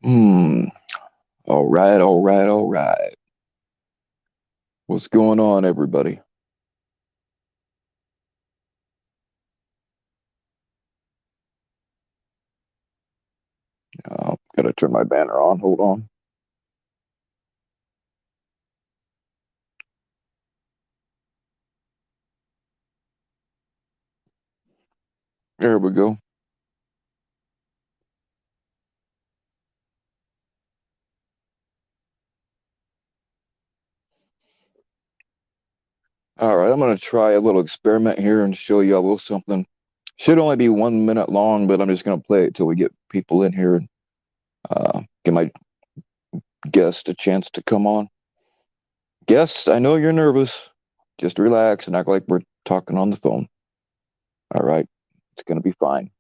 Hmm. All right, all right, all right. What's going on, everybody? Gotta turn my banner on. Hold on. There we go. All right, I'm gonna try a little experiment here and show you a little something. Should only be 1 minute long, but I'm just gonna play it till we get people in here and give my guest a chance to come on. Guest, I know you're nervous. Just relax and act like we're talking on the phone. All right, it's gonna be fine.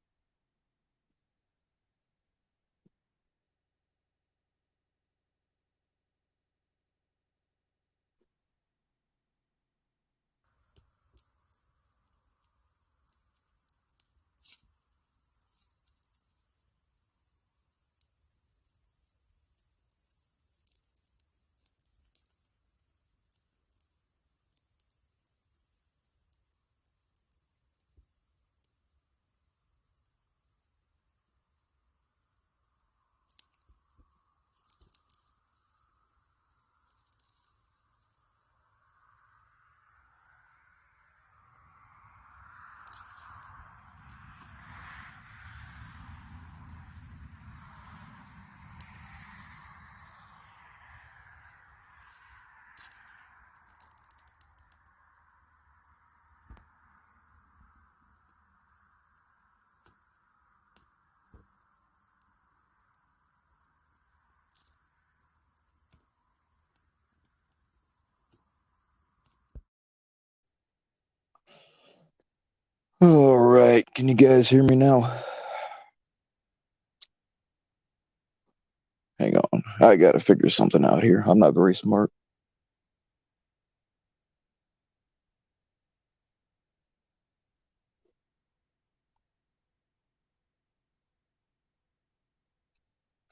All right, can you guys hear me now? Hang on, I gotta figure something out here. I'm not very smart.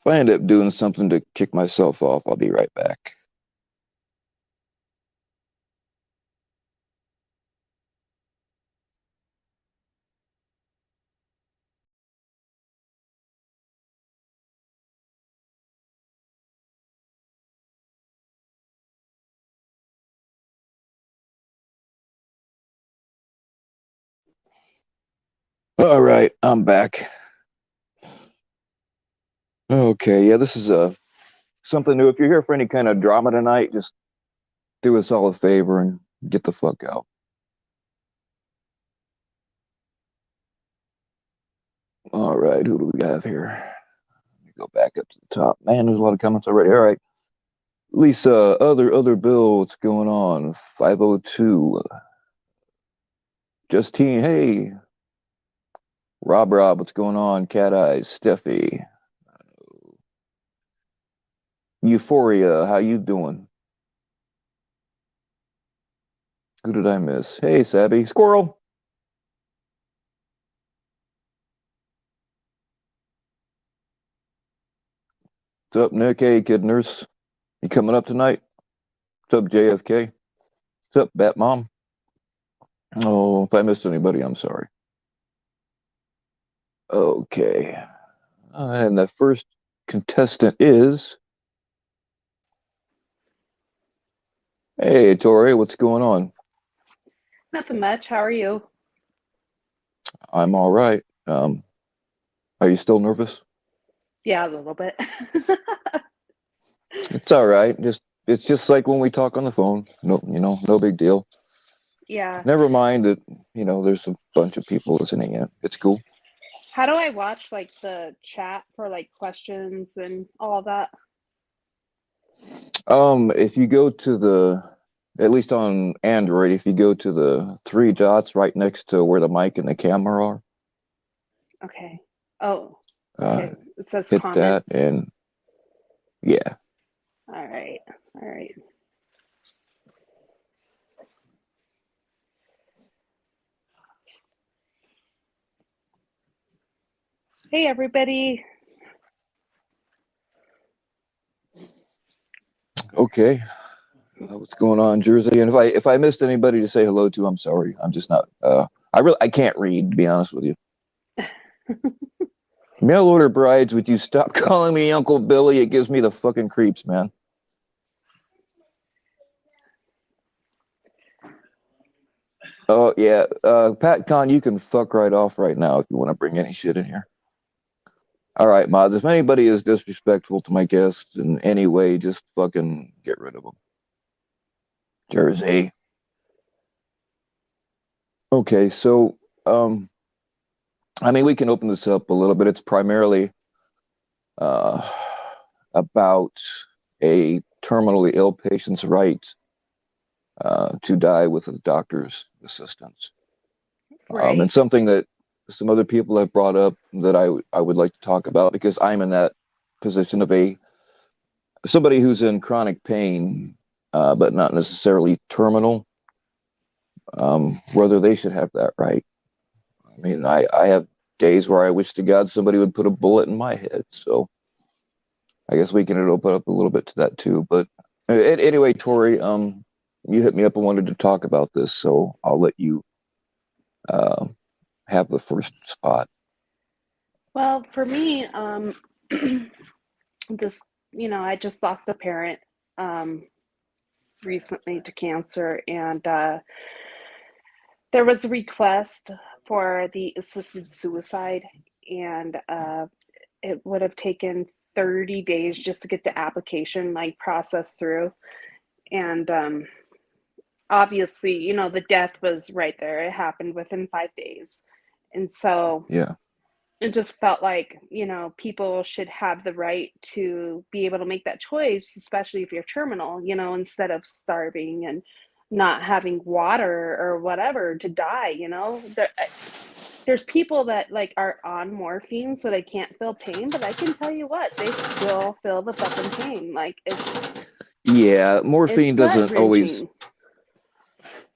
If I end up doing something to kick myself off, I'll be right back. All right, I'm back. Okay, yeah, this is something new. If you're here for any kind of drama tonight, just do us all a favor and get the fuck out. All right, who do we have here? Let me go back up to the top. Man, there's a lot of comments already. All right, Lisa, other Bill, what's going on? 502. Justine, hey. Rob, what's going on? Cat Eyes, Steffi. Euphoria, how you doing? Who did I miss? Hey, Sabby. Squirrel. What's up, Nick? Hey, kid nurse. You coming up tonight? What's up, JFK? What's up, Bat Mom? Oh, if I missed anybody, I'm sorry. Okay. And the first contestant is. Hey, Torré, what's going on? Nothing much. How are you? I'm all right. Are you still nervous? Yeah, a little bit. It's all right. It's just like when we talk on the phone. No, no big deal. Yeah. Never mind that, there's a bunch of people listening in. It's cool. How do I watch like the chat for like questions and all of that? If you go to at least on Android, if you go to the three dots right next to where the mic and the camera are, Okay. Oh, uh, okay. It says hit that comments. and yeah. All right. All right. Hey, everybody. Okay, what's going on, Jersey? And if I missed anybody to say hello to, I'm sorry. I'm just not. I can't read, to be honest with you. Mail order brides, would you stop calling me Uncle Billy? It gives me the fucking creeps, man. Oh yeah, Pat Con, you can fuck right off right now if you want to bring any shit in here. All right, mods. If anybody is disrespectful to my guests in any way, just fucking get rid of them. Jersey. Okay, so um, I mean, we can open this up a little bit. It's primarily uh, about a terminally ill patient's right to die with a doctor's assistance. And Right. something that some other people have brought up that I would like to talk about because I'm in that position of a somebody who's in chronic pain, but not necessarily terminal. Whether they should have that right. I mean, I have days where I wish to God somebody would put a bullet in my head. So I guess we can open up a little bit to that too. But anyway, Tori, you hit me up and wanted to talk about this, so I'll let you uh, have the first spot. Well, for me, this, I just lost a parent um, recently to cancer, and there was a request for the assisted suicide, and it would have taken 30 days just to get the application like processed through. And obviously, the death was right there. It happened within 5 days. And so Yeah, it just felt like, people should have the right to be able to make that choice, especially if you're terminal, instead of starving and not having water or whatever to die. There's people that like are on morphine so they can't feel pain, but I can tell you what, they still feel the fucking pain. Like yeah. it's Morphine gut doesn't always. wrenching.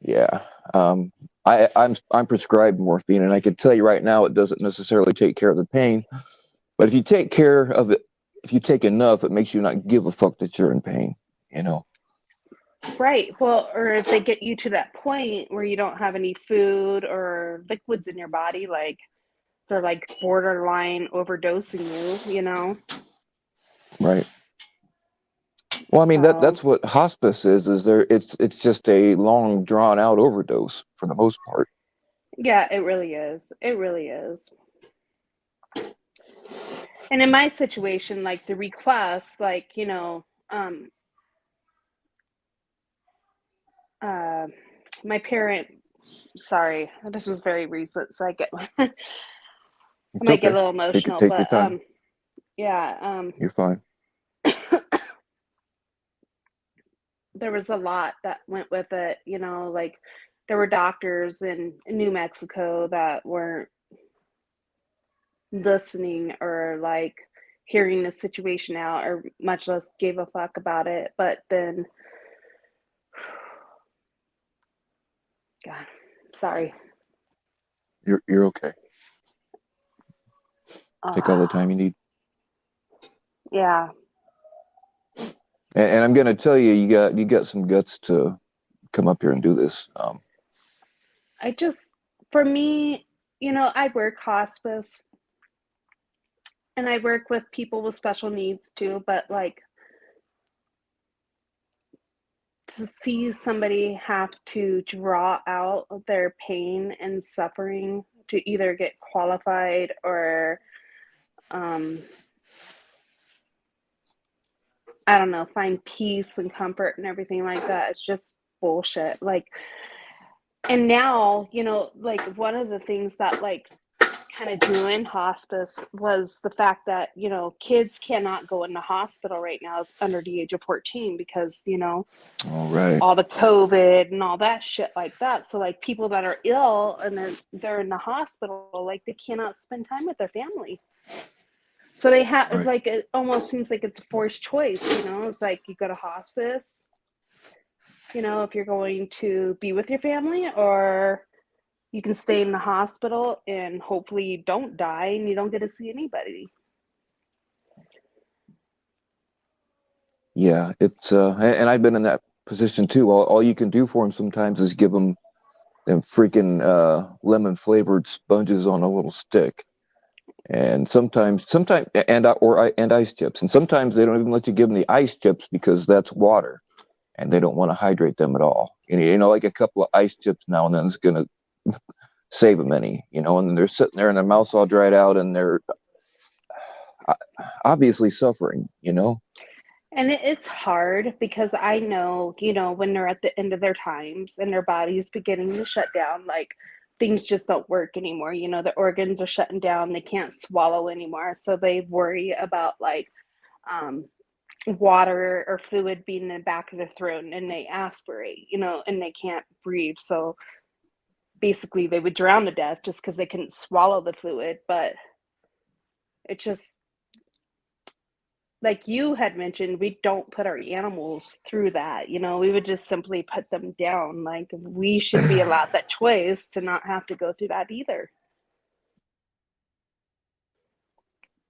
Yeah, um, I'm prescribed morphine, and I can tell you right now, it doesn't necessarily take care of the pain. But if you take care of it, if you take enough, it makes you not give a fuck that you're in pain. You know. Right. Well, or if they get you to that point where you don't have any food or liquids in your body, like they're like borderline overdosing you. Right. Well, I mean So, that's what hospice is. Is there? It's just a long, drawn out overdose for the most part. yeah, it really is. It really is. And in my situation, like the request, like, uh, my parent, sorry, this was very recent, so I It's might get a okay. little Take emotional, take your but time. yeah, You're fine. there was a lot that went with it, like there were doctors in New Mexico that weren't listening or like hearing the situation out or much less gave a fuck about it. But then, God, sorry. You're okay. Take all the Uh, time you need. yeah, And I'm gonna tell you, you got some guts to come up here and do this. I just, for me, I work hospice and I work with people with special needs too, but like to see somebody have to draw out their pain and suffering to either get qualified or um, I don't know, find peace and comfort and everything like that. It's just bullshit. Like, and now, like one of the things that like kind of drew in hospice was the fact that, kids cannot go in the hospital right now under the age of 14 because, All right. all the COVID and all that shit like that. So like people that are ill and they're in the hospital, like they cannot spend time with their family. So they have Right. like it almost seems like it's a forced choice, It's like you go to hospice, if you're going to be with your family or, you can stay in the hospital and hopefully you don't die and you don't get to see anybody. Yeah, it's and I've been in that position too. All you can do for them sometimes is give them freaking lemon flavored sponges on a little stick. And sometimes, and ice chips. And sometimes they don't even let you give them the ice chips because that's water, and they don't want to hydrate them at all. Like a couple of ice chips now and then is gonna save them any. And then they're sitting there and their mouth's all dried out and they're uh, obviously suffering. And it's hard because I know, when they're at the end of their times and their body's beginning to shut down, like things just don't work anymore. The organs are shutting down, they can't swallow anymore. So they worry about like um, water or fluid being in the back of the throat and they aspirate, and they can't breathe. So basically, they would drown to death just because they couldn't swallow the fluid. But it just, like you had mentioned, we don't put our animals through that. We would just simply put them down. Like we should be allowed that choice to not have to go through that either.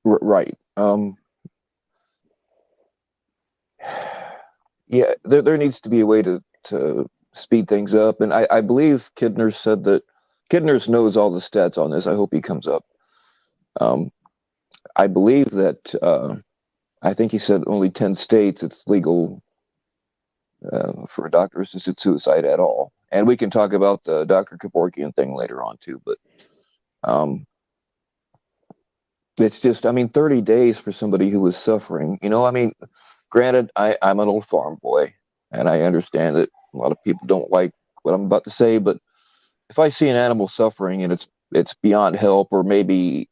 Right. Yeah, there needs to be a way to speed things up. And I believe Kidner said that Kidner knows all the stats on this. I hope he comes up. Um, I believe that I think he said only 10 states it's legal for a doctor-assisted suicide at all. And we can talk about the Dr. Kevorkian thing later on too. But um, it's just, 30 days for somebody who was suffering. Granted, I'm an old farm boy, and I understand that a lot of people don't like what I'm about to say, but if I see an animal suffering and it's beyond help, or maybe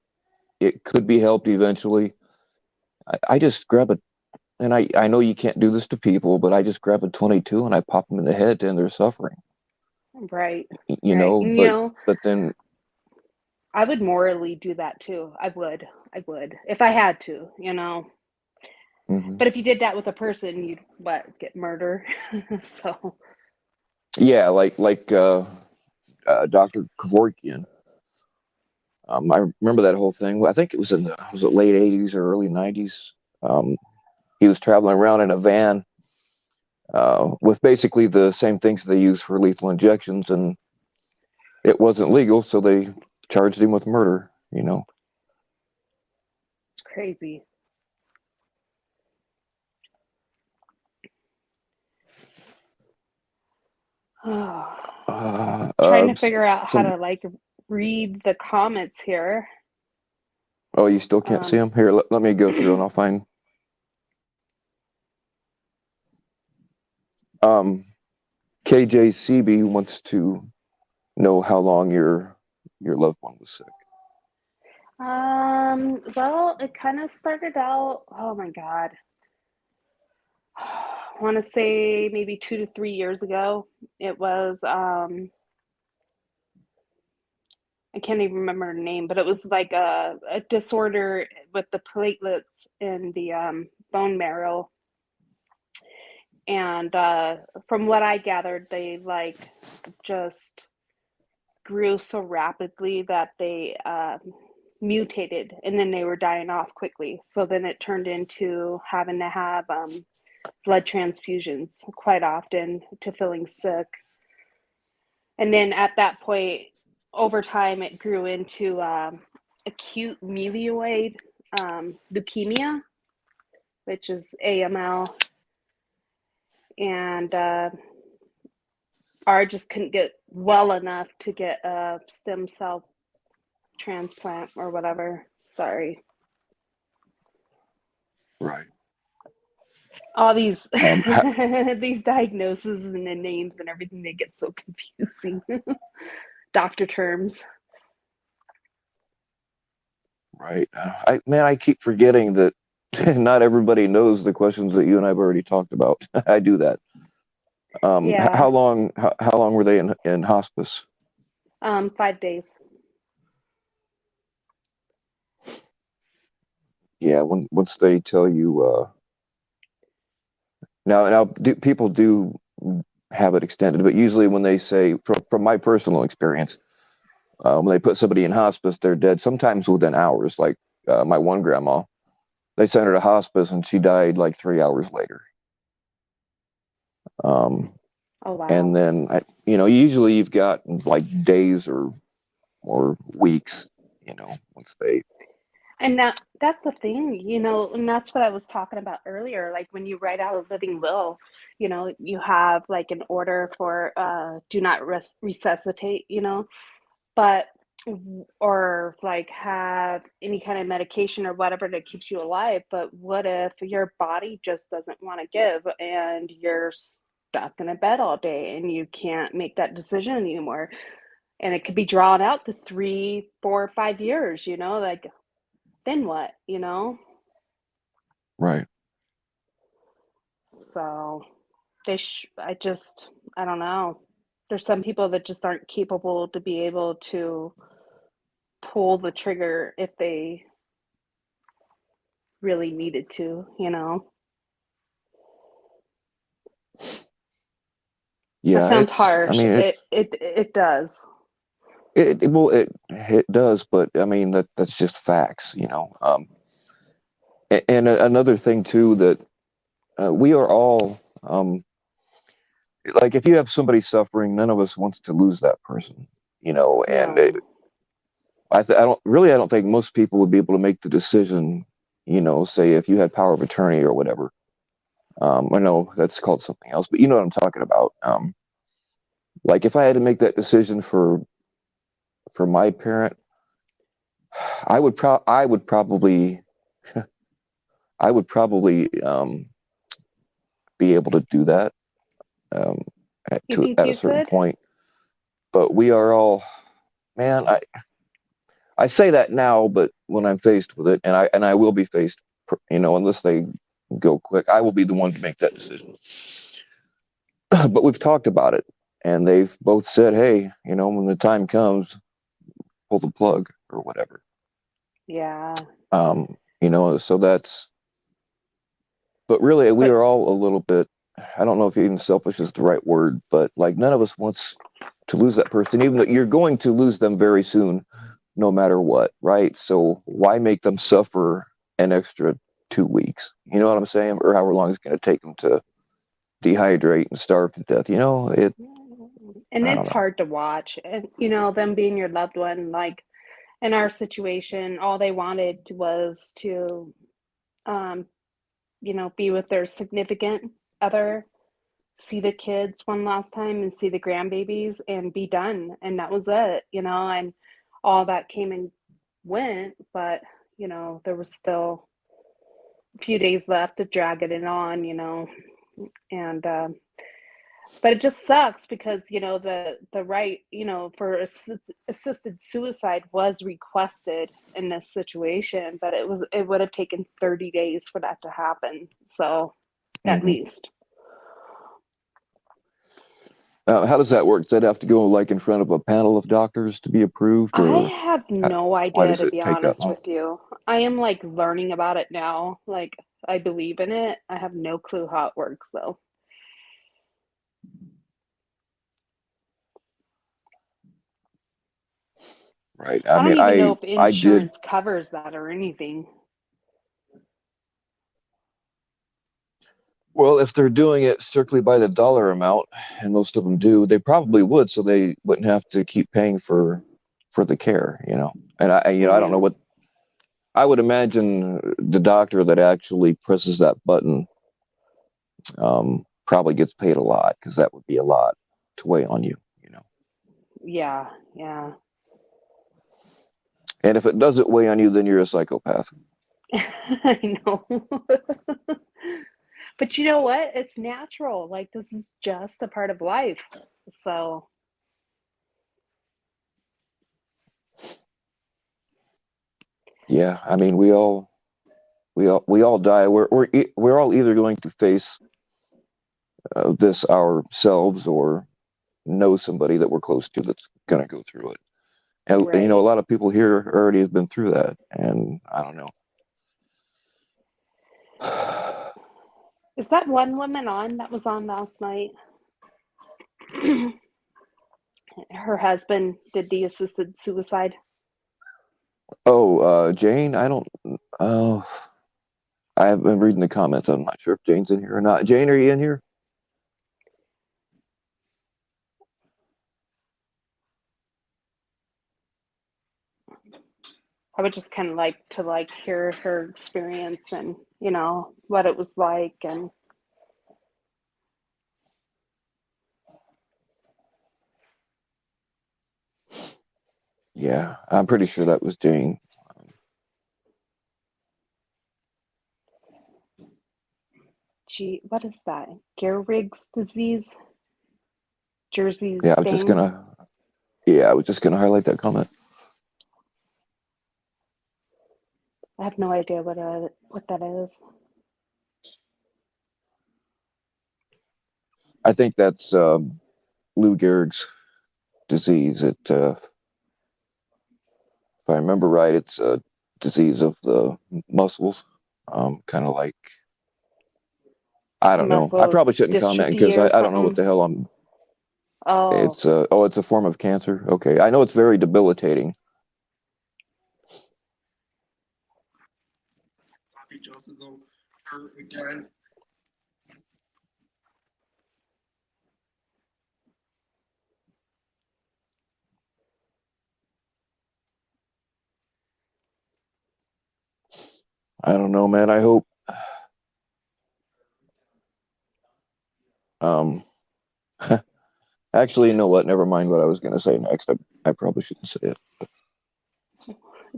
it could be helped eventually, I just grab it. And I know you can't do this to people, but I just grab a 22 and I pop them in the head and they're suffering. Right. You Right. know, And, but then I would morally do that too. I would. I would. If I had to. mhm. But if you did that with a person, you'd what, get murder. So Yeah, like Dr. Kevorkian. I remember that whole thing. I think it was in the was it late '80s or early '90s. Um, he was traveling around in a van with basically the same things they use for lethal injections, and it wasn't legal, so they charged him with murder. it's crazy. Trying to figure out how some. to like read the comments here. Oh, you still can't see Um, them? Here, let me go through and I'll find. Um, KJCB wants to know how long your loved one was sick. well, it kind of started out, oh my God. I want to say maybe 2 to 3 years ago. It was I can't even remember her name, but it was like a disorder with the platelets in the bone marrow. And from what I gathered, they like just grew so rapidly that they mutated and then they were dying off quickly. So then it turned into having to have blood transfusions quite often to feeling sick. And then at that point, over time, it grew into acute myeloid leukemia, which is AML. And R just couldn't get well enough to get a stem cell transplant or whatever. Sorry. Right. All these Ha, these diagnoses and the names and everything, they get so confusing. Doctor terms. right. I keep forgetting that not everybody knows the questions that you and I've already talked about. I do that. Yeah. How long were they in hospice? 5 days. Yeah, once they tell you now people do have it extended, but usually when they say from my personal experience, When they put somebody in hospice, they're dead sometimes within hours. Like my one grandma, they sent her to hospice and she died like 3 hours later. Um, Oh and wow. then usually you've got like days or weeks, once they. And that's the thing, and that's what I was talking about earlier. Like when you write out a living will, you have like an order for do not resuscitate, but or like have any kind of medication or whatever that keeps you alive. But what if your body just doesn't want to give and you're stuck in a bed all day and you can't make that decision anymore? And it could be drawn out to 3, 4, 5 years, like then what, Right. So I don't know. There's some people that just aren't capable to be able to pull the trigger if they really needed to. That Yeah, sounds I harsh. mean, It does. it does, but I mean that's just facts. And another thing too that we are all like if you have somebody suffering, none of us wants to lose that person. And No. I don't think most people would be able to make the decision. Say if you had power of attorney or whatever. I know that's called something else, but you know what I'm talking about. Like if I had to make that decision for my parent, I would probably I would probably be able to do that um, You think at a you certain could? point. But we are all, man. I say that now, but when I'm faced with it, and I will be faced, unless they go quick, I will be the one to make that decision. But we've talked about it, and they've both said, "Hey, when the time comes, pull the plug or whatever." Yeah. So that's. But really, we But are all a little bit. I don't know if even selfish is the right word, but like none of us wants to lose that person, even though you're going to lose them very soon, no matter what, right? So why make them suffer an extra 2 weeks? You know what I'm saying? Or however long it's going to take them to dehydrate and starve to death. and I don't it's know. hard to watch. And them being your loved one, like in our situation, all they wanted was to um, be with their significant other, see the kids one last time and see the grandbabies and be done. And that was it. And all that came and went, but, there was still a few days left to drag it on. And, but it just sucks because, the right, for assisted suicide was requested in this situation, but it would have taken 30 days for that to happen. So at Hmm. least. How does that work? Does that have to go like in front of a panel of doctors to be approved, I or have how, no why idea, does to it be take that honest long? with you. I am like learning about it now. Like, I believe in it. I have no clue how it works, though. Right. I I don't mean, even know if I did. insurance covers that or anything. Well, if they're doing it strictly by the dollar amount, and most of them do, they probably would, so they wouldn't have to keep paying for the care. And I don't know Yeah. what I would imagine the doctor that actually presses that button probably gets paid a lot because that would be a lot to weigh on you. Yeah. Yeah. And if it doesn't weigh on you, then you're a psychopath. I know. But you know what? It's natural. Like, this is just a part of life. So, Yeah, I mean, we all die. We're all either going to face this ourselves or know somebody that we're close to that's going to go through it. And a right. lot of people here already have been through that, and I don't know. Is that one woman on that was on last night? Her husband did the assisted suicide. Oh, Jane, I don't. Oh, I have been reading the comments. I'm not sure if Jane's in here or not. Jane, are you in here? I would just kind of like to hear her experience and what it was like. And Yeah, I'm pretty sure that was Jane. gee, what is that? Gehrig's disease? Jersey's Yeah, I was just sting? gonna. Yeah, I was just gonna highlight that comment. I have no idea what that is. I think that's Lou Gehrig's disease. If I remember right, it's a disease of the muscles. Kind of like, I don't know. I Muscle probably shouldn't comment dystrophy because or I don't know what something. the hell I'm. Oh, It's a form of cancer. Okay, I know it's very debilitating. I don't know, man. I hope. Um, Actually, you know what? Never mind what I was gonna say next. I probably shouldn't say it.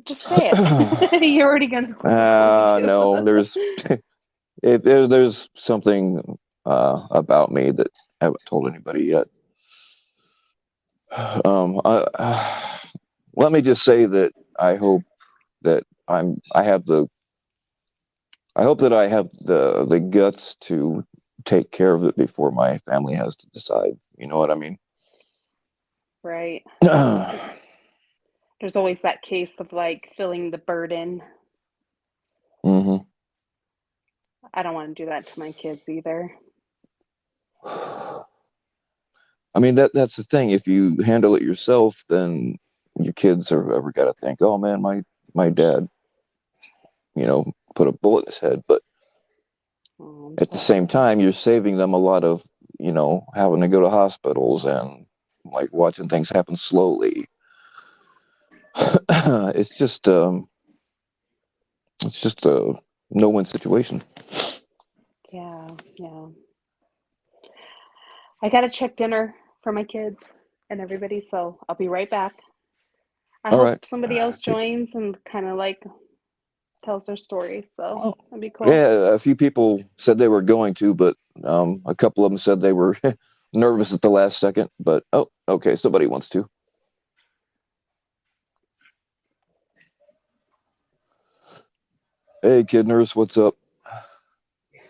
just say it. You're already going to. No, there's something about me that I haven't told anybody yet. Let me just say that I hope that I hope that I have the guts to take care of it before my family has to decide. You know what I mean? Right. Hmm. There's always that case of feeling the burden. I don't want to do that to my kids either. I mean that's the thing. If you handle it yourself, then your kids are ever got to think, oh man, my dad, put a bullet in his head. But Oh, I'm at the same sorry. time, you're saving them a lot of, having to go to hospitals and like watching things happen slowly. it's just um, it's just a no-win situation. Yeah, yeah. I gotta check dinner for my kids and everybody, so I'll be right back. I All right. hope somebody else joins and kind of tells their story, so Oh, that'd be cool. yeah, a few people said they were going to, but a couple of them said they were nervous at the last second. But oh, okay, somebody wants to. Hey, kid nurse, what's up?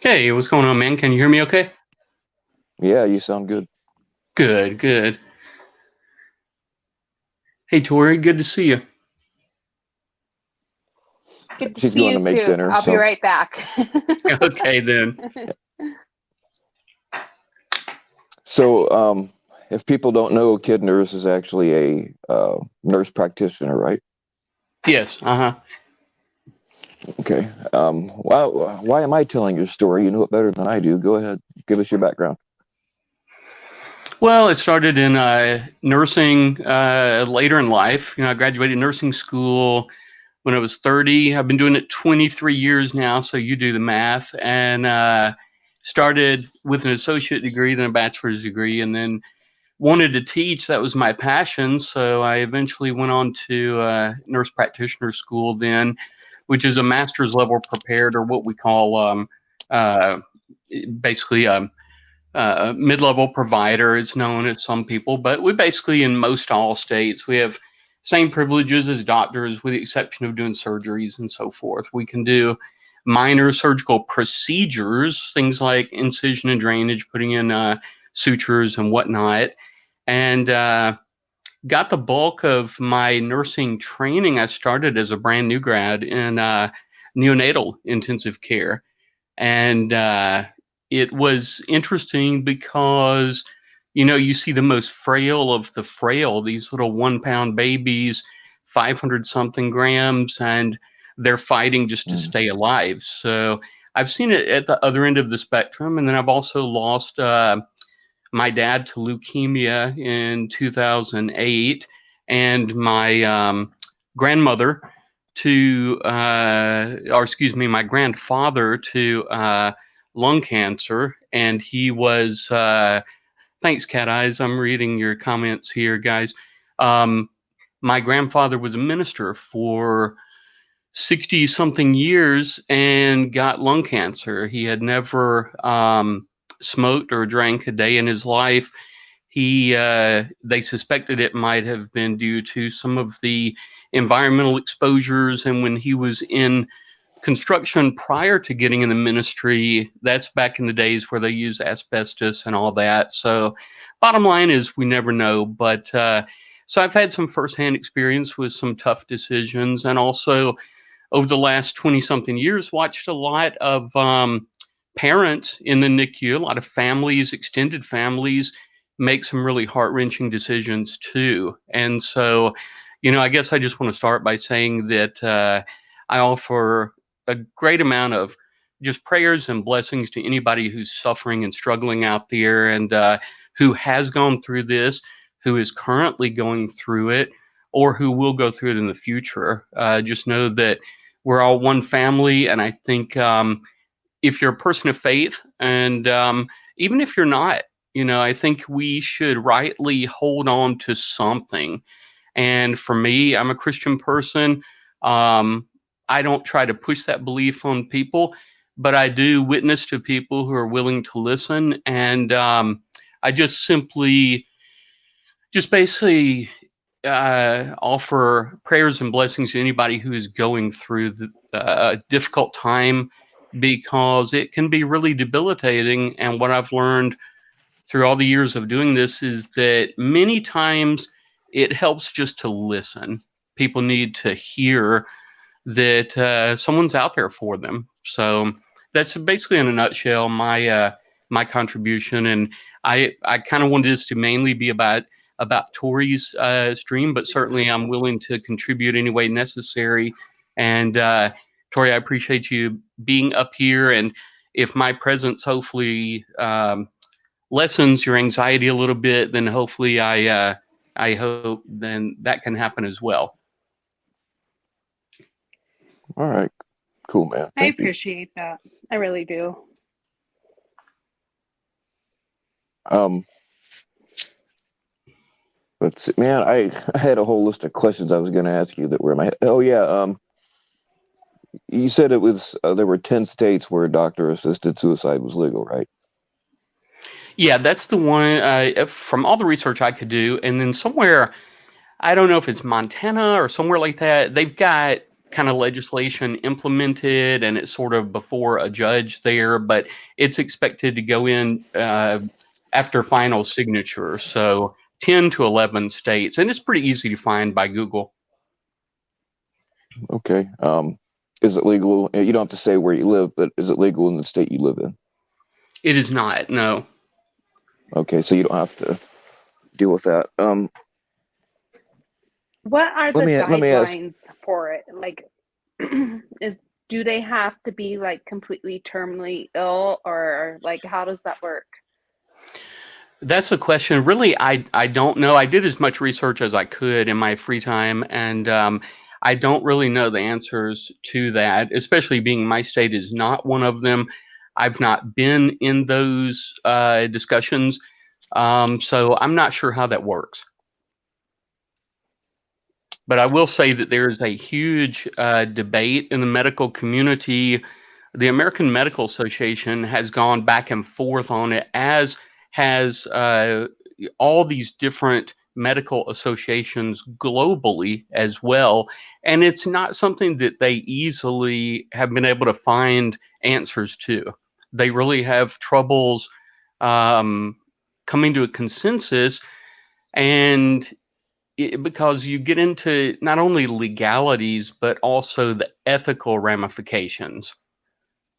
Hey, what's going on, man? Can you hear me okay? Yeah, you sound good. Good, good. Hey, Torré, good to see you. Good to She's see going you to make too. dinner, I'll be so right back. Okay, then. so if people don't know, kid nurse is actually a nurse practitioner, right? Yes, uh-huh. Okay. Why am I telling your story? You know it better than I do. Go ahead, give us your background. Well, it started in nursing later in life. I graduated nursing school when I was 30. I've been doing it 23 years now, so you do the math. And started with an associate degree, then a bachelor's degree, and then wanted to teach. That was my passion. So I eventually went on to nurse practitioner school then, which is a master's level prepared, or what we call uh, basically a mid-level provider. It's known as some people, but we basically, in most all states, we have same privileges as doctors, with the exception of doing surgeries and so forth. We can do minor surgical procedures, things like incision and drainage, putting in sutures and whatnot, and got the bulk of my nursing training. I started as a brand new grad in neonatal intensive care. And it was interesting because you see the most frail of the frail, these little 1 pound babies, 500 something grams, and they're fighting just to stay alive. So I've seen it at the other end of the spectrum. And then I've also lost my dad to leukemia in 2008, and my grandmother to, or excuse me, my grandfather to lung cancer. And he was, thanks, Cat Eyes. I'm reading your comments here, guys. My grandfather was a minister for 60 something years and got lung cancer. He had never smoked or drank a day in his life. They suspected it might have been due to some of the environmental exposures. And when he was in construction prior to getting in the ministry, that's back in the days where they use asbestos and all that. So bottom line is we never know. But so I've had some firsthand experience with some tough decisions, and also over the last 20 something years, watched a lot of parents in the NICU, a lot of families, extended families, make some really heart-wrenching decisions too. And so, I guess I just want to start by saying that I offer a great amount of just prayers and blessings to anybody who's suffering and struggling out there, and who has gone through this, who is currently going through it, or who will go through it in the future. Just know that we're all one family. And I think if you're a person of faith, and even if you're not, I think we should rightly hold on to something. And for me, I'm a Christian person. I don't try to push that belief on people, but I do witness to people who are willing to listen. And I just simply, just basically offer prayers and blessings to anybody who is going through a difficult time, because it can be really debilitating. And what I've learned through all the years of doing this is that many times it helps just to listen. People need to hear that someone's out there for them. So that's basically, in a nutshell, my contribution. And I kind of wanted this to mainly be about Torré's stream, but certainly I'm willing to contribute any way necessary. And Torré, I appreciate you being up here. And if my presence hopefully lessens your anxiety a little bit, then hopefully I hope then that can happen as well. All right. Cool, man. I appreciate that. I really do. Let's see, man. I had a whole list of questions I was going to ask you that were in my head. Oh yeah. You said it was there were 10 states where doctor-assisted suicide was legal, right? Yeah, that's the one from all the research I could do. And then somewhere, I don't know if it's Montana or somewhere like that, they've got kind of legislation implemented, and it's sort of before a judge there, but it's expected to go in after final signature. So 10 to 11 states, and it's pretty easy to find by Google. Okay. Is it legal? You don't have to say where you live, but is it legal in the state you live in? It is not, no. Okay, so you don't have to deal with that. What are the let me ask. guidelines for it? Like, do they have to be like completely terminally ill, or like how does that work? That's a question. Really, I don't know. I did as much research as I could in my free time, and I don't really know the answers to that, especially being my state is not one of them. I've not been in those discussions, so I'm not sure how that works. But I will say that there is a huge debate in the medical community. The American Medical Association has gone back and forth on it, as has all these different medical associations globally as well. And it's not something that they easily have been able to find answers to. They really have troubles coming to a consensus, and because you get into not only legalities, but also the ethical ramifications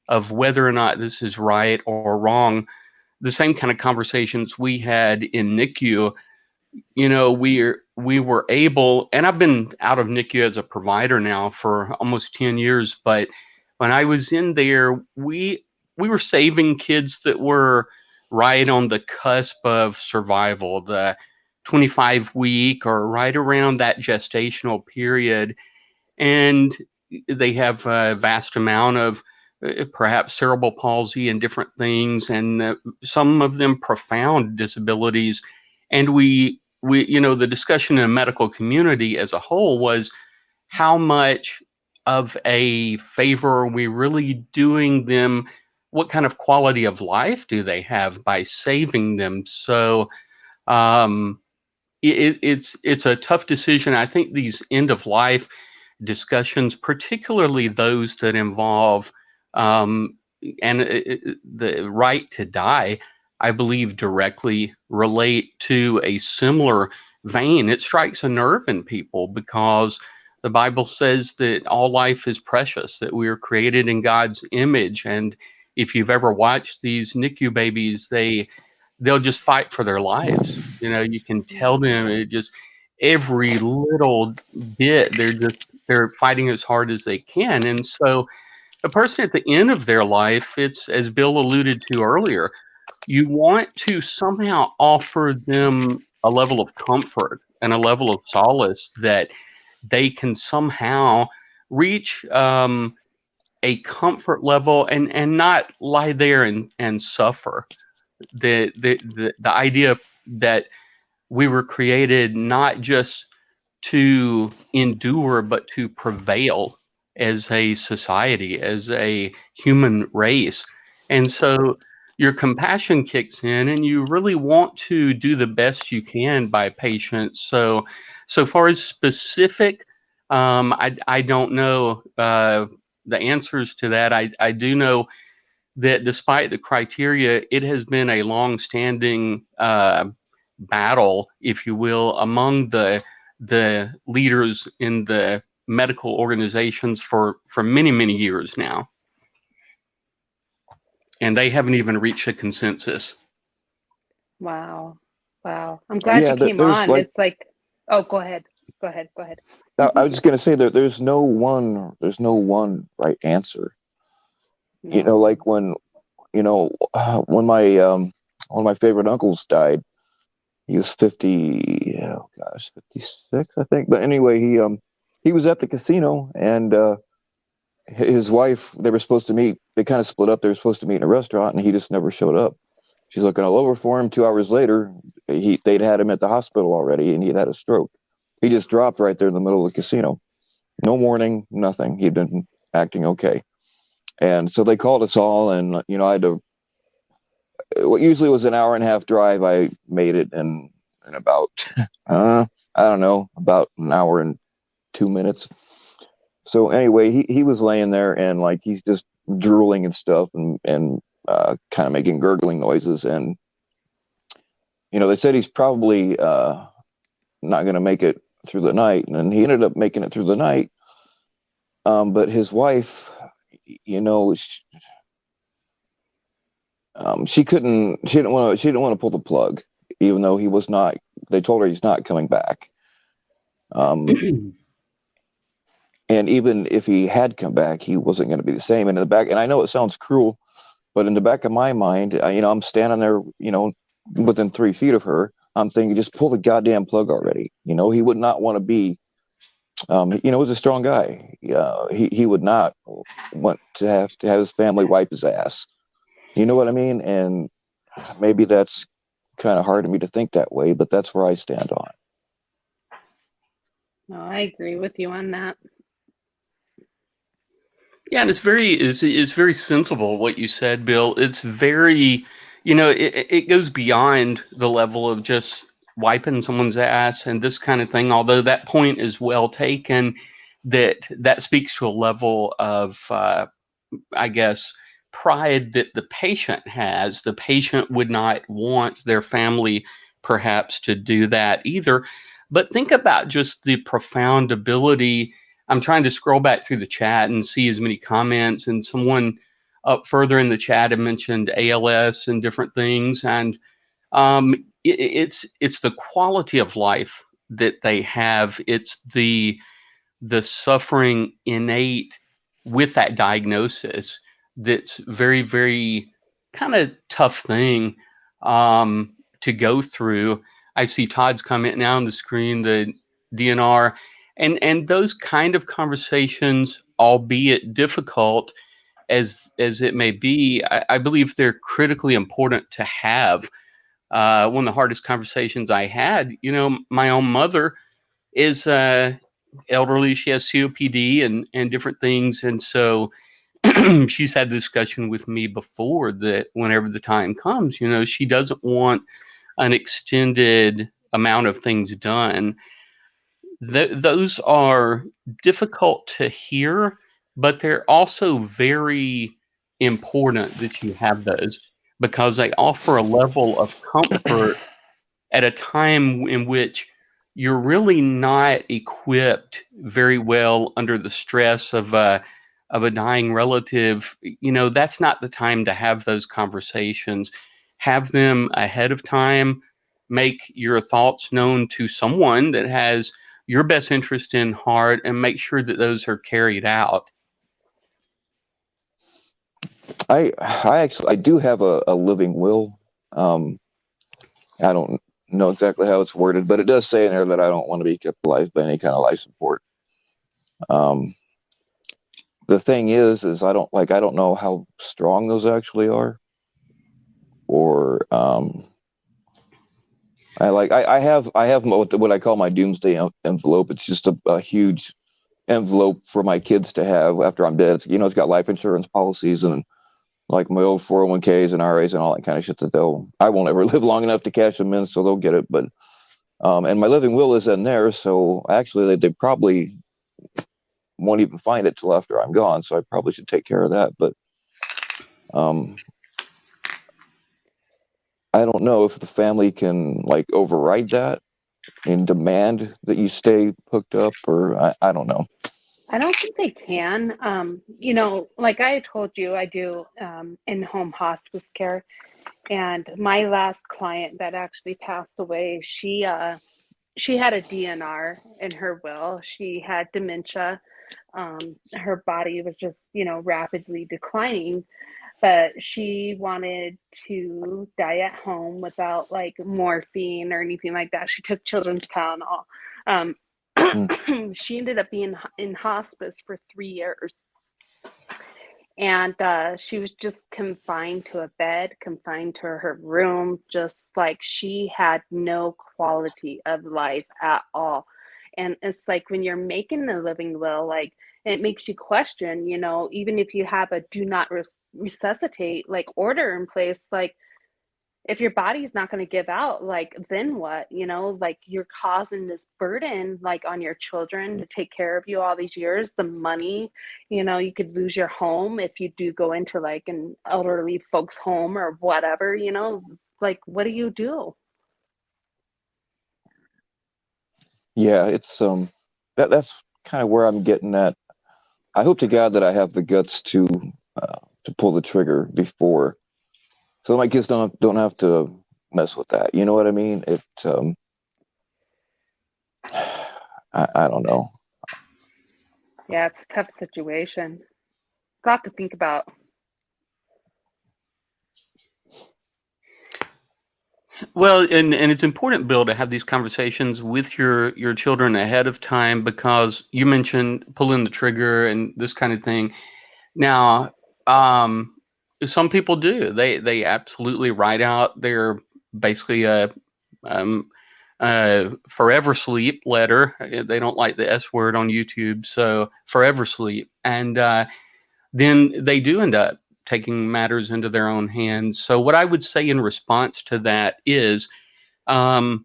of whether or not this is right or wrong. the same kind of conversations we had in NICU. You know, we were able, and I've been out of NICU as a provider now for almost 10 years, but when I was in there, we were saving kids that were right on the cusp of survival, the 25-week or right around that gestational period. And they have a vast amount of perhaps cerebral palsy and different things, and some of them profound disabilities. And you know, the discussion in the medical community as a whole was how much of a favor are we really doing them? What kind of quality of life do they have by saving them? So um, it's a tough decision. I think these end of life discussions, particularly those that involve um, the right to die, I believe directly relate to a similar vein. It strikes a nerve in people because the Bible says that all life is precious, that we are created in God's image. And if you've ever watched these NICU babies, they'll just fight for their lives. You know, you can tell them it just every little bit they're fighting as hard as they can. And so a person at the end of their life, it's as Bill alluded to earlier, you want to somehow offer them a level of comfort and a level of solace that they can somehow reach a comfort level and not lie there and suffer. The idea that we were created not just to endure, but to prevail as a society, as a human race. And so your compassion kicks in and you really want to do the best you can by patients. So far as specific, I don't know the answers to that. I do know that despite the criteria, it has been a long-standing battle, if you will, among the leaders in the medical organizations for many years now, and they haven't even reached a consensus. Wow. Wow. I'm glad you Yeah, came there's on. like, It's like, oh, go ahead. Go ahead. Go ahead. I was just gonna say that there's no one right answer. You know, No. like when, you know, when my one of my favorite uncles died, he was 50, oh gosh, 56, I think. But anyway, he was at the casino, and his wife, they were supposed to meet. They kind of split up. They were supposed to meet in a restaurant, and he just never showed up. She's looking all over for him. 2 hours later, they'd had him at the hospital already, and he'd had a stroke. He just dropped right there in the middle of the casino. No warning, nothing. He'd been acting okay. And so they called us all, and you know, I had to. What usually was an hour and a half drive, I made it in about I don't know, about an hour and 2 minutes. So anyway, he was laying there, and like he's just drooling and stuff, and kind of making gurgling noises, and you know, they said he's probably not going to make it through the night, and he ended up making it through the night. But his wife, you know, she didn't want to pull the plug, even though he was not. They told her he's not coming back. And even if he had come back, he wasn't going to be the same. And in the back, and I know it sounds cruel, but in the back of my mind, you know, I'm standing there, you know, within 3 feet of her. I'm thinking, just pull the goddamn plug already. You know, he would not want to be. You know, he was a strong guy. He would not want to have his family wipe his ass. You know what I mean? And maybe that's kind of hard for me to think that way, but that's where I stand on it. No, I agree with you on that. Yeah, and it's very sensible what you said, Bill. It's very, you know, it goes beyond the level of just wiping someone's ass and this kind of thing. Although that point is well taken, that speaks to a level of, I guess, pride that the patient has. The patient would not want their family perhaps to do that either. But think about just the profound ability. I'm trying to scroll back through the chat and see as many comments, and someone up further in the chat had mentioned ALS and different things, and it's the quality of life that they have. It's the suffering innate with that diagnosis that's very, very kind of tough thing to go through. I see Todd's comment now on the screen, the DNR, and those kind of conversations, albeit difficult as it may be, I believe they're critically important to have. One of the hardest conversations I had, my own mother is elderly. She has COPD and different things, and so she's had the discussion with me before that whenever the time comes, she doesn't want an extended amount of things done. Those are difficult to hear, but they're also very important that you have those because they offer a level of comfort at a time in which you're really not equipped very well under the stress of a dying relative. That's not the time to have those conversations. Have them ahead of time. Make your thoughts known to someone that has your best interest in heart, and make sure that those are carried out. I do have a living will. I don't know exactly how it's worded, but it does say in there that I don't want to be kept alive by any kind of life support. The thing is I don't know how strong those actually are, or I have what I call my doomsday envelope. It's just a huge envelope for my kids to have after I'm dead. It's got life insurance policies and like my old 401ks and RAs and all that kind of shit that I won't ever live long enough to cash them in, so they'll get it. But and my living will is in there, so actually they probably won't even find it till after I'm gone, so I probably should take care of that. But I don't know if the family can like override that and demand that you stay hooked up, or I don't know. I don't think they can. Like I told you, I do in-home hospice care. And my last client that actually passed away, she had a DNR in her will. She had dementia. Her body was just, rapidly declining, but she wanted to die at home without like morphine or anything like that. She took children's Tylenol. She ended up being in hospice for 3 years. And she was just confined to a bed, confined to her room, just like she had no quality of life at all. And it's like when you're making a living will, like it makes you question, even if you have a do not resuscitate like order in place, like if your body's not going to give out, like then what? Like you're causing this burden like on your children to take care of you all these years. The money, you could lose your home if you do go into like an elderly folks home or whatever. Like what do you do? Yeah, it's that's kind of where I'm getting at. I hope to God that I have the guts to pull the trigger before, so my kids don't have to mess with that. You know what I mean? I don't know. Yeah, it's a tough situation. A lot to think about. Well, and it's important, Bill, to have these conversations with your children ahead of time, because you mentioned pulling the trigger and this kind of thing. Now, some people do. They absolutely write out their basically forever sleep letter. They don't like the S word on YouTube, so forever sleep, and then they do end up taking matters into their own hands. So what I would say in response to that is, what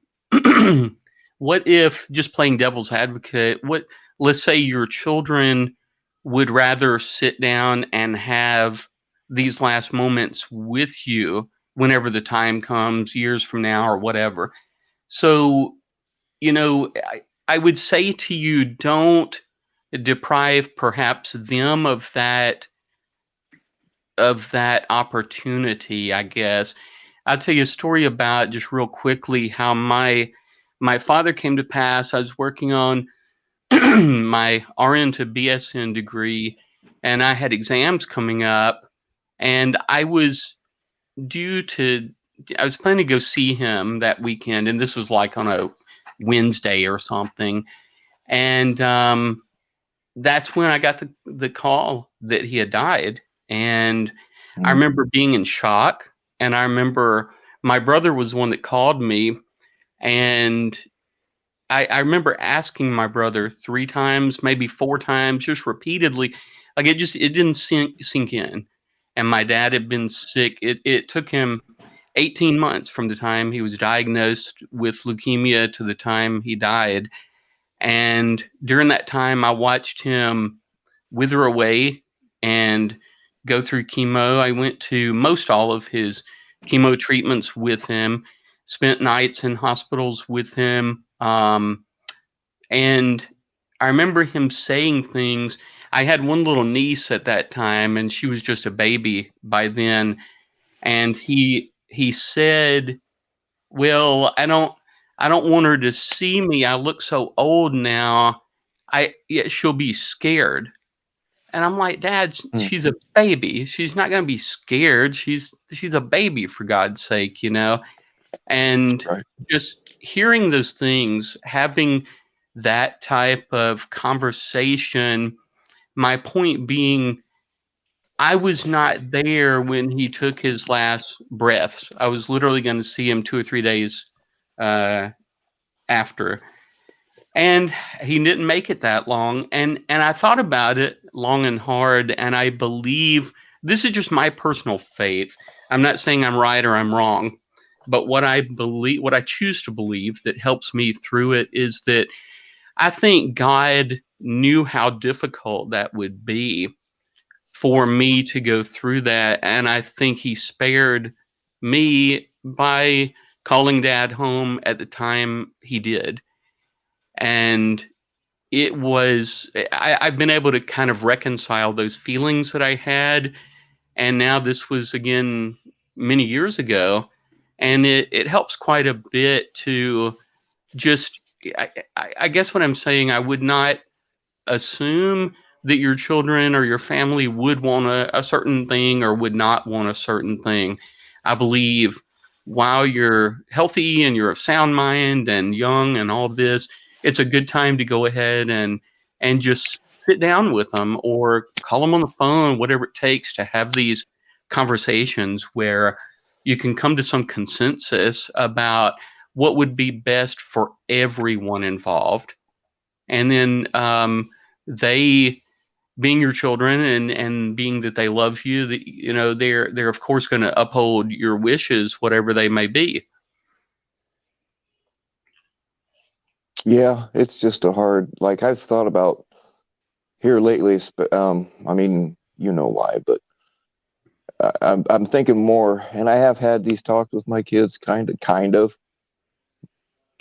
if, just playing devil's advocate, let's say your children would rather sit down and have these last moments with you whenever the time comes, years from now or whatever. So, I would say to you, don't deprive perhaps them of that of that opportunity, I guess. I'll tell you a story about, just real quickly, how my father came to pass. I was working on my RN to BSN degree, and I had exams coming up, and due to I was planning to go see him that weekend, and this was like on a Wednesday or something, and that's when I got the call that he had died. And I Mm. remember being in shock. And I remember my brother was the one that called me. And I remember asking my brother 3 times, maybe 4 times, just repeatedly. Like it didn't sink in. And my dad had been sick. It took him 18 months from the time he was diagnosed with leukemia to the time he died. And during that time, I watched him wither away and go through chemo. I went to most all of his chemo treatments with him, spent nights in hospitals with him. And I remember him saying things. I had one little niece at that time, and she was just a baby by then. And he said, well, I don't want her to see me. I look so old now. Yeah, she'll be scared. And I'm like, Dad, Mm. she's a baby. She's not going to be scared. She's a baby, for God's sake, you know. And Right. just hearing those things, having that type of conversation, my point being, I was not there when he took his last breaths. I was literally going to see him 2 or 3 days uh, after, and he didn't make it that long. And I thought about it long and hard, and I believe this is just my personal faith. I'm not saying I'm right or I'm wrong, but what I believe, what I choose to believe that helps me through it, is that I think God knew how difficult that would be for me to go through that. And I think he spared me by calling Dad home at the time he did. And I've been able to kind of reconcile those feelings that I had. And now this was again many years ago. And it helps quite a bit to just, I guess what I'm saying, I would not assume that your children or your family would want a certain thing or would not want a certain thing. I believe while you're healthy and you're of sound mind and young and all this, it's a good time to go ahead and just sit down with them or call them on the phone, whatever it takes to have these conversations where you can come to some consensus about what would be best for everyone involved. And then they, being your children and being that they love you, that you know they're of course going to uphold your wishes, whatever they may be. Yeah, it's just a hard, like I've thought about here lately, I mean, you know why, but I'm thinking more, and I have had these talks with my kids, kind of,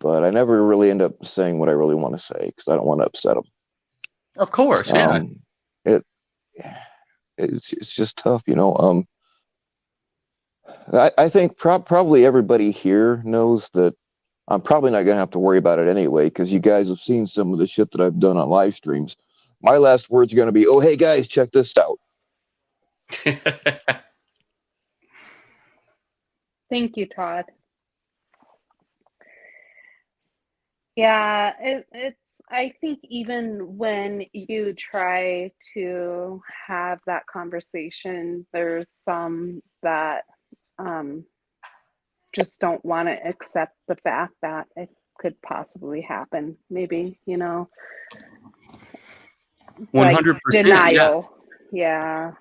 but I never really end up saying what I really want to say because I don't want to upset them. Of course, yeah. It it's just tough, you know. I think probably everybody here knows that I'm probably not gonna have to worry about it anyway because you guys have seen some of the shit that I've done on live streams. My last words are gonna be, "Oh, hey guys, check this out." Thank you, Todd. Yeah, it's, I think even when you try to have that conversation, there's some that just don't want to accept the fact that it could possibly happen. Maybe, you know, like 100%, yeah. denial. Yeah.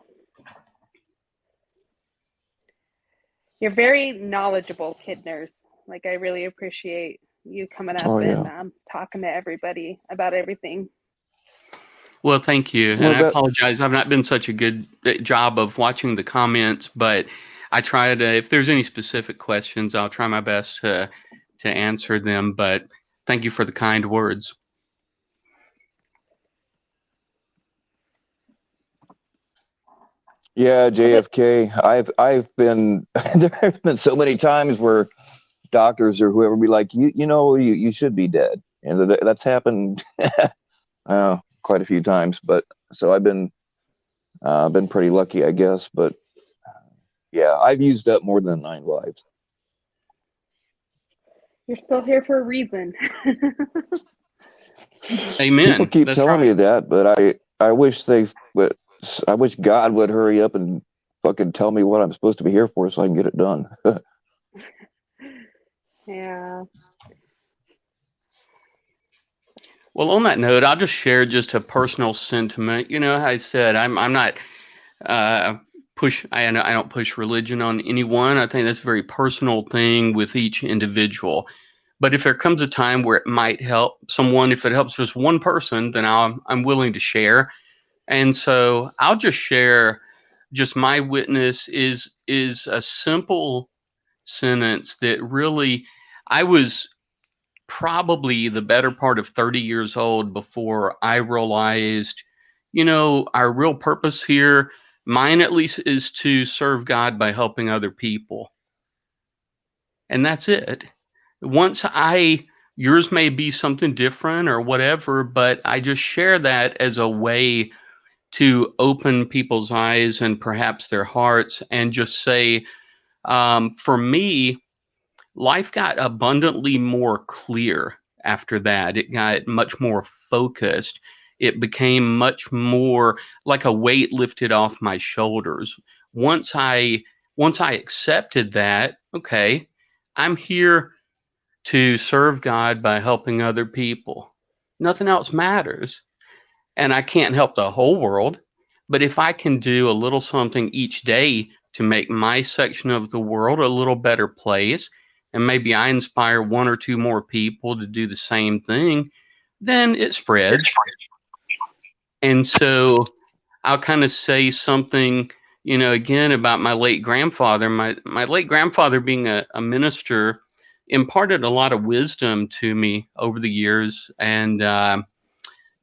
You're very knowledgeable, kid nurse. Like, I really appreciate you coming up Oh and yeah. talking to everybody about everything. Well, thank you, and Well, I that apologize. I've not been such a good job of watching the comments, but I try to. If there's any specific questions, I'll try my best to answer them. But thank you for the kind words. Yeah, JFK. I've been there have been so many times where doctors or whoever be like, you should be dead, and that's happened quite a few times. But so I've been pretty lucky, I guess. But yeah, I've used up more than 9 lives. You're still here for a reason. People Amen. keep That's telling me right. that, but I wish but I wish God would hurry up and fucking tell me what I'm supposed to be here for so I can get it done. Yeah. Well, on that note, I'll just share just a personal sentiment. You know, how I said I'm not uh, I don't push religion on anyone. I think that's a very personal thing with each individual. But if there comes a time where it might help someone, if it helps just one person, then I'm willing to share. And so I'll just share. Just my witness is a simple sentence that really I was probably the better part of 30 years old before I realized, our real purpose here, mine at least, is to serve God by helping other people. And that's it. Once yours may be something different or whatever, but I just share that as a way to open people's eyes and perhaps their hearts and just say, for me, life got abundantly more clear after that. It got much more focused. It became much more like a weight lifted off my shoulders. Once I once I accepted that, okay, I'm here to serve God by helping other people. Nothing else matters. And I can't help the whole world, but if I can do a little something each day to make my section of the world a little better place, and maybe I inspire one or two more people to do the same thing, then it spreads. And so I'll kind of say something, again about my late grandfather. My late grandfather, being a minister, imparted a lot of wisdom to me over the years, and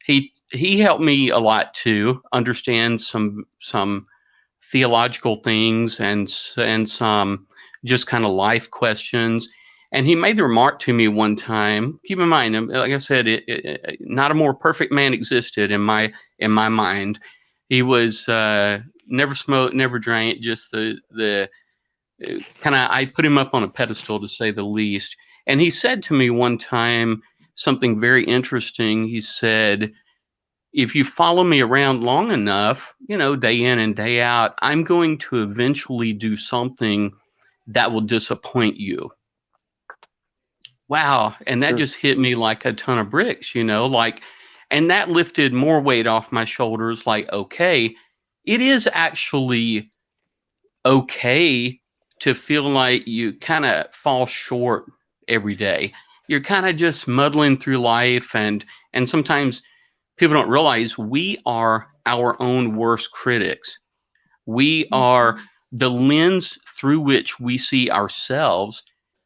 he helped me a lot to understand some theological things and some just kind of life questions. And he made the remark to me one time. Keep in mind, like I said, not a more perfect man existed in my mind. He was never smoked, never drank. Just the kind of, I put him up on a pedestal, to say the least. And he said to me one time something very interesting. He said, if you follow me around long enough, day in and day out, I'm going to eventually do something that will disappoint you. Wow. And that Sure. just hit me like a ton of bricks, and that lifted more weight off my shoulders. Like, okay, it is actually okay to feel like you kind of fall short every day. You're kind of just muddling through life, and sometimes people don't realize we are our own worst critics. We are Mhm. the lens through which we see ourselves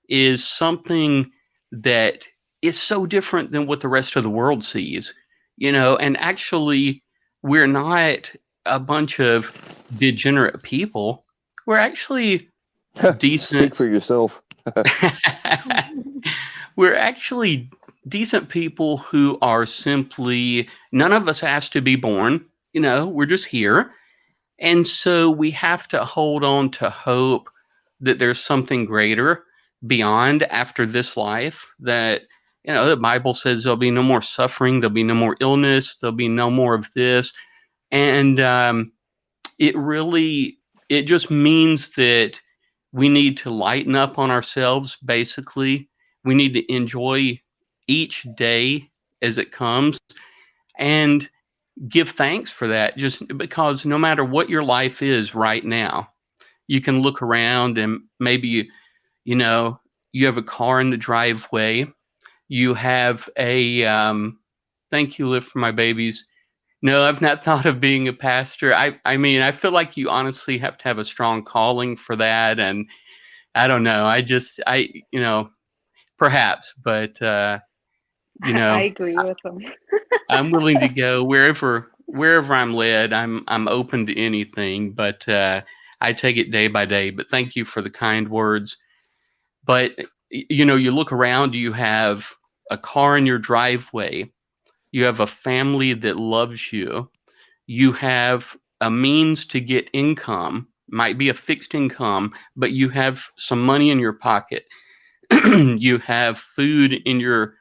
is something that is so different than what the rest of the world sees, and actually we're not a bunch of degenerate people. We're actually decent. Speak for yourself. We're actually decent people who are simply, none of us has to be born, we're just here. And so we have to hold on to hope that there's something greater beyond after this life, that, the Bible says there'll be no more suffering, there'll be no more illness, there'll be no more of this. And it really, it just means that we need to lighten up on ourselves. Basically, we need to enjoy each day as it comes and give thanks for that, just because no matter what your life is right now, you can look around and maybe you know you have a car in the driveway, you have a thank you, lift for my babies. No, I've not thought of being a pastor. I mean, I feel like you honestly have to have a strong calling for that. And I don't know. Perhaps, but, you I know, agree with them. I'm willing to go wherever wherever I'm led, I'm open to anything, but I take it day by day. But thank you for the kind words. But you know, you look around, you have a car in your driveway, you have a family that loves you, you have a means to get income, might be a fixed income, but you have some money in your pocket. You have food in your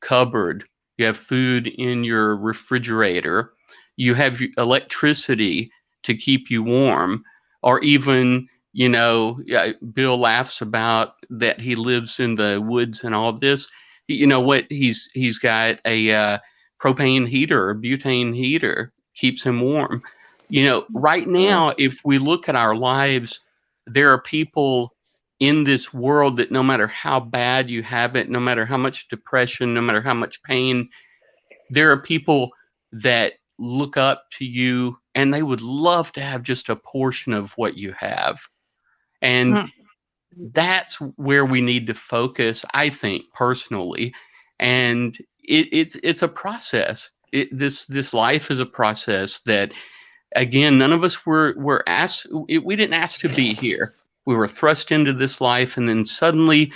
cupboard, you have food in your refrigerator, you have electricity to keep you warm, or even, you know, yeah, Bill laughs about that he lives in the woods and all this. You know what? He's got a propane heater or butane heater, keeps him warm. You know, right now, if we look at our lives, there are people in this world that no matter how bad you have it, no matter how much depression, no matter how much pain, there are people that look up to you and they would love to have just a portion of what you have. And Mm. that's where we need to focus, I think, personally. And it's a process. This life is a process that, again, none of us were asked. We didn't ask to be here. We were thrust into this life, and then suddenly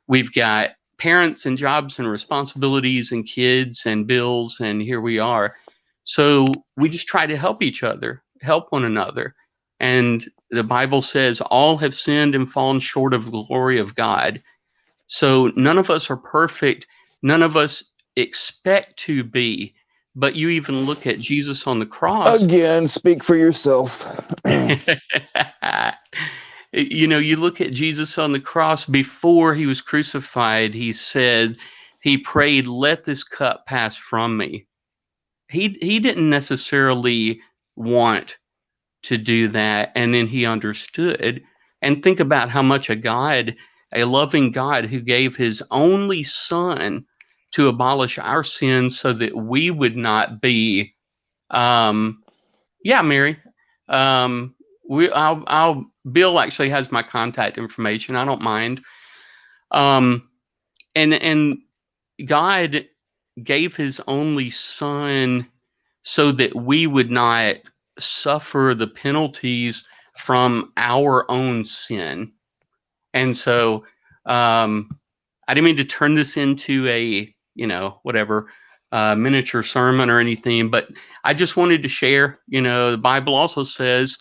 we've got parents and jobs and responsibilities and kids and bills, and here we are. So we just try to help each other, help one another. And the Bible says all have sinned and fallen short of the glory of God. So none of us are perfect. None of us expect to be. But you even look at Jesus on the cross. Again, speak for yourself. You know, you look at Jesus on the cross before he was crucified, he said, he prayed, let this cup pass from me. He didn't necessarily want to do that, and then he understood. And think about how much a loving God who gave his only son to abolish our sins so that we would not be yeah, Mary. Um, I'll Bill actually has my contact information. I don't mind. Um, and God gave his only son so that we would not suffer the penalties from our own sin. And so, I didn't mean to turn this into a, you know, whatever, miniature sermon or anything, but I just wanted to share. You know, the Bible also says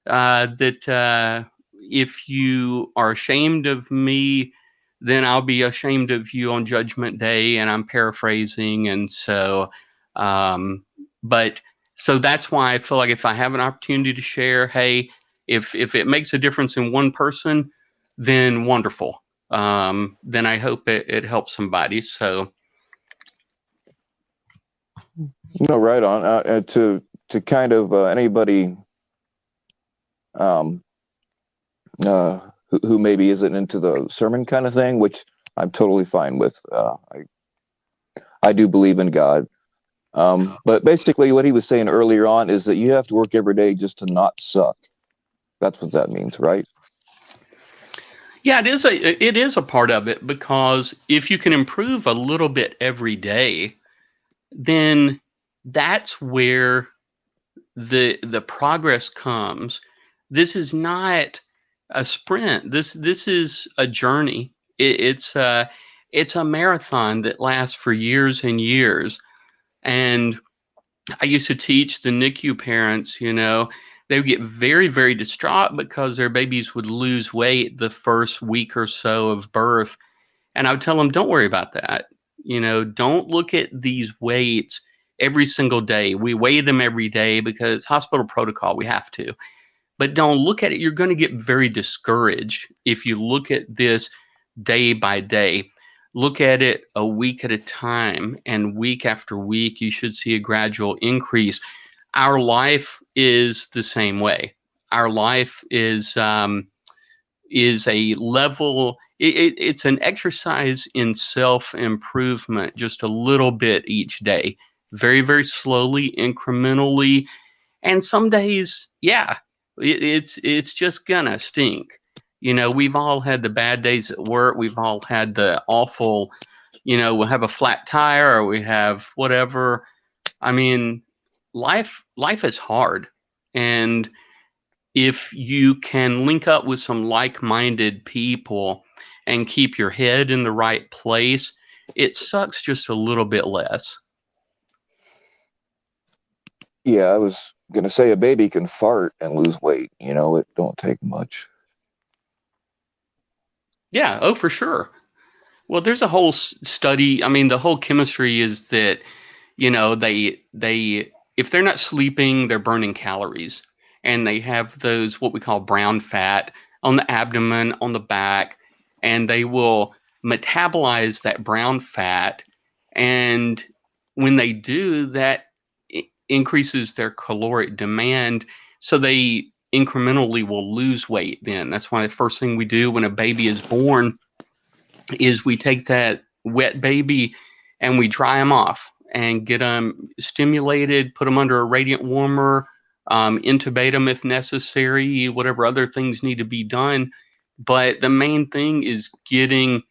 that if you are ashamed of me, then I'll be ashamed of you on Judgment Day. And I'm paraphrasing. And so, but so that's why I feel like if I have an opportunity to share, hey, if it makes a difference in one person, then wonderful. Then I hope it helps somebody. So, No, right on. To kind of anybody um, who maybe isn't into the sermon kind of thing, which I'm totally fine with. I do believe in God. But basically, what he was saying earlier on is that you have to work every day just to not suck. That's what that means, right? yeah, it is a part of it, because if you can improve a little bit every day, then that's where the progress comes. This is not a sprint. This is a journey. It's a marathon that lasts for years and years. And I used to teach the NICU parents, you know, they would get very, very distraught because their babies would lose weight the first week or so of birth. And I would tell them, don't worry about that. You know, don't look at these weights every single day. We weigh them every day because hospital protocol, we have to. But don't look at it. You're going to get very discouraged if you look at this day by day. Look at it a week at a time, and week after week, you should see a gradual increase. Our life is the same way. Our life is a level. It's an exercise in self improvement, just a little bit each day, very, very slowly, incrementally. And some days, yeah, it's just gonna stink. You know, we've all had the bad days at work. We've all had the awful, you know, we'll have a flat tire or we have whatever. I mean, life is hard, and if you can link up with some like-minded people and keep your head in the right place, it sucks just a little bit less. Yeah, I was gonna say a baby can fart and lose weight. You know, it don't take much. Yeah, oh, for sure. Well, there's a whole study. I mean, the whole chemistry is that, they if they're not sleeping, they're burning calories, and they have those what we call brown fat on the abdomen, on the back, and they will metabolize that brown fat, and when they do that, it increases their caloric demand, so they incrementally will lose weight. Then that's why the first thing we do when a baby is born is we take that wet baby and we dry them off and get them stimulated, put them under a radiant warmer, intubate them if necessary, whatever other things need to be done. But the main thing is getting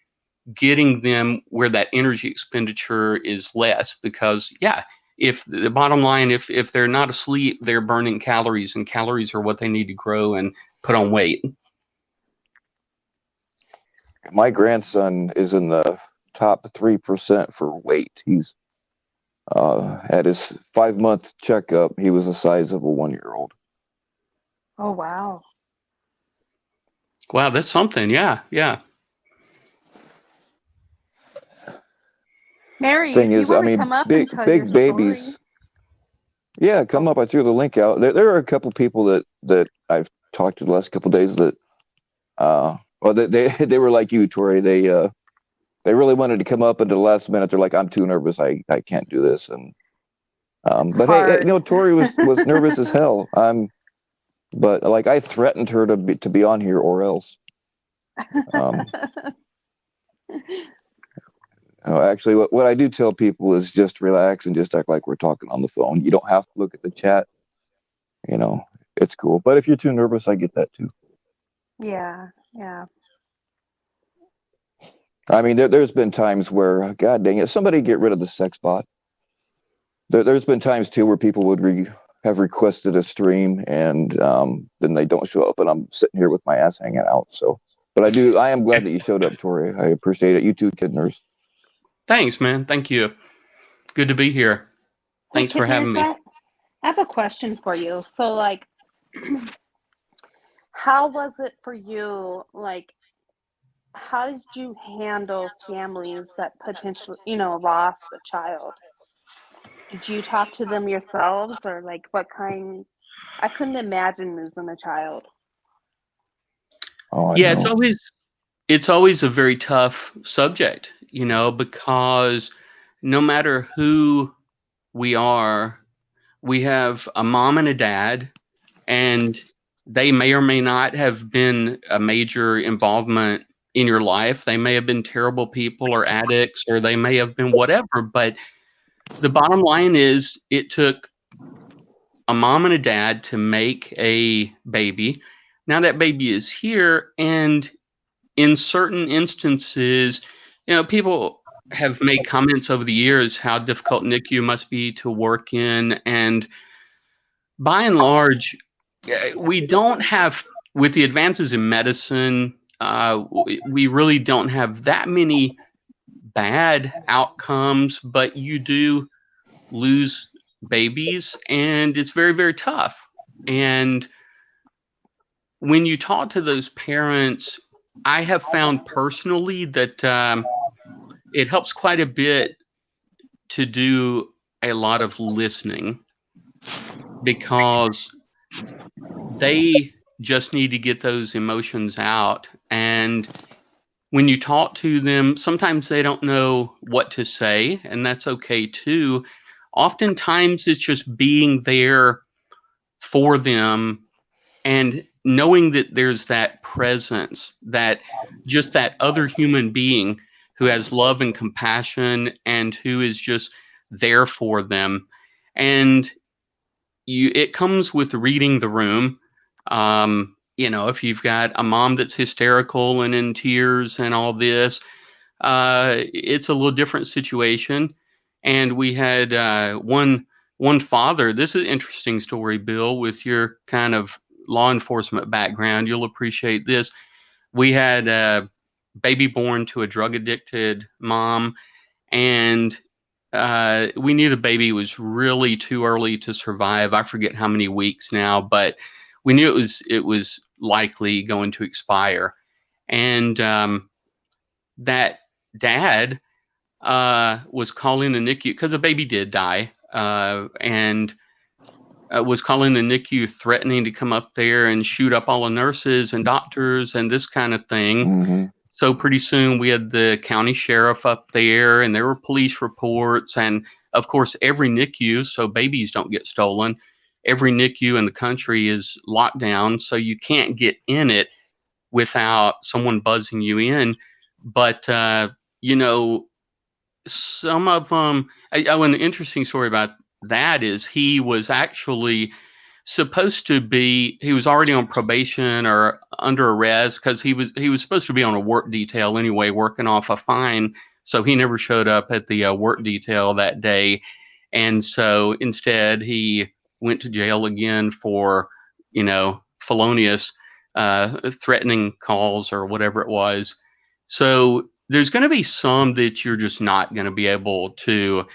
them where that energy expenditure is less, because yeah, if the bottom line, if they're not asleep, they're burning calories, and calories are what they need to grow and put on weight. My grandson is in the top 3% for weight. He's at his 5-month checkup, he was the size of a 1-year-old. Oh, wow. Wow, that's something. Yeah, yeah. Mary, Thing if you is, I want to mean, come up and big tell your big story. babies. Yeah, come up. I threw the link out. There are a couple people that I've talked to the last couple days that, well, they were like you, Torré. They really wanted to come up, and at the last minute, they're like, "I'm too nervous. I can't do this." And It's but hey, hard. Torré was nervous as hell. But like I threatened her to be on here or else. Um, Actually, what I do tell people is just relax and just act like we're talking on the phone. You don't have to look at the chat. You know, it's cool. But if you're too nervous, I get that too. Yeah, yeah. I mean, there's been times where, God dang it, somebody get rid of the sex bot. There's been times too where people would have requested a stream, and then they don't show up, and I'm sitting here with my ass hanging out. So, but I am glad that you showed up, Torré. I appreciate it. You too, Kid Nurse. Thanks, man. Thank you. Good to be here. Hey, Thanks for Kid having Nurse, me. I have a question for you. So, like, how was it for you? Like, how did you handle families that potentially, lost a child? Did you talk to them yourselves, or like what kind? I couldn't imagine losing a child. Oh, I Yeah, know. it's always a very tough subject, because no matter who we are, we have a mom and a dad, and they may or may not have been a major involvement in your life. They may have been terrible people or addicts, or they may have been whatever, but the bottom line is it took a mom and a dad to make a baby. Now that baby is here, and in certain instances, people have made comments over the years how difficult NICU must be to work in. And by and large, we don't have, with the advances in medicine, we really don't have that many bad outcomes, but you do lose babies, and it's very, very tough. And when you talk to those parents, I have found personally that it helps quite a bit to do a lot of listening, because they just need to get those emotions out. And when you talk to them, sometimes they don't know what to say, and that's okay too. Oftentimes, it's just being there for them and knowing that there's that presence, that just that other human being who has love and compassion and who is just there for them. And it comes with reading the room. If you've got a mom that's hysterical and in tears and all this, it's a little different situation. And we had one one father, this is an interesting story, Bill, with your kind of law enforcement background. You'll appreciate this. We had a baby born to a drug addicted mom, and we knew the baby was really too early to survive. I forget how many weeks now, but we knew it was likely going to expire. And that dad was calling the NICU because the baby did die, and was calling the NICU, threatening to come up there and shoot up all the nurses and doctors and this kind of thing. Mm-hmm. So pretty soon we had the county sheriff up there, and there were police reports, and of course every NICU, so babies don't get stolen, every NICU in the country is locked down, so you can't get in it without someone buzzing you in. But you know, some of them. An interesting story about that is he was actually supposed to be. He was already on probation or under arrest because he was supposed to be on a work detail anyway, working off a fine. So he never showed up at the work detail that day, and so instead he went to jail again for, felonious, threatening calls or whatever it was. So there's going to be some that you're just not going to be able to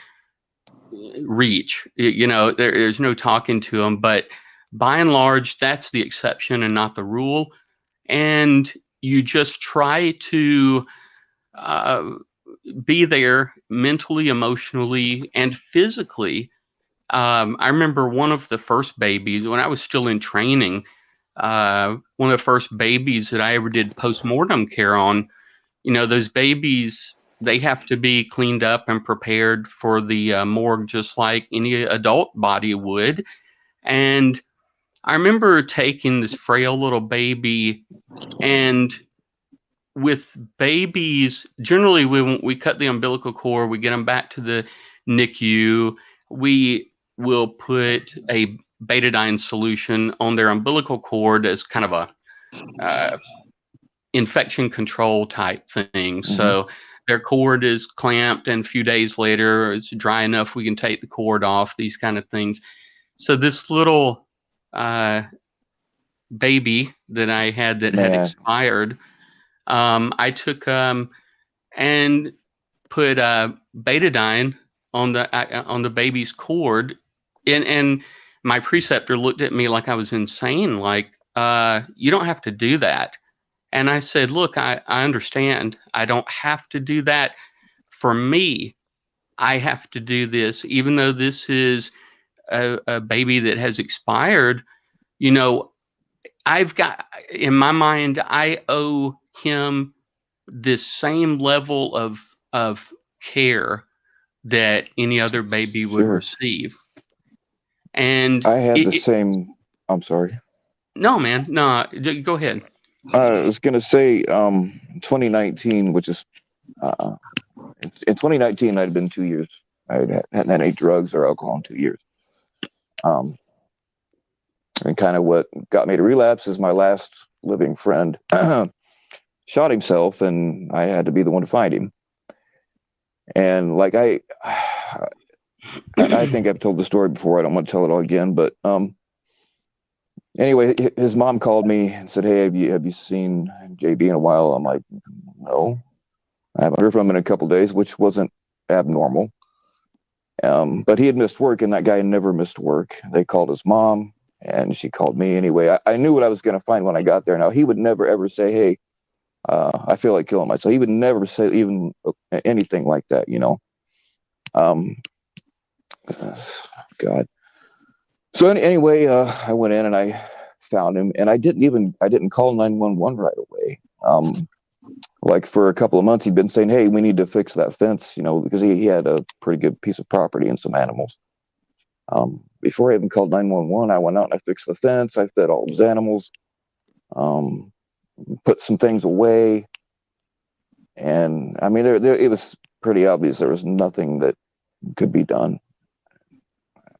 reach. There's no talking to them, but by and large, that's the exception and not the rule. And you just try to uh, be there mentally, emotionally, and physically. I remember one of the first babies when I was still in training. One of the first babies that I ever did postmortem care on. Those babies, they have to be cleaned up and prepared for the morgue just like any adult body would. And I remember taking this frail little baby, and with babies, generally when we cut the umbilical cord, we get them back to the NICU, we will put a betadine solution on their umbilical cord as kind of a infection control type thing. Mm-hmm. So their cord is clamped, and a few days later it's dry enough we can take the cord off, these kind of things. So this little baby that I had that had expired, I took and put betadine on the baby's cord, and my preceptor looked at me like I was insane, like, you don't have to do that. And I said, look, I understand. I don't have to do that. For me, I have to do this, even though this is a baby that has expired. I've got, in my mind, I owe him this same level of care that any other baby would receive. And I had the same. I'm sorry. No, man. No, go ahead. I was going to say 2019, which is in 2019, I'd been 2 years. I hadn't had any drugs or alcohol in 2 years. And kind of what got me to relapse is my last living friend shot himself, and I had to be the one to find him. And like I think I've told the story before. I don't want to tell it all again, but anyway, his mom called me and said, "Hey, have you seen JB in a while?" I'm like, "No, I haven't heard from him in a couple of days," which wasn't abnormal. But he had missed work, and that guy never missed work. They called his mom, and she called me anyway. I knew what I was going to find when I got there. Now, he would never, ever say, "Hey, I feel like killing myself." He would never say even anything like that, God. So anyway, I went in and I found him, and I didn't call 911 right away. Like for a couple of months, he'd been saying, "Hey, we need to fix that fence," because he had a pretty good piece of property and some animals. Before I even called 911, I went out and I fixed the fence. I fed all those animals, put some things away. And I mean, it was pretty obvious there was nothing that could be done.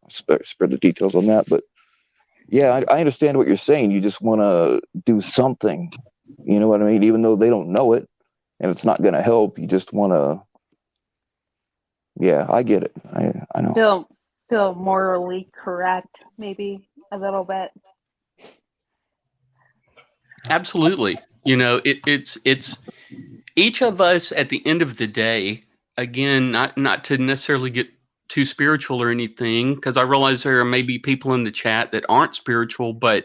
I'll spare the details on that, but yeah, I understand what you're saying. You just want to do something, you know what I mean? Even though they don't know it and it's not going to help, you just want to. Yeah, I get it. I know. Bill, feel morally correct, maybe a little bit. Absolutely. It's each of us at the end of the day, again, not to necessarily get too spiritual or anything, because I realize there are maybe people in the chat that aren't spiritual, but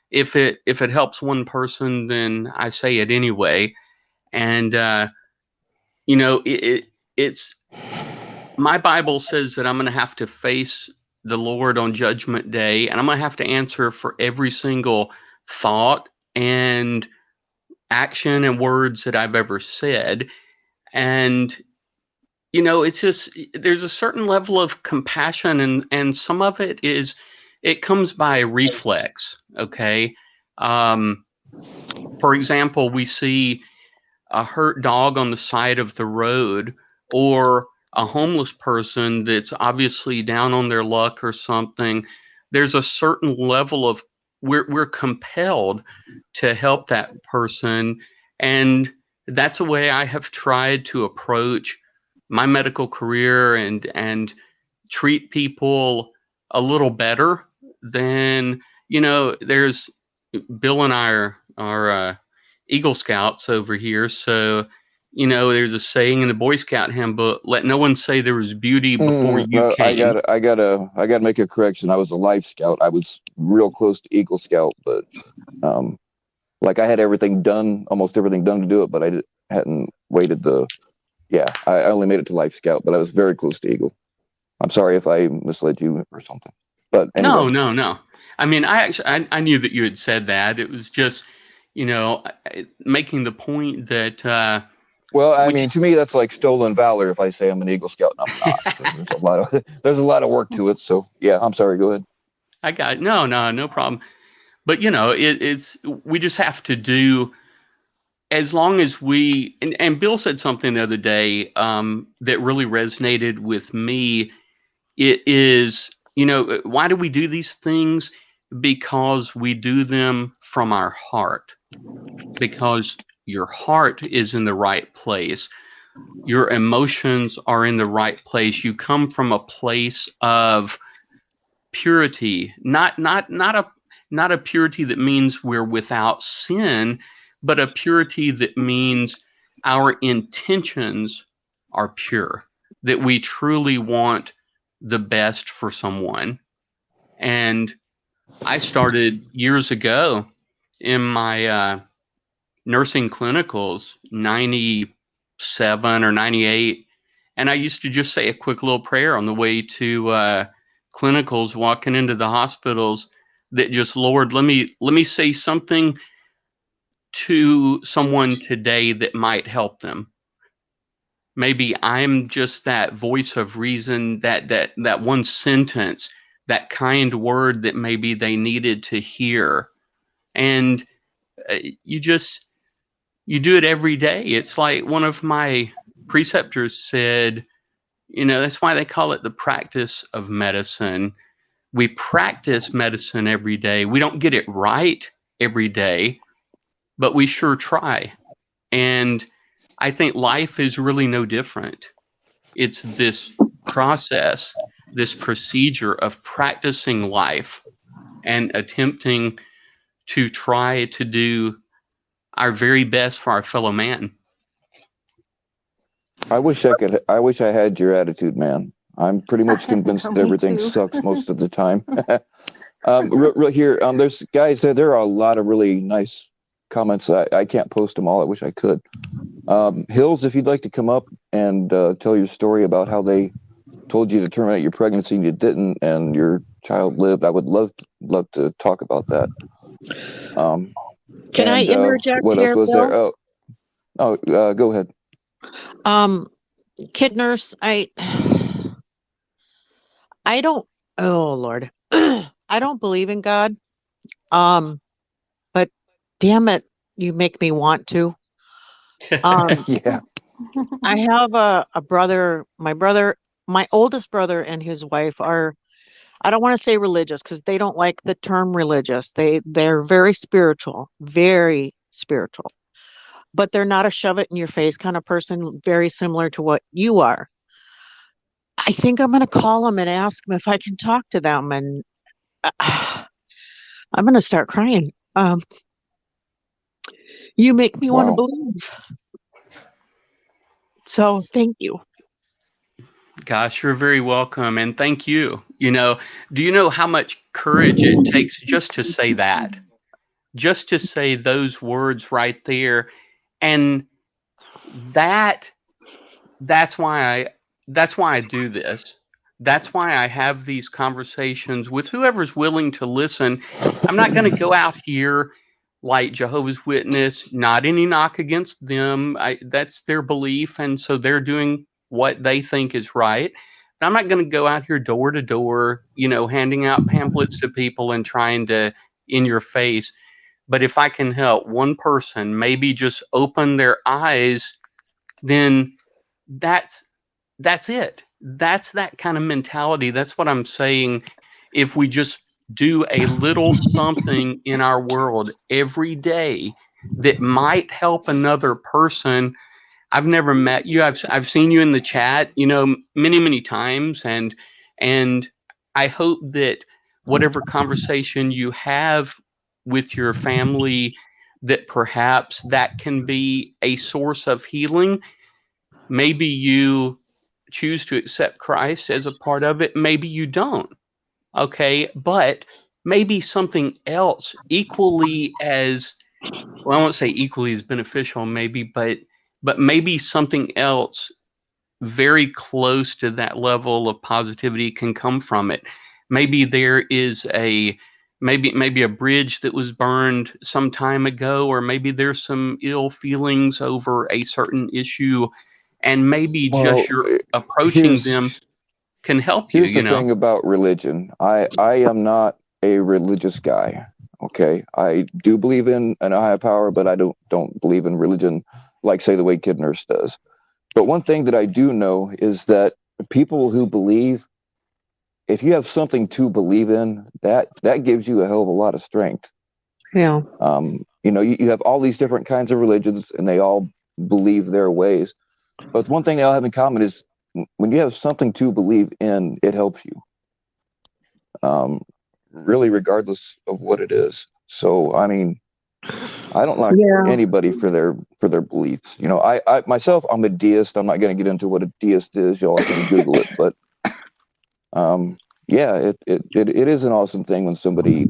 if it helps one person, then I say it anyway. And it's my Bible says that I'm going to have to face the Lord on Judgment Day, and I'm going to have to answer for every single thought and action and words that I've ever said. And it's just there's a certain level of compassion, and some of it comes by reflex. Okay. um for example, we see a hurt dog on the side of the road, or a homeless person that's obviously down on their luck or something. There's a certain level of we're compelled to help that person. And that's a way I have tried to approach my medical career, and treat people a little better than, there's Bill and I are Eagle Scouts over here. So, there's a saying in the Boy Scout handbook: let no one say there was beauty before you No, came. I gotta make a correction. I was a Life Scout. I was real close to Eagle Scout, but like I had everything done, almost everything done to do it, but hadn't waited yeah, I only made it to Life Scout, but I was very close to Eagle. I'm sorry if I misled you or something. But anyway. No. I mean, I knew that you had said that. It was just, making the point that Well, I we mean, just to me, that's like stolen valor if I say I'm an Eagle Scout and I'm not. So there's a lot of work to it. So yeah, I'm sorry. Go ahead. I got no problem. But it's we just have to do, as long as and Bill said something the other day that really resonated with me. It is, why do we do these things? Because we do them from our heart, because your heart is in the right place. Your emotions are in the right place. You come from a place of purity, not a purity that means we're without sin, but a purity that means our intentions are pure, that we truly want the best for someone. And I started years ago in my nursing clinicals, 97 or 98. And I used to just say a quick little prayer on the way to clinicals, walking into the hospitals, that just, Lord, let me say something to someone today that might help them. Maybe I'm just that voice of reason, that one sentence, that kind word that maybe they needed to hear. And you do it every day. It's like one of my preceptors said, that's why they call it the practice of medicine. We practice medicine every day. We don't get it right every day, but we sure try. And I think life is really no different. It's this process, this procedure of practicing life and attempting to try to do our very best for our fellow man. I wish I had your attitude, man. I'm pretty much convinced that Me everything too. sucks most of the time. Real here, there's guys, there are a lot of really nice comments. I can't post them all. I wish I could. Hills, if you'd like to come up and tell your story about how they told you to terminate your pregnancy and you didn't, and your child lived, I would love to talk about that. Can I interject what else here, was Bill? there? Go ahead. Kid nurse, I don't, oh Lord, I don't believe in God. But damn it, you make me want to. Yeah. I have a brother, my oldest brother and his wife are, I don't want to say religious because they don't like the term religious. They're very spiritual, but they're not a shove it in your face kind of person, very similar to what you are. I think I'm going to call them and ask them if I can talk to them. And I'm going to start crying. You make me want to Wow. believe. So thank you. Gosh, you're very welcome, and thank you. Do you know how much courage it takes just to say that? Just to say those words right there. And that that's why I do this. That's why I have these conversations with whoever's willing to listen. I'm not going to go out here like Jehovah's Witness, not any knock against them. That's their belief, and so they're doing what they think is right. I'm not going to go out here door to door, handing out pamphlets to people and trying to in your face. But if I can help one person maybe just open their eyes, then that's that's it. That's that kind of mentality. That's what I'm saying. If we just do a little something in our world every day that might help another person. I've never met you. I've seen you in the chat, many, many times, and I hope that whatever conversation you have with your family, that perhaps that can be a source of healing. Maybe you choose to accept Christ as a part of it. Maybe you don't. Okay. But maybe something else equally as, well, I won't say equally as beneficial, maybe, but maybe something else very close to that level of positivity can come from it. Maybe there is maybe a bridge that was burned some time ago, or maybe there's some ill feelings over a certain issue, and maybe Well, just your approaching them here's can help you, here's the thing about religion. I am not a religious guy. Okay, I do believe in an higher power, but I don't believe in religion like, say, the way Kid Nurse does. But one thing that I do know is that people who believe, if you have something to believe in, that gives you a hell of a lot of strength. Yeah. You have all these different kinds of religions, and they all believe their ways. But one thing they all have in common is when you have something to believe in, it helps you. Really, regardless of what it is. So, I mean, I don't knock Yeah. anybody for their beliefs. I myself, I'm a deist. I'm not going to get into what a deist is. Y'all can Google it. But yeah, it is an awesome thing when somebody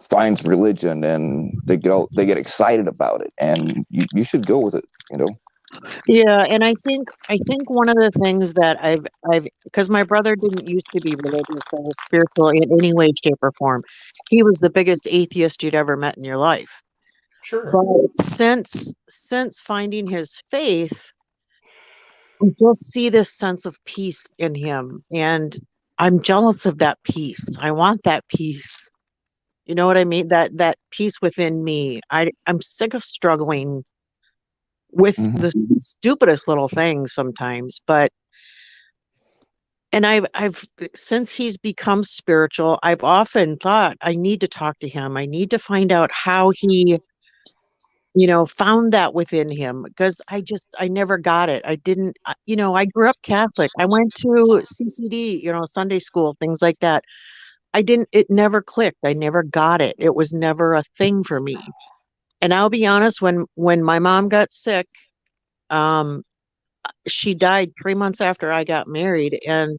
finds religion and they get excited about it, and you should go with it. Yeah, and I think one of the things that I've because my brother didn't used to be religious or spiritual in any way, shape, or form. He was the biggest atheist you'd ever met in your life. Sure. But since finding his faith, I just see this sense of peace in him, and I'm jealous of that peace. I want that peace. You know what I mean? That peace within me. I'm sick of struggling with Hmm. the stupidest little things sometimes, but and I've since he's become spiritual, I've often thought I need to talk to him. I need to find out how he, found that within him, because I never got it. I didn't, I grew up Catholic. I went to CCD, Sunday school, things like that. It never clicked. I never got it. It was never a thing for me. And I'll be honest, when my mom got sick, um, she died 3 months after I got married. And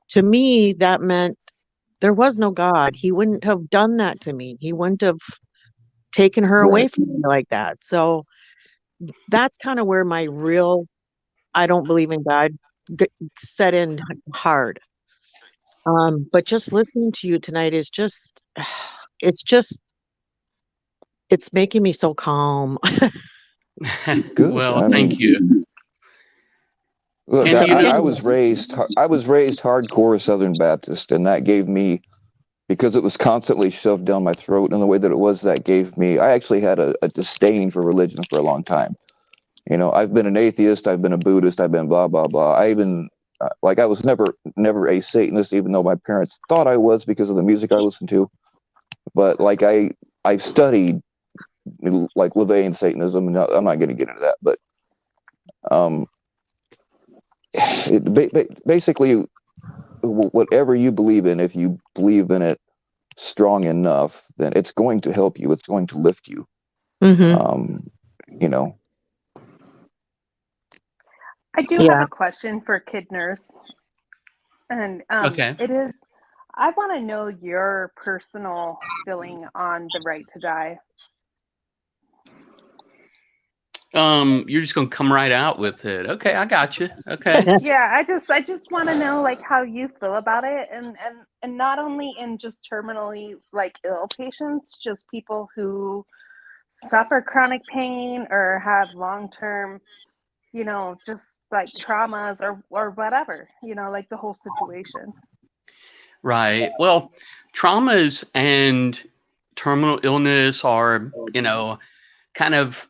to me, that meant there was no God. He wouldn't have done that to me. He wouldn't have taken her away Right. from me like that. So that's kind of where my real I don't believe in God set in hard. But just listening to you tonight is it's just, it's making me so calm. Good. Well, I thank mean, you. look, And So I anyway, was raised hardcore Southern Baptist, and that gave me, because it was constantly shoved down my throat in the way that it was, that gave me, I actually had a disdain for religion for a long time. I've been an atheist, I've been a Buddhist, I've been blah blah blah. I even like, I was never a Satanist, even though my parents thought I was because of the music I listened to. But like, I've studied like LaVeyan Satanism, and I'm not going to get into that. But um, Basically, whatever you believe in, if you believe in it strong enough, then it's going to help you. It's going to lift you. Mm-hmm. You know. I do have Yeah. a question for Kid Nurse, and Okay. it is, I want to know your personal feeling on the right to die. You're just gonna come right out with it. Okay, I got you. Okay. Yeah, I just want to know like how you feel about it, and not only in just terminally like ill patients, just people who suffer chronic pain or have long-term, just like traumas or whatever, like the whole situation. Right. Well, traumas and terminal illness are, kind of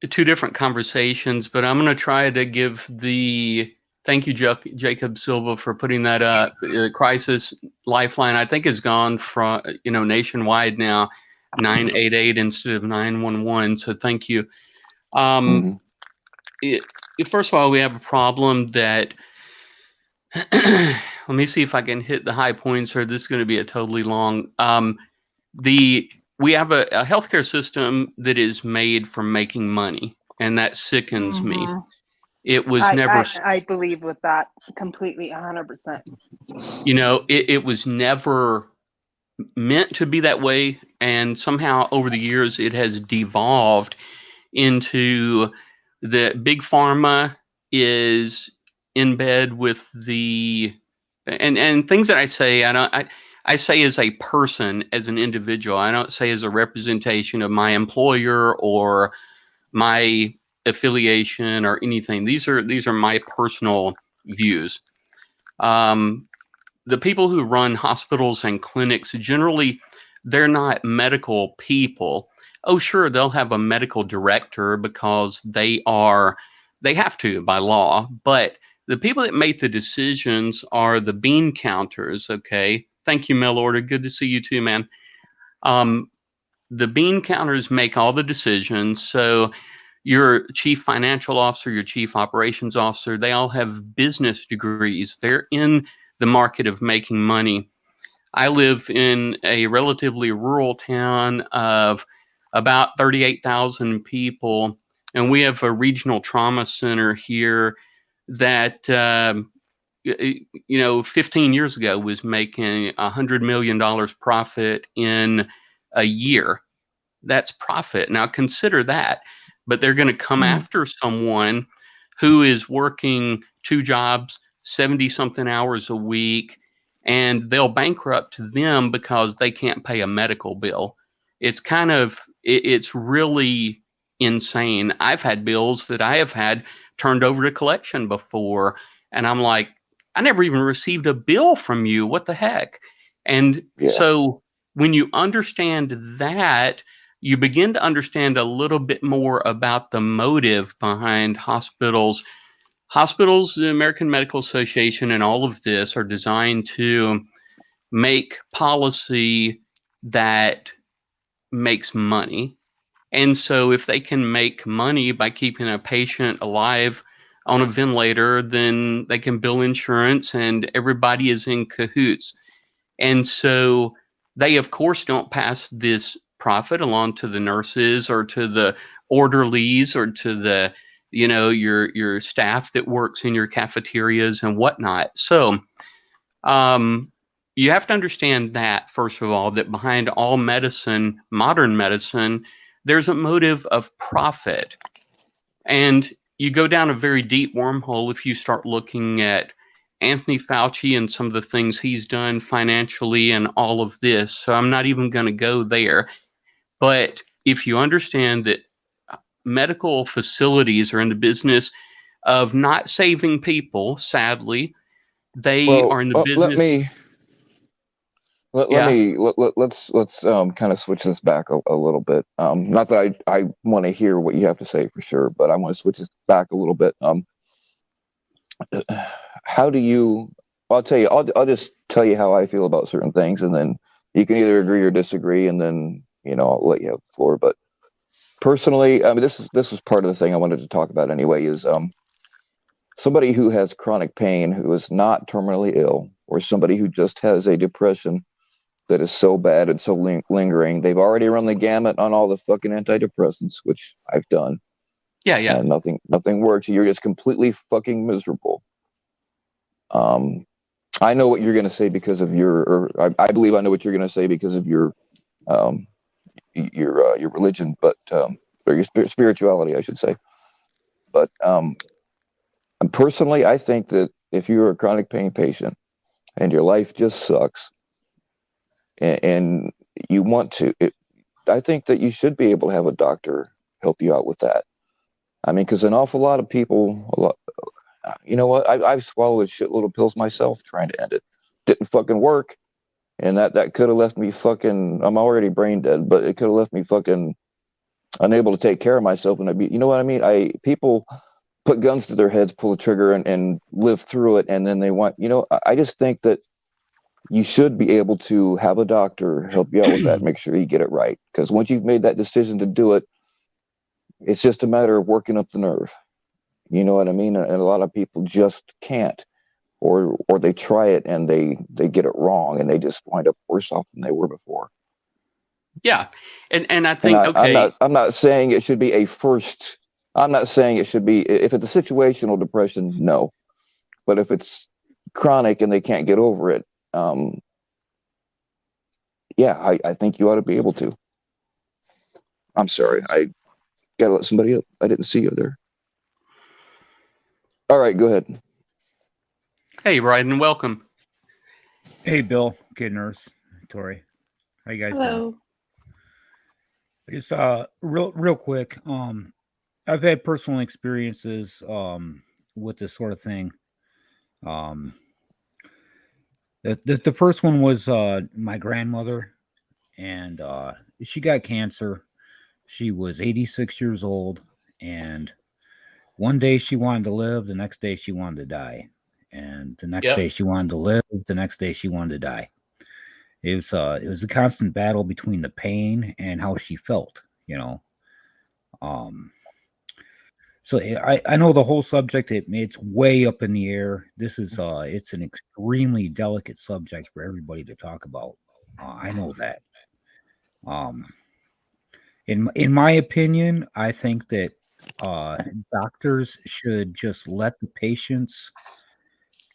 two different conversations, but I'm going to try to give the thank you, Jacob Silva, for putting that up. Crisis Lifeline, I think, has gone from, nationwide now, 988 instead of 911. So thank you. Mhm. First of all, we have a problem that let me see if I can hit the high points, or this is going to be a totally long. We have a healthcare system that is made for making money, and that sickens me. Mm-hmm. It was never, I believe with that completely 100%. it was never meant to be that way, and somehow over the years it has devolved into the big pharma is in bed with the and things that I say, I say as a person, as an individual. I don't say as a representation of my employer or my affiliation or anything. These are my personal views. Um, the people who run hospitals and clinics, generally, they're not medical people. Oh, sure, they'll have a medical director because they have to by law, but the people that make the decisions are the bean counters. Okay, thank you, mail order, good to see you too, man. um, the bean counters make all the decisions. So your chief financial officer, your chief operations officer, they all have business degrees. They're in the market of making money. I live in a relatively rural town of about 38,000 people, and we have a regional trauma center here that, 15 years ago was making $100 million profit in a year. That's profit. Now consider that. But they're going to come Mm. after someone who is working two jobs, 70 something hours a week, and they'll bankrupt them because they can't pay a medical bill. It's really insane. I've had bills that I have had turned over to collection before, and I'm like, I never even received a bill from you. What the heck? And Yeah. so when you understand that, you begin to understand a little bit more about the motive behind hospitals. Hospitals, the American Medical Association, and all of this are designed to make policy that makes money. And so, if they can make money by keeping a patient alive on a ventilator, then they can bill insurance and everybody is in cahoots. And so they, of course, don't pass this profit along to the nurses or to the orderlies or to the, your staff that works in your cafeterias and whatnot. So um, you have to understand that, first of all, that behind all medicine, modern medicine, there's a motive of profit. And you go down a very deep wormhole if you start looking at Anthony Fauci and some of the things he's done financially and all of this. So I'm not even going to go there. But if you understand that medical facilities are in the business of not saving people, sadly, they Well, are in the let business. me Yeah. let's kind of switch this back a little bit. Not that I want to hear what you have to say for sure, but I want to switch this back a little bit. How do you? I'll tell you. I'll just tell you how I feel about certain things, and then you can either agree or disagree, and then I'll let you have the floor. But personally, I mean, this was part of the thing I wanted to talk about anyway. Is somebody who has chronic pain, who is not terminally ill, or somebody who just has a depression that is so bad and so lingering, they've already run the gamut on all the fucking antidepressants, which I've done, Yeah, yeah. and nothing works. You're just completely fucking miserable. I know what you're going to say because of your, or I believe I know what you're going to say because of um, your religion, but or your spirituality, I should say. But personally, I think that if you're a chronic pain patient and your life just sucks, and you want to, I think that you should be able to have a doctor help you out with that. I mean, because an awful lot of people, you know what? I've swallowed a shitload of pills myself trying to end it. Didn't fucking work. And that could have left me fucking, I'm already brain dead, but it could have left me fucking unable to take care of myself. And I'd be, you know what I mean? People put guns to their heads, pull the trigger and live through it. And then they want, I just think that you should be able to have a doctor help you out with that, make sure you get it right. Because once you've made that decision to do it, it's just a matter of working up the nerve. You know what I mean? And a lot of people just can't, or they try it and they get it wrong, and they just wind up worse off than they were before. Yeah, and I think I'm not saying it should be a first. I'm not saying it should be if it's a situational depression, no. But if it's chronic and they can't get over it, yeah, I think you ought to be able to. I'm sorry, I gotta let somebody up. I didn't see you there. All right, go ahead. Hey, Bryden, welcome. Hey, Bill, kid nurse, Torré. How you guys Hello. doing? Just real quick. I've had personal experiences with this sort of thing. The first one was my grandmother, and she got cancer. She was 86 years old, and one day she wanted to live, the next day she wanted to die, and the next day she wanted to live, the next day she wanted to die. It was a constant battle between the pain and how she felt, So I know the whole subject. It's way up in the air. This is it's an extremely delicate subject for everybody to talk about. I know that. In my opinion, I think that doctors should just let the patients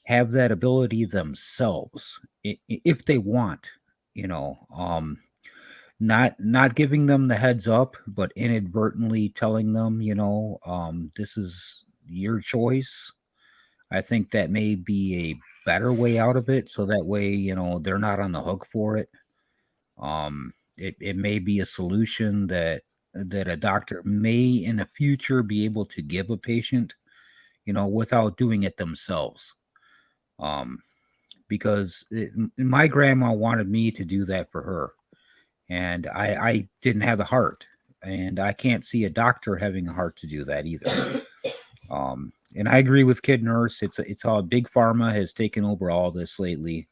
have that ability themselves if they want, not giving them the heads up, but inadvertently telling them, this is your choice. I think that may be a better way out of it, so that way, they're not on the hook for it. It may be a solution that a doctor may in the future be able to give a patient, without doing it themselves. Because my grandma wanted me to do that for her, and I didn't have the heart, and I can't see a doctor having a heart to do that either. And I agree with Kid Nurse. It's how big pharma has taken over all this lately.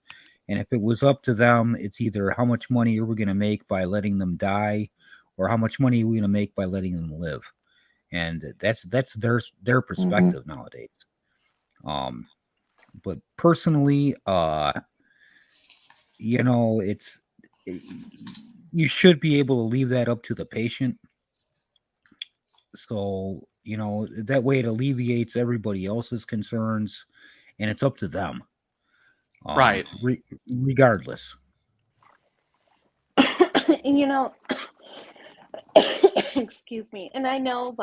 And if it was up to them, it's either how much money are we going to make by letting them die, or how much money are we going to make by letting them live. And that's their perspective nowadays. But personally, it's you should be able to leave that up to the patient. So, that way it alleviates everybody else's concerns, and it's up to them. Right. Regardless. Excuse me. And I know,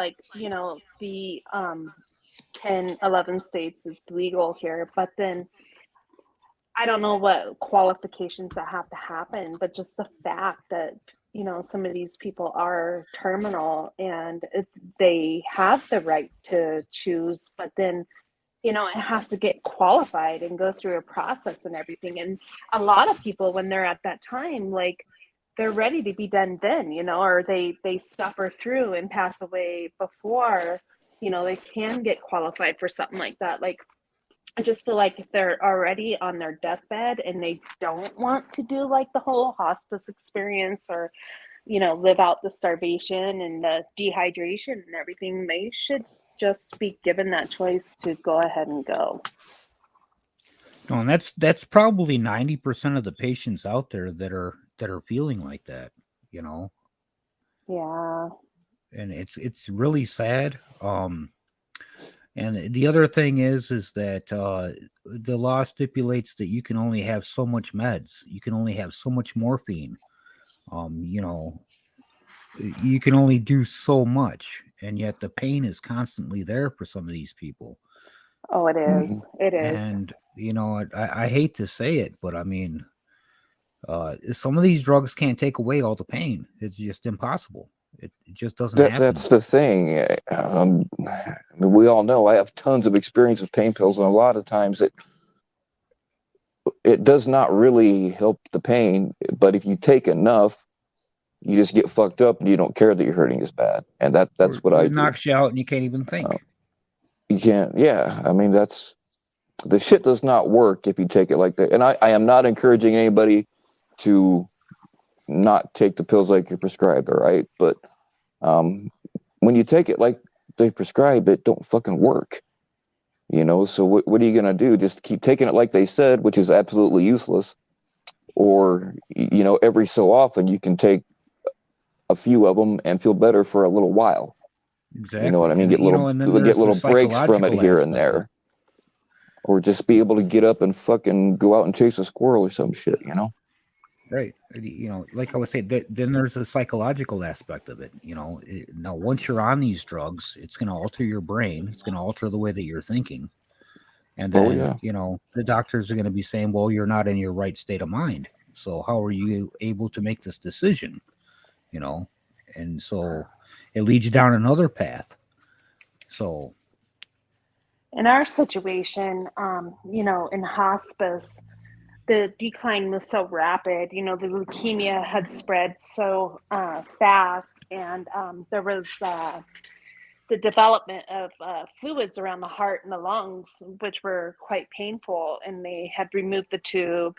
the 10, 11 states it's legal here, but then I don't know what qualifications that have to happen, but just the fact that, some of these people are terminal and they have the right to choose, but then, it has to get qualified and go through a process and everything. And a lot of people, when they're at that time, they're ready to be done then, or they suffer through and pass away before, they can get qualified for something like that. I just feel like if they're already on their deathbed and they don't want to do the whole hospice experience, or, live out the starvation and the dehydration and everything, they should just be given that choice to go ahead and go. No, and that's probably 90% of the patients out there that are feeling like that, you know. Yeah. And it's really sad. And the other thing is that the law stipulates that you can only have so much meds. You can only have so much morphine. You know, you can only do so much, and yet the pain is constantly there for some of these people. Oh, it is. It is. And you know, I hate to say it, but I mean, some of these drugs can't take away all the pain. It's just impossible. It just doesn't happen. That's the thing. I mean, we all know I have tons of experience with pain pills, and a lot of times it does not really help the pain. But if you take enough, you just get fucked up, and you don't care that you're hurting as bad. And that's what I It do. knocks you out, and you can't even think. You can't. Yeah, I mean that's the shit does not work if you take it like that. And I am not encouraging anybody to not take the pills like you're prescribed, all right? But when you take it like they prescribe, it don't fucking work. You know, so what are you gonna do? Just keep taking it like they said, which is absolutely useless. Or, you know, every so often you can take a few of them and feel better for a little while. Exactly. You know what I mean? And, you know, and then Get there's the little breaks from it psychological here and aspect of there. Or just be able to get up and fucking go out and chase a squirrel or some shit, you know? Right. You know, like I was saying, then there's a psychological aspect of it. You know, now once you're on these drugs, it's going to alter your brain. It's going to alter the way that you're thinking. And then, you know, the doctors are going to be saying, well, you're not in your right state of mind. So how are you able to make this decision? You know, and so it leads you down another path. So In our situation, you know, in hospice, the decline was so rapid. You know, the leukemia had spread so fast, and there was the development of fluids around the heart and the lungs, which were quite painful, and they had removed the tube,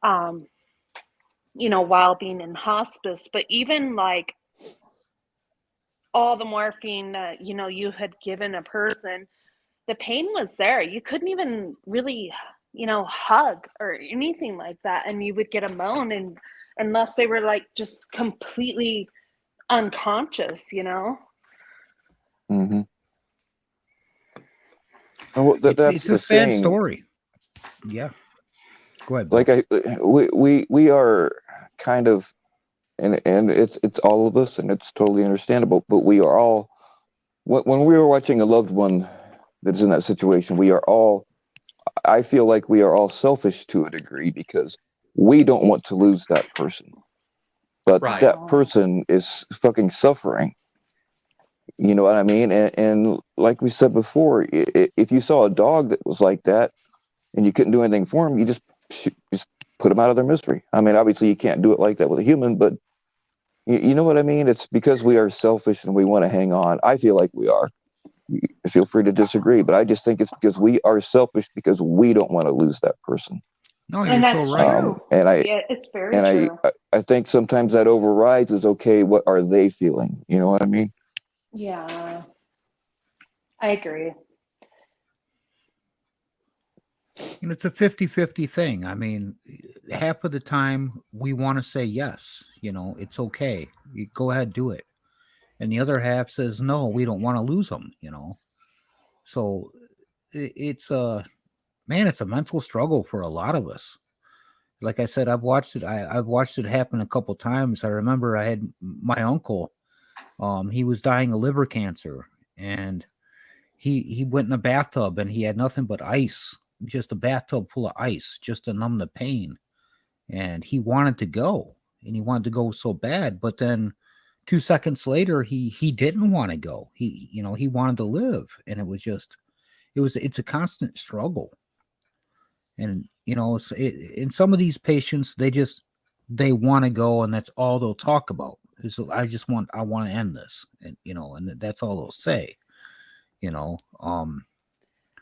you know, while being in hospice. But even like all the morphine that, you know, you had given a person, the pain was there. You couldn't even really, you know, hug or anything like that. And you would get a moan, and unless they were like just completely unconscious, you know? Mm-hmm. Well, it's a sad story. Yeah. Go ahead, Bill. Like we are kind of, and it's all of us, and it's totally understandable, but we are all, when we are watching a loved one that's in that situation, we are all, I feel like we are all selfish to a degree because we don't want to lose that person. But that person is fucking suffering. You know what I mean? And like we said before, if you saw a dog that was like that and you couldn't do anything for him, you just put them out of their misery. I mean, obviously you can't do it like that with a human, but you know what I mean? It's because we are selfish and we want to hang on. I feel like we are. Feel free to disagree, but I just think it's because we are selfish because we don't want to lose that person. No, you're so right. And it's very true. I think sometimes that overrides is okay. What are they feeling? You know what I mean? Yeah, I agree. You know, it's a 50-50 thing. I mean, half of the time we want to say yes, you know, it's okay. You go ahead, do it. And the other half says, no, we don't want to lose them, you know. So it's a mental struggle for a lot of us. Like I said, I've watched it. I've watched it happen a couple times. I remember I had my uncle, he was dying of liver cancer, and he went in a bathtub and he had nothing but ice, just a bathtub full of ice, just to numb the pain. And he wanted to go, and he wanted to go so bad, but then 2 seconds later, he didn't want to go. He wanted to live, and it's a constant struggle. And you know, in some of these patients, they want to go, and that's all they'll talk about. Is I want to end this, and you know, and that's all they'll say. You know,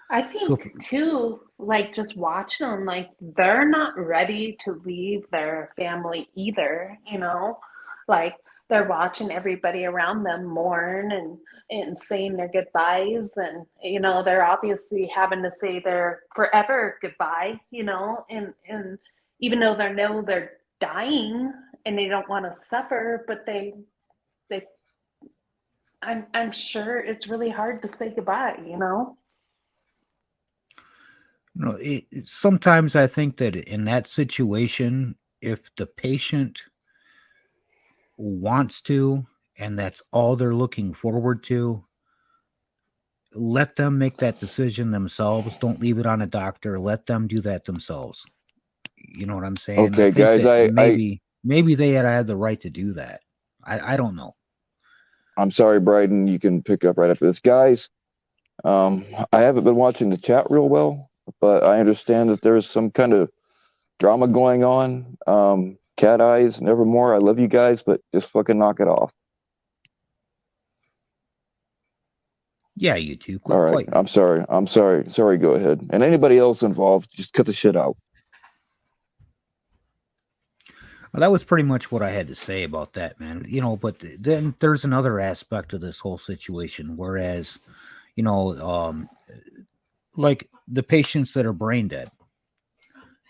I think too, like just watching them, like they're not ready to leave their family either. You know, like they're watching everybody around them mourn and saying their goodbyes, and they're obviously having to say their forever goodbye, and even though they know they're dying and they don't want to suffer, but they I'm sure it's really hard to say goodbye. Sometimes I think that in that situation, if the patient wants to, and that's all they're looking forward to, let them make that decision themselves. Don't leave it on a doctor. Let them do that themselves. You know what I'm saying? Okay, I think guys, that maybe they had the right to do that. I don't know. I'm sorry, Bryden, you can pick up right after this. Guys, I haven't been watching the chat real well, but I understand that there's some kind of drama going on. Cat eyes, nevermore. I love you guys, but just fucking knock it off. Yeah, you two. Quit All right. fighting. I'm sorry. Sorry, go ahead. And anybody else involved, just cut the shit out. Well, that was pretty much what I had to say about that, man. But then there's another aspect of this whole situation, whereas, like the patients that are brain dead.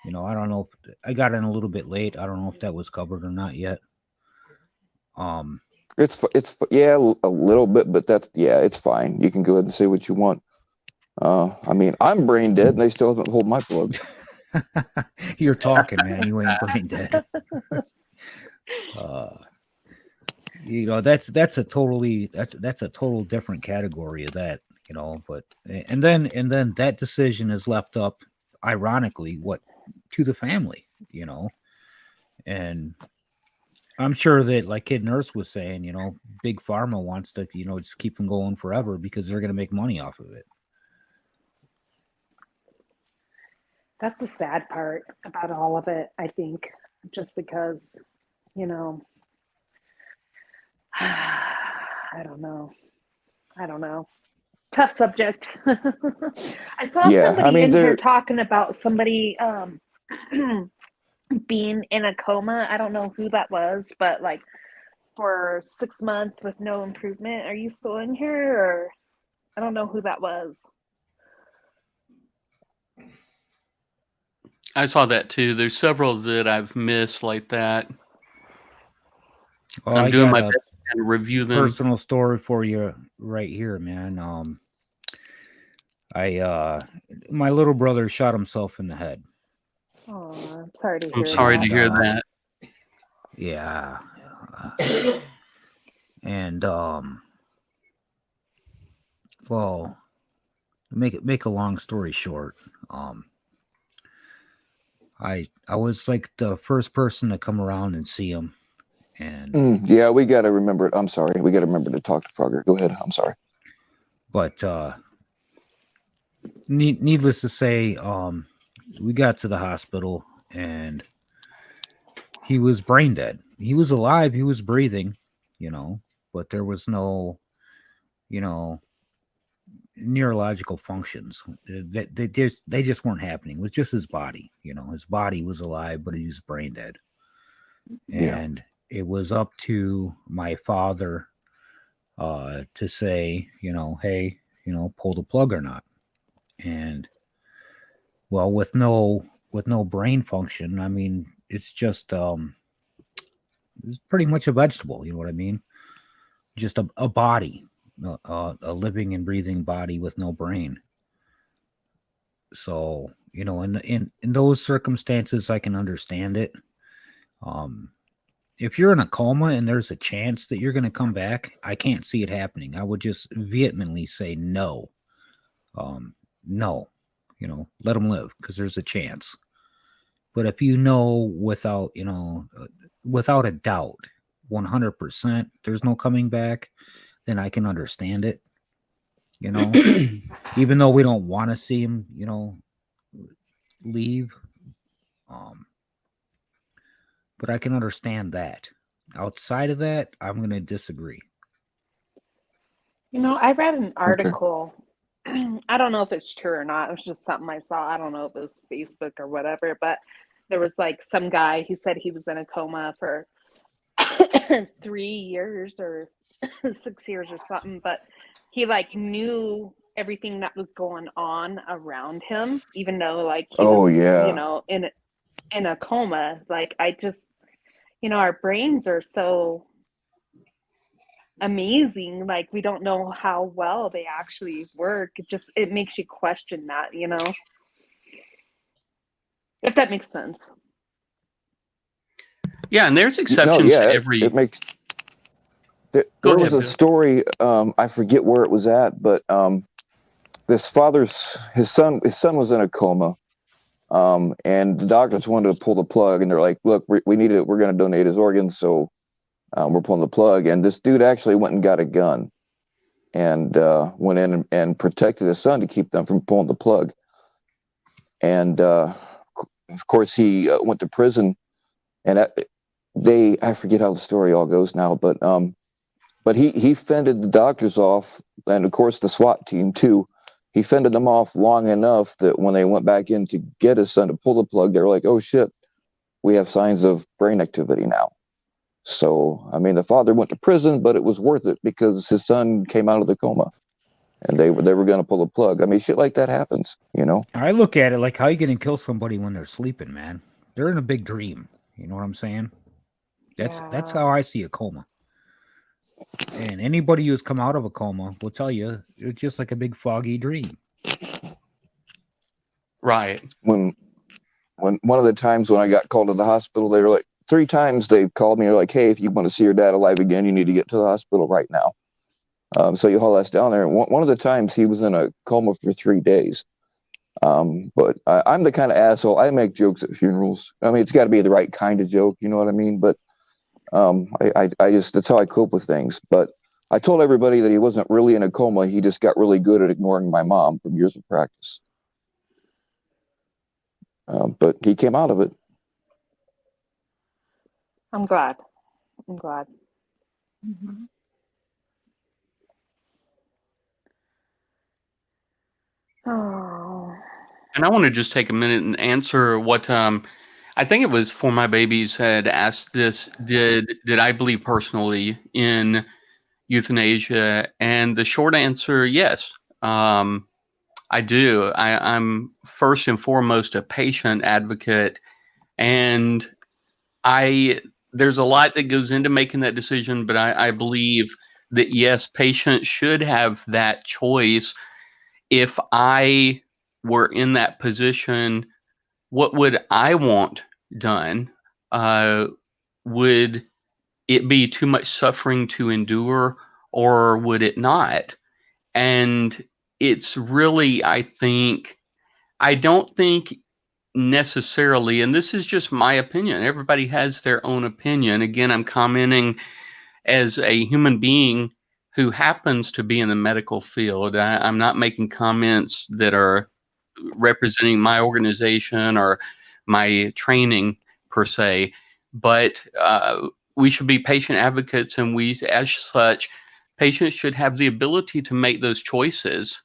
I don't know. I got in a little bit late. I don't know if that was covered or not yet. It's yeah, a little bit, but it's fine. You can go ahead and say what you want. I mean, I'm brain dead, and they still haven't pulled my plug. You're talking, man. You ain't brain dead. That's a total different category of that. But and then that decision is left up, ironically, to the family. And I'm sure that, like Kid Nurse was saying, Big Pharma wants to, just keep them going forever because they're going to make money off of it. That's the sad part about all of it, I think, just because, I don't know. Tough subject. I saw somebody in here talking about somebody being in a coma. I don't know who that was, but like for 6 months with no improvement. Are you still in here, or I don't know who that was. I saw that too. There's several that I've missed like that. Oh, I'm doing my best to review them. Personal story for you right here, man. My little brother shot himself in the head. Oh, I'm sorry to hear I'm sorry that. to hear that. Yeah. And well, make a long story short, I was like the first person to come around and see him. And yeah, we got to remember it. I'm sorry. We got to remember to talk to Frogger. Go ahead. I'm sorry. But needless to say, we got to the hospital and he was brain dead. He was alive. He was breathing, but there was no, neurological functions. They just weren't happening. It was just his body. His body was alive, but he was brain dead. And it was up to my father to say, hey, pull the plug or not. And well, with no brain function, I mean, it's just it's pretty much a vegetable. You know what I mean? Just a body, a living and breathing body with no brain. So, in those circumstances, I can understand it. If you're in a coma and there's a chance that you're going to come back, I can't see it happening. I would just vehemently say no. No, let them live because there's a chance. But if without a doubt, 100%, there's no coming back, then I can understand it. Even though we don't want to see him, leave. But I can understand that. Outside of that, I'm going to disagree. I read an article. Okay. I don't know if it's true or not. It was just something I saw. I don't know if it was Facebook or whatever, but there was like some guy, he said he was in a coma for 3 years or 6 years or something, but he like knew everything that was going on around him, even though like he Oh was, yeah. in a coma. Like I just, our brains are so amazing. Like we don't know how well they actually work. It makes you question that, if that makes sense. Yeah, and there's No, exceptions yeah, to it every. makes. Go There ahead, was a Bill. story. I forget where it was at, but this father's his son was in a coma. And the doctors wanted to pull the plug, and they're like, "Look, we need it. We're going to donate his organs, so we're pulling the plug." And this dude actually went and got a gun and went in and protected his son to keep them from pulling the plug. And of course, he went to prison, and I forget how the story all goes now, but he fended the doctors off, and of course the SWAT team too. He fended them off long enough that when they went back in to get his son to pull the plug, they were like, "Oh shit, we have signs of brain activity now." So, I mean, the father went to prison, but it was worth it because his son came out of the coma, and they were going to pull the plug. I mean, shit like that happens, I look at it like, how you going to kill somebody when they're sleeping, man? They're in a big dream. You know what I'm saying? That's Yeah. how I see a coma. And anybody who's come out of a coma will tell you it's just like a big foggy dream. Right. When one of the times when I got called to the hospital, they were like 3 times they called me. They're like, "Hey, if you want to see your dad alive again, you need to get to the hospital right now." So you haul us down there. One of the times he was in a coma for 3 days. But I'm the kind of asshole. I make jokes at funerals. I mean, it's got to be the right kind of joke. You know what I mean? But I just, that's how I cope with things. But I told everybody that he wasn't really in a coma. He just got really good at ignoring my mom from years of practice. But he came out of it. I'm glad. Mm-hmm. Oh. And I want to just take a minute and answer what I think it was For My Babies had asked this. Did I believe personally in euthanasia? And the short answer, yes. I do. I'm first and foremost a patient advocate, and there's a lot that goes into making that decision, but I believe that yes, patients should have that choice. If I were in that position, what would I want done? Would it be too much suffering to endure, or would it not? And it's really, I don't think necessarily, and this is just my opinion. Everybody has their own opinion. Again, I'm commenting as a human being who happens to be in the medical field. I'm not making comments that are representing my organization or my training per se, but we should be patient advocates, and we, as such, patients should have the ability to make those choices.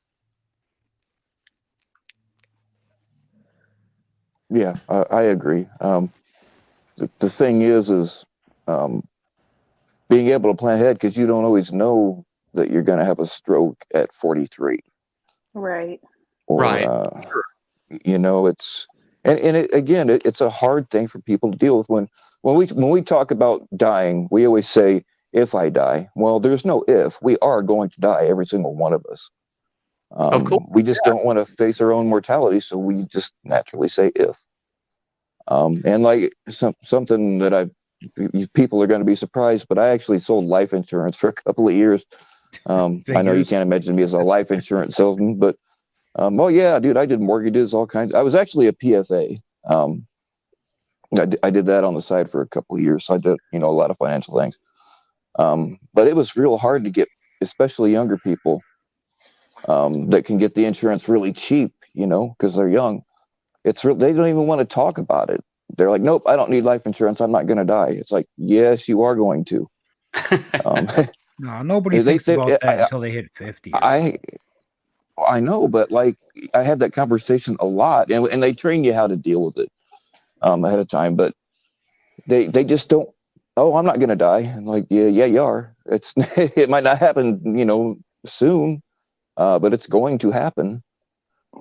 Yeah, I agree. The thing is being able to plan ahead because you don't always know that you're going to have a stroke at 43. Right. Or, Right. it's, it's a hard thing for people to deal with when we talk about dying, we always say, "If I die." Well, there's no if. We are going to die, every single one of us. Of course. We just don't want to face our own mortality, so we just naturally say if. And like something that people are going to be surprised, but I actually sold life insurance for a couple of years. I know you can't imagine me as a life insurance salesman, but oh yeah, dude, I did mortgages, all kinds. I was actually a PFA. I did that on the side for a couple of years. So I did, a lot of financial things. But it was real hard to get, especially younger people, that can get the insurance really cheap, because they're young. They don't even want to talk about it. They're like, "Nope, I don't need life insurance. I'm not going to die." It's like, yes, you are going to. No, nobody thinks about that until they hit 50. I know, but like I had that conversation a lot, and they train you how to deal with it ahead of time, but they just don't. oh, I'm not gonna die. And like, yeah, you are. It's it might not happen, soon, but it's going to happen.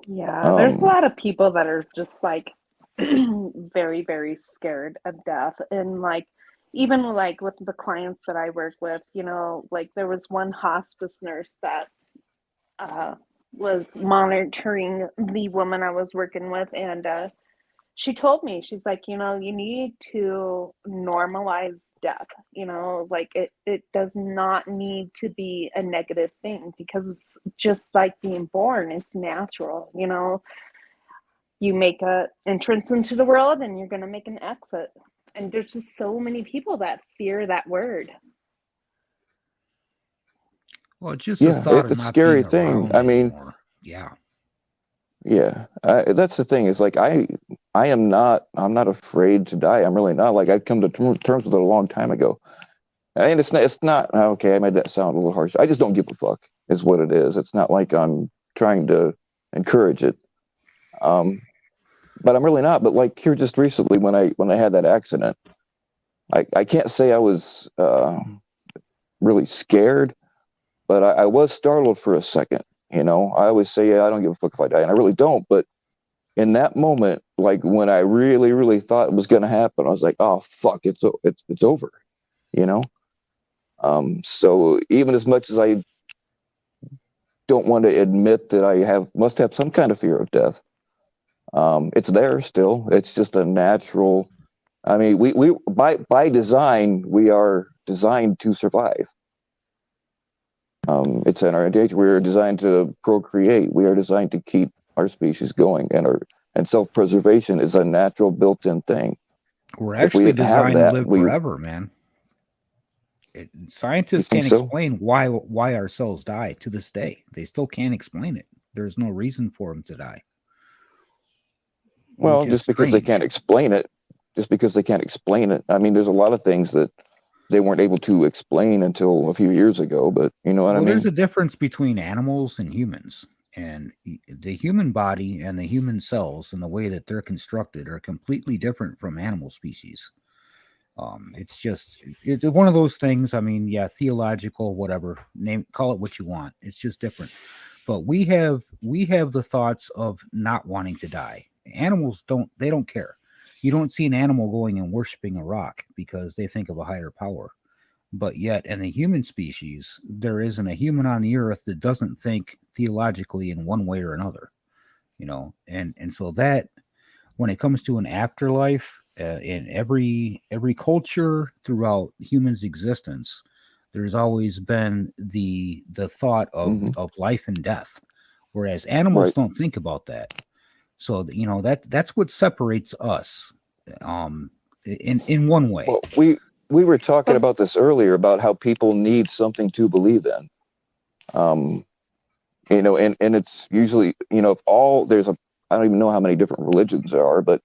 Yeah, there's a Um, lot of people that are just like very, very scared of death. And like, even like with the clients that I work with, like there was one hospice nurse that uh, was monitoring the woman I was working with. And she told me, she's like, you need to normalize death. Like it does not need to be a negative thing because it's just like being born. It's natural. You make a entrance into the world and you're going to make an exit. And there's just so many people that fear that word. Well, it's just the yeah, thought it's of a not being scary thing. around I mean, anymore. Yeah. yeah, that's the thing. Is like I'm not afraid to die. I'm really not. Like I've come to terms with it a long time ago. And it's not okay. I made that sound a little harsh. I just don't give a fuck. Is what it is. It's not like I'm trying to encourage it. Um, but I'm really not. But like here, just recently when I had that accident, I can't say I was really scared, but I was startled for a second. I always say, yeah, I don't give a fuck if I die, and I really don't. But in that moment, like when I really, really thought it was going to happen, I was like, oh fuck, it's over. You know. So even as much as I don't want to admit that I must have some kind of fear of death, it's there still. It's just a natural. I mean, we by design we are designed to survive. It's in our nature. We are designed to procreate. We are designed to keep our species going, and self-preservation is a natural built-in thing. We're If we actually didn't have designed to that, live forever, man. you Scientists think can't so? explain why our cells die to this day. They still can't explain it. There's no reason for them to die, Well, which is just because they strange. can't explain it, I mean, there's a lot of things that they weren't able to explain until a few years ago. But you know what I Well, there's mean? a difference between animals and humans. And the human body and the human cells and the way that they're constructed are completely different from animal species. It's one of those things. I mean, yeah, theological, whatever, call it what you want. It's just different. But we have the thoughts of not wanting to die. Animals don't care. You don't see an animal going and worshiping a rock because they think of a higher power. But yet, in the human species, there isn't a human on the earth that doesn't think theologically in one way or another. And so that when it comes to an afterlife, in every culture throughout humans' existence, there's always been the thought of Hmm. of life and death, whereas animals Right. don't think about that. So that's what separates us, in one way. Well, we were talking But about this earlier about how people need something to believe in. Um, and it's usually, if all there's a I don't even know how many different religions there are, but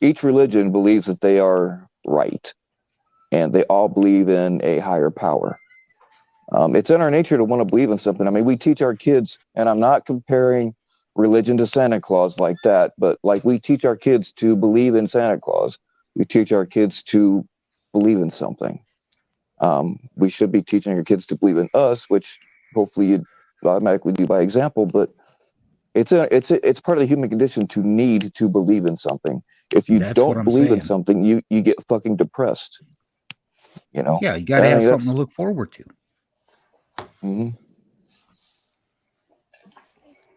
each religion believes that they are right, and they all believe in a higher power. It's in our nature to want to believe in something. I mean, we teach our kids, and I'm not comparing religion to Santa Claus like that, but like we teach our kids to believe in Santa Claus. We teach our kids to believe in something. We should be teaching our kids to believe in us, which hopefully you automatically do by example. But it's part of the human condition to need to believe in something. If you That's what don't I'm believe in saying. something, you get fucking depressed. You know, Yeah, you got to I have mean something to that's look forward to. mhm.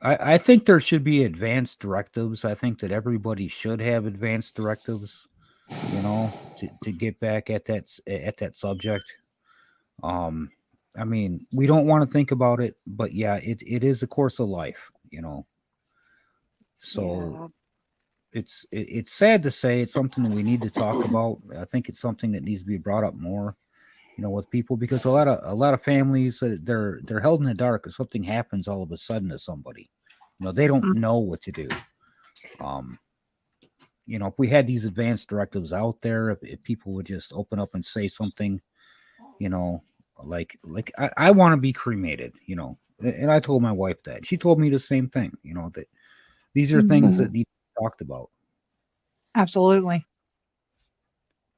I think there should be advanced directives. I think that everybody should have advanced directives, to get back at that subject. Um, I mean, we don't want to think about it, but yeah, it is a course of life. So yeah, it's sad to say it's something that we need to talk about. I think it's something that needs to be brought up more, with people, because a lot of families, they're held in the dark if something happens all of a sudden to somebody. They don't know what to do. Um, if we had these advanced directives out there, if people would just open up and say something, you know, like I want to be cremated. And I told my wife that. She told me the same thing, that these are Mhm. things Mhm. that need to be talked about. Absolutely.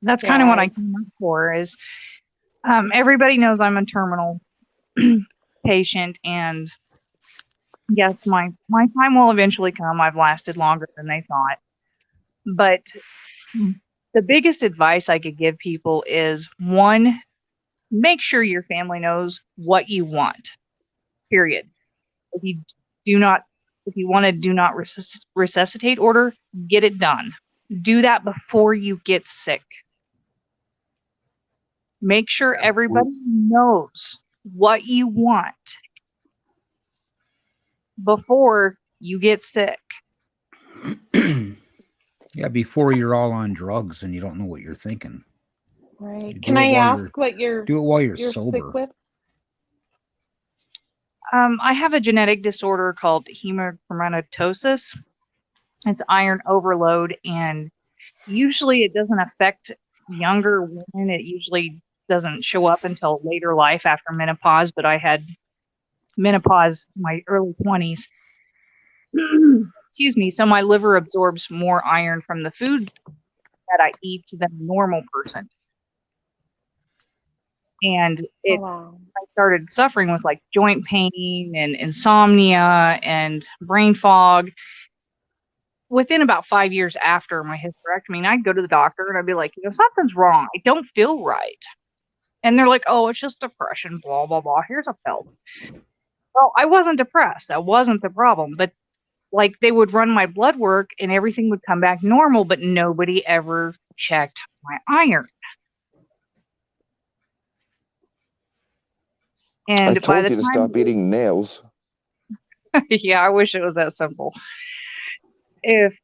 That's kind of what I Yeah. came up for. Is everybody knows I'm a terminal patient, and yes, my time will eventually come. I've lasted longer than they thought, but the biggest advice I could give people is, one, make sure your family knows what you want. Period. If you want to do not resuscitate order, get it done. Do that before you get sick. Make sure everybody knows what you want before you get sick. Yeah, before you're all on drugs and you don't know what you're thinking. Right. Do Can it I while ask what you're Do it while you're sick sober. with? I have a genetic disorder called hemochromatosis. It's iron overload, and usually it doesn't affect younger women. It usually doesn't show up until later life after menopause, but I had menopause in my early 20s. Excuse me. So my liver absorbs more iron from the food that I eat than a normal person. And Oh, wow. I started suffering with like joint pain and insomnia and brain fog within about 5 years after my hysterectomy. And I'd go to the doctor and I'd be like, something's wrong. I don't feel right. And they're like, oh, it's just depression, blah, blah, blah. Here's a pill. Well, I wasn't depressed. That wasn't the problem. But like they would run my blood work and everything would come back normal, but nobody ever checked my iron. I And by told the you to time, stop eating nails. yeah, I wish it was that simple. If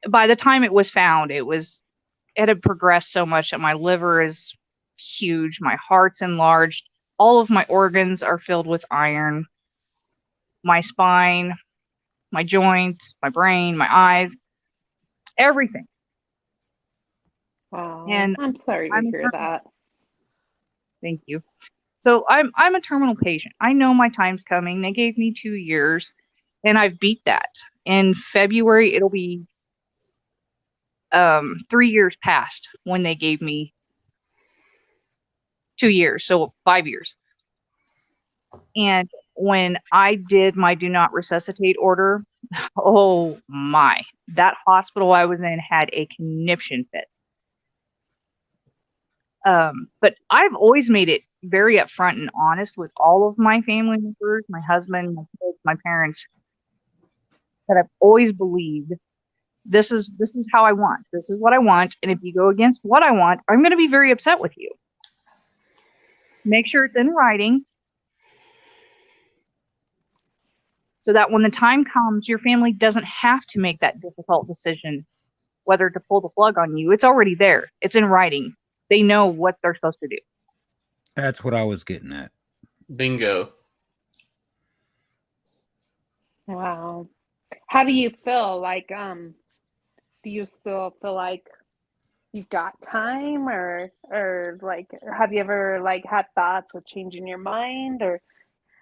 by the time it was found, it had progressed so much that my liver is huge, my heart's enlarged, all of my organs are filled with iron, my spine, my joints, my brain, my eyes, everything. Wow. And I'm sorry to I'm a hear terminal. that. Thank you. So I'm a terminal patient. I know my time's coming. They gave me 2 years, and I've beat that. In February, it'll be 3 years past when they gave me 2 years, so 5 years. And when I did my do not resuscitate order, oh my, that hospital I was in had a conniption fit. But I've always made it very upfront and honest with all of my family members, my husband, my kids, my parents, that I've always believed this is how I want. This is what I want. And if you go against what I want, I'm going to be very upset with you. Make sure it's in writing so that when the time comes, your family doesn't have to make that difficult decision whether to pull the plug on you. It's already there. It's in writing. They know what they're supposed to do. That's what I was getting at. Bingo. Wow. How do you feel? Like, do you still feel like you've got time, or like, have you ever like had thoughts of changing your mind, or,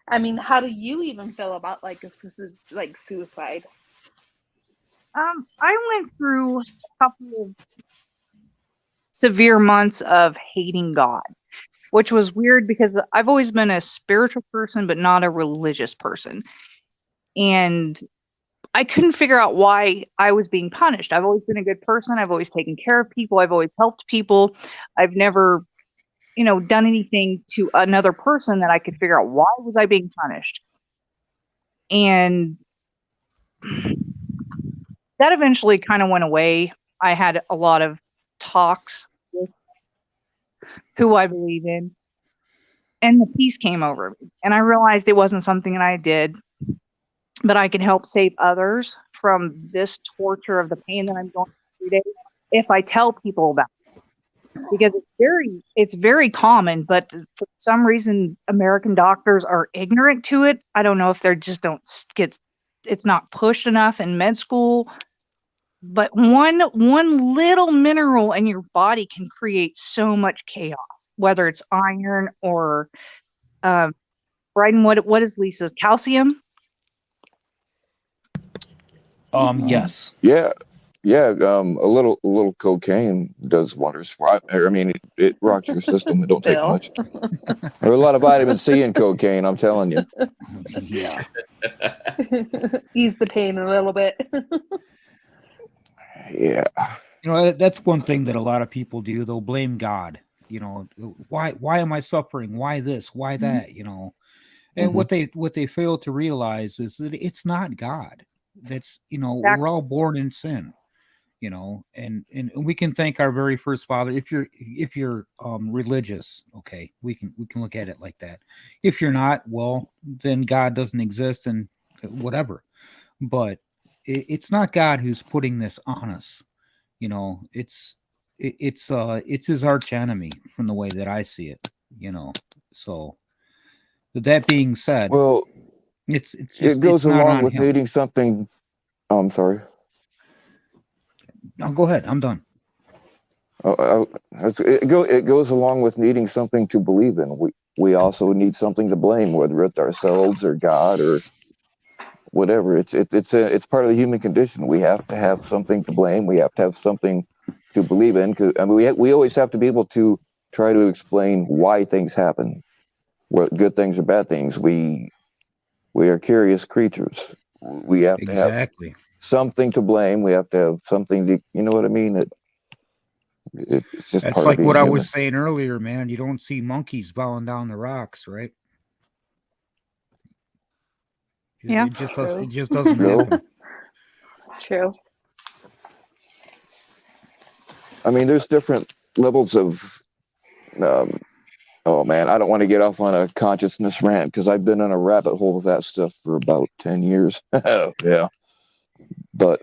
I mean, how do you even feel about like suicide? I went through a couple of severe months of hating God, which was weird because I've always been a spiritual person, but not a religious person. And I couldn't figure out why I was being punished. I've always been a good person. I've always taken care of people. I've always helped people. I've never, done anything to another person that I could figure out why was I being punished. And that eventually kind of went away. I had a lot of talks with who I believe in, and the peace came over me. And I realized it wasn't something that I did, but I can help save others from this torture of the pain that I'm going through every day if I tell people about it. Because it's very common, but for some reason American doctors are ignorant to it. I don't know if they just don't get, it's not pushed enough in med school. But one little mineral in your body can create so much chaos, whether it's iron or Bryden, what is Lisa's calcium? Yes. Yeah. Yeah, a little cocaine does wonders for. I mean, it rocks your system. It don't take Bill. much. There's a lot of vitamin C in cocaine. I'm telling you. Yeah. Ease the pain a little bit. Yeah. You know, that's one thing that a lot of people do. They'll blame God. You know, why am I suffering? Why this? Why that? You know, and what they fail to realize is that it's not God. That's, you know, we're all born in sin. You know, and we can thank our very first father. If you're religious, okay, we can look at it like that. If you're not, well, then God doesn't exist and whatever. But it's not God who's putting this on us. You know, it's his arch enemy from the way that I see it. You know, so with that being said, Well, it's it just goes it's not along on with him. needing something. Oh, I'm sorry. No, go ahead. I'm done. It goes along with needing something to believe in. We also need something to blame, whether it's ourselves or God or whatever. It's part of the human condition. We have to have something to blame. We have to have something to believe in. Because I mean, we always have to be able to try to explain why things happen, what good things or bad things. We are curious creatures. We have to have Exactly. something to blame. We have to have something to, you know what I mean? It's just That's part of like being what I human. was saying earlier, man. You don't see monkeys bowing down the rocks, right? Yeah. It just True. doesn't No. happen. True. I mean, there's different levels of. Oh man, I don't want to get off on a consciousness rant because I've been in a rabbit hole with that stuff for about 10 years. Yeah, but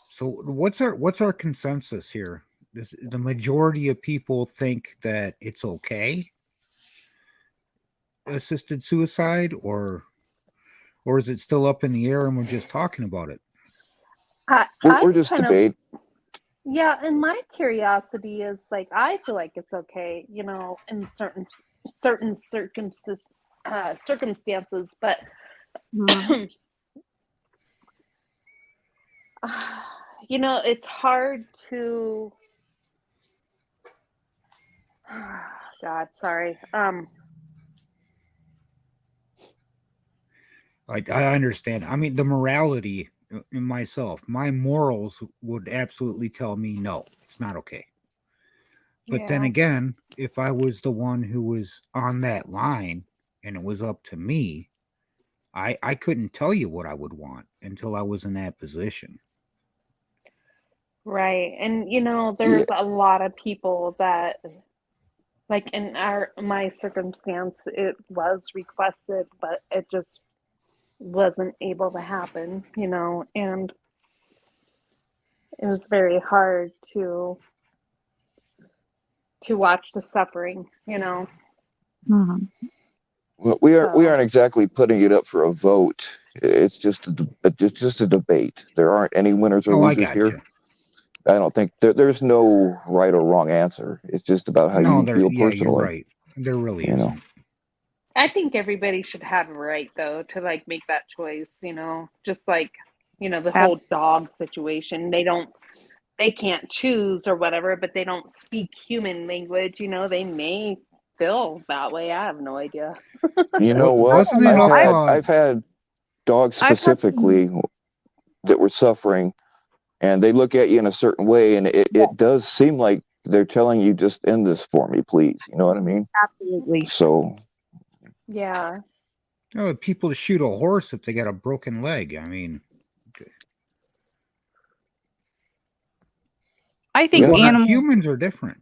So what's our consensus here? The majority of people think that it's okay, assisted suicide, or is it still up in the air and we're just talking about it? we're just kind of, debate. yeah, and my curiosity is like, I feel like it's okay, you know, in certain circumstances, but you know, it's hard to. God, sorry. I understand. I mean, the morality in myself, my morals would absolutely tell me no, it's not okay. But then Yeah. again, if I was the one who was on that line and it was up to me, I couldn't tell you what I would want until I was in that position. Right. And you know, there's a lot of people that, like, in my circumstance, it was requested, but it just wasn't able to happen, you know, and it was very hard to watch the suffering, you know. Well, we So aren't exactly putting it up for a vote. It's just a debate. There aren't any winners or Oh, I losers got here. you. I don't think there's no right or wrong answer. It's just about how No, you feel yeah, personally. you're right. There really You know. isn't. I think everybody should have a right, though, to like make that choice, you know, just like, you know, the whole dog situation. They can't choose or whatever, but they don't speak human language, you know, they may feel that way. I have no idea. You know what? Wasn't it I've had dogs specifically that were suffering, and they look at you in a certain way, and it does seem like they're telling you, just end this for me, please. You know what I mean? Absolutely. So Yeah. People shoot a horse if they got a broken leg. I mean, I think humans are different.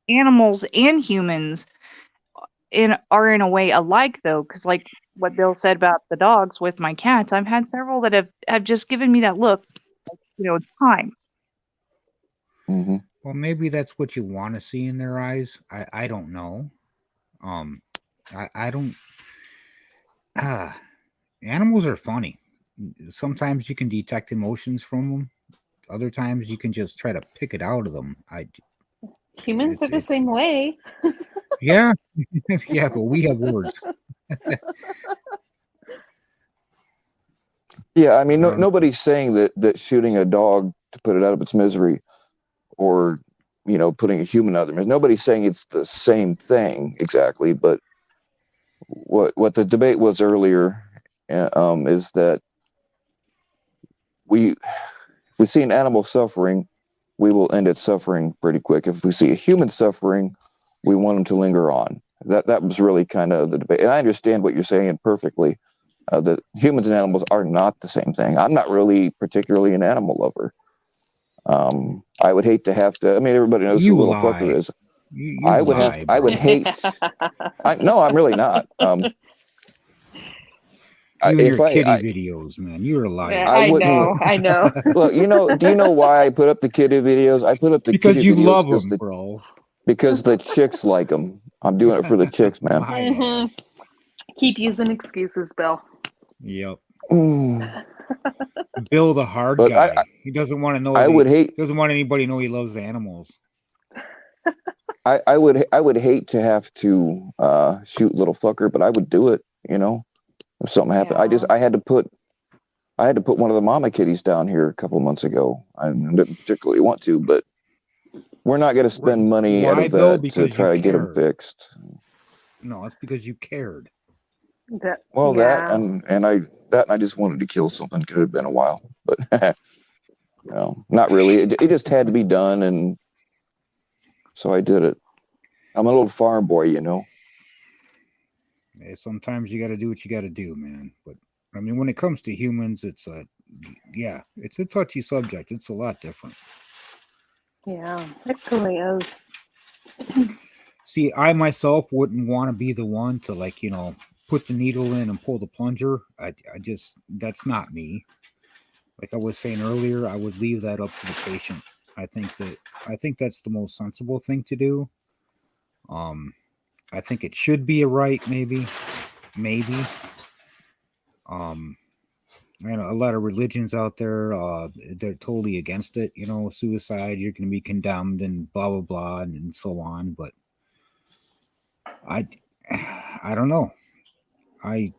Animals and humans are in a way alike, though, because like what Bill said about the dogs with my cats, I've had several that have just given me that look, like, you know, it's time. Well, maybe that's what you want to see in their eyes. I don't know. I don't. Animals are funny. Sometimes you can detect emotions from them. Other times you can just try to pick it out of them. Humans are the same way. Yeah, yeah, but we have words. Yeah, I mean, I don't- nobody's saying that shooting a dog to put it out of its misery, or putting a human out of their misery. Nobody's saying it's the same thing exactly. But what the debate was earlier, is that if we see an animal suffering, we will end its suffering pretty quick. If we see a human suffering, we want them to linger on. That was really kind of the debate, and I understand what you're saying perfectly. That humans and animals are not the same thing. I'm not really particularly an animal lover. I would hate to have to. I mean, everybody knows You who little lie. fucker is. You I would lie, I would bro. hate. No, I'm really not. You and If your I, kitty I videos, man. You're a liar. Yeah, I I wouldn't. know, I know. Look, do you know why I put up the kitty videos? I put up the Because kitty you videos love them, bro. because the chicks like them. I'm doing it for the chicks, man. My Mhm. ass. Keep using excuses, Bill. Yep. Mm. Bill, the hard But guy. He doesn't want to know. I would hate. Doesn't want anybody to know he loves animals. I would hate to have to shoot little fucker, but I would do it. If something happened. Yeah. I had to put one of the mama kitties down here a couple months ago. I didn't particularly want to, but we're not going to spend money at Why, a Bill? vet to Because try you to get them cared. fixed. No, it's because you cared. Well, Yeah. that I just wanted to kill something. Could have been a while, but no, not really. It just had to be done, and so I did it. I'm a little farm boy, Yeah, sometimes you got to do what you got to do, man. But I mean, when it comes to humans, it's a touchy subject. It's a lot different. Yeah, it really is. See, I myself wouldn't want to be the one to put the needle in and pull the plunger. I just, that's not me. Like I was saying earlier, I would leave that up to the patient. I think that's the most sensible thing to do. I think it should be a right, maybe. And a lot of religions out there, they're totally against it. Suicide, you're going to be condemned and blah blah blah and so on. But I don't know. I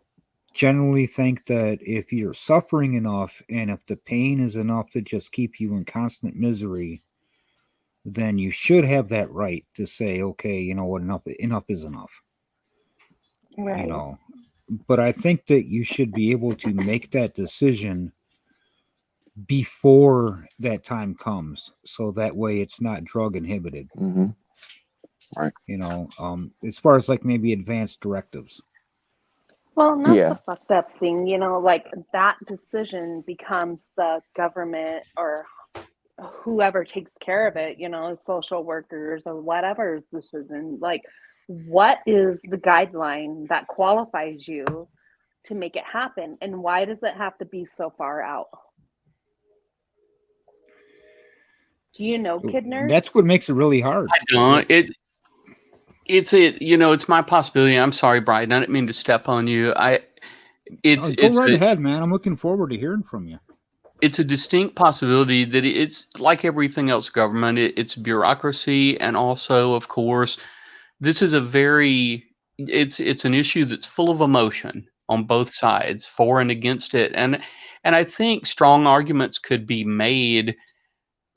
generally think that if you're suffering enough and if the pain is enough to just keep you in constant misery, then you should have that right to say, okay, you know what, enough is enough. Right. But I think that you should be able to make that decision before that time comes, so that way it's not drug inhibited. Mm-hmm. Right. As far as maybe advanced directives. Well, and that's Yeah. the fucked up thing, like that decision becomes the government or whoever takes care of it, social workers or whatever's decision. Like, what is the guideline that qualifies you to make it happen? And why does it have to be so far out? Do you know, Kidner? That's what makes it really hard. I don't. It's my possibility. I'm sorry, Brian. I didn't mean to step on you. Go right ahead, man. I'm looking forward to hearing from you. It's a distinct possibility that it's like everything else government. It's bureaucracy, and also, of course, this is it's an issue that's full of emotion on both sides, for and against it, and I think strong arguments could be made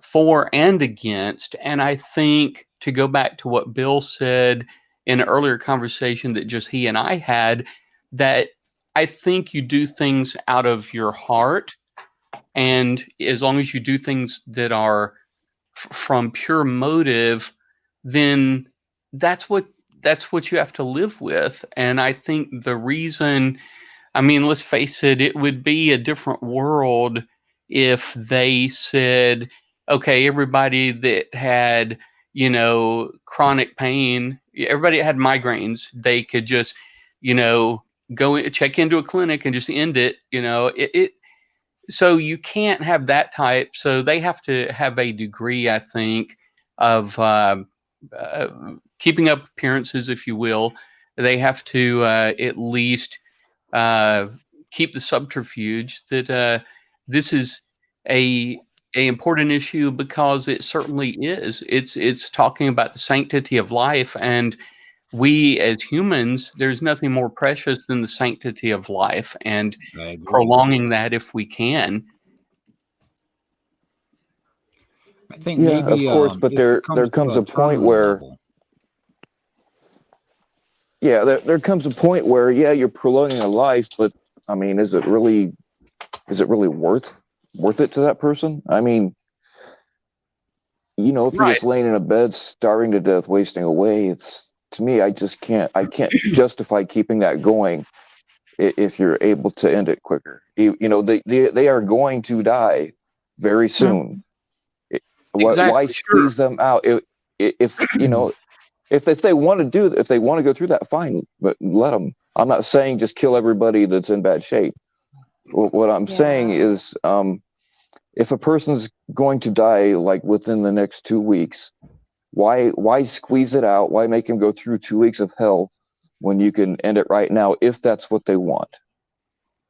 for and against. And I think, to go back to what Bill said in an earlier conversation that just he and I had, that I think you do things out of your heart. And as long as you do things that are from pure motive, then that's what you have to live with. And I think the reason, let's face it, it would be a different world if they said, okay, everybody that had, chronic pain, everybody that had migraines, they could just, go check into a clinic and just end it. So you can't have that type. So they have to have a degree, I think, of keeping up appearances, if you will. They have to at least keep the subterfuge that this is a important issue, because it certainly is. It's talking about the sanctity of life, and we as humans, there's nothing more precious than the sanctity of life and I agree. prolonging that if we can. I think Yeah, of maybe course, but if there it comes comes to a a point terminal where, level, yeah, there comes a point where, yeah, you're prolonging a life, but I mean, is it really worth it to that person? I mean, if you're Right. just laying in a bed, starving to death, wasting away, it's to me, I can't justify keeping that going if you're able to end it quicker. They are going to die very soon. Why Exactly. Sure. squeeze them out? If if they want to if they want to go through that, fine, but let them. I'm not saying just kill everybody that's in bad shape. What I'm saying Yeah. is, if a person's going to die like within the next 2 weeks, why squeeze it out? Why make him go through 2 weeks of hell when you can end it right now if that's what they want?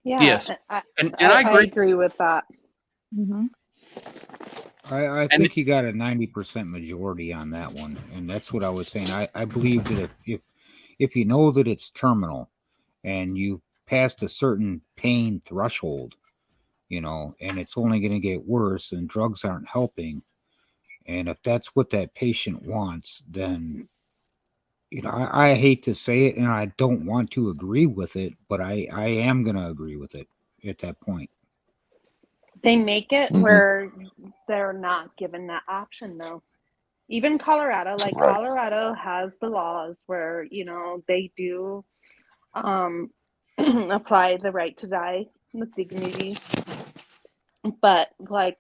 Yeah, Yes. I, And I I agree. agree with that. Mm-hmm. I And think you got a 90% majority on that one, and that's what I was saying. I believe that if you know that it's terminal, and you passed a certain pain threshold, and it's only going to get worse, and drugs aren't helping, and if that's what that patient wants, then I hate to say it, and I don't want to agree with it, but I am going to agree with it at that point. They make it Mhm. where they're not given that option, though. Even Colorado, like Right. Colorado has the laws where, they do apply the right to die with dignity. But like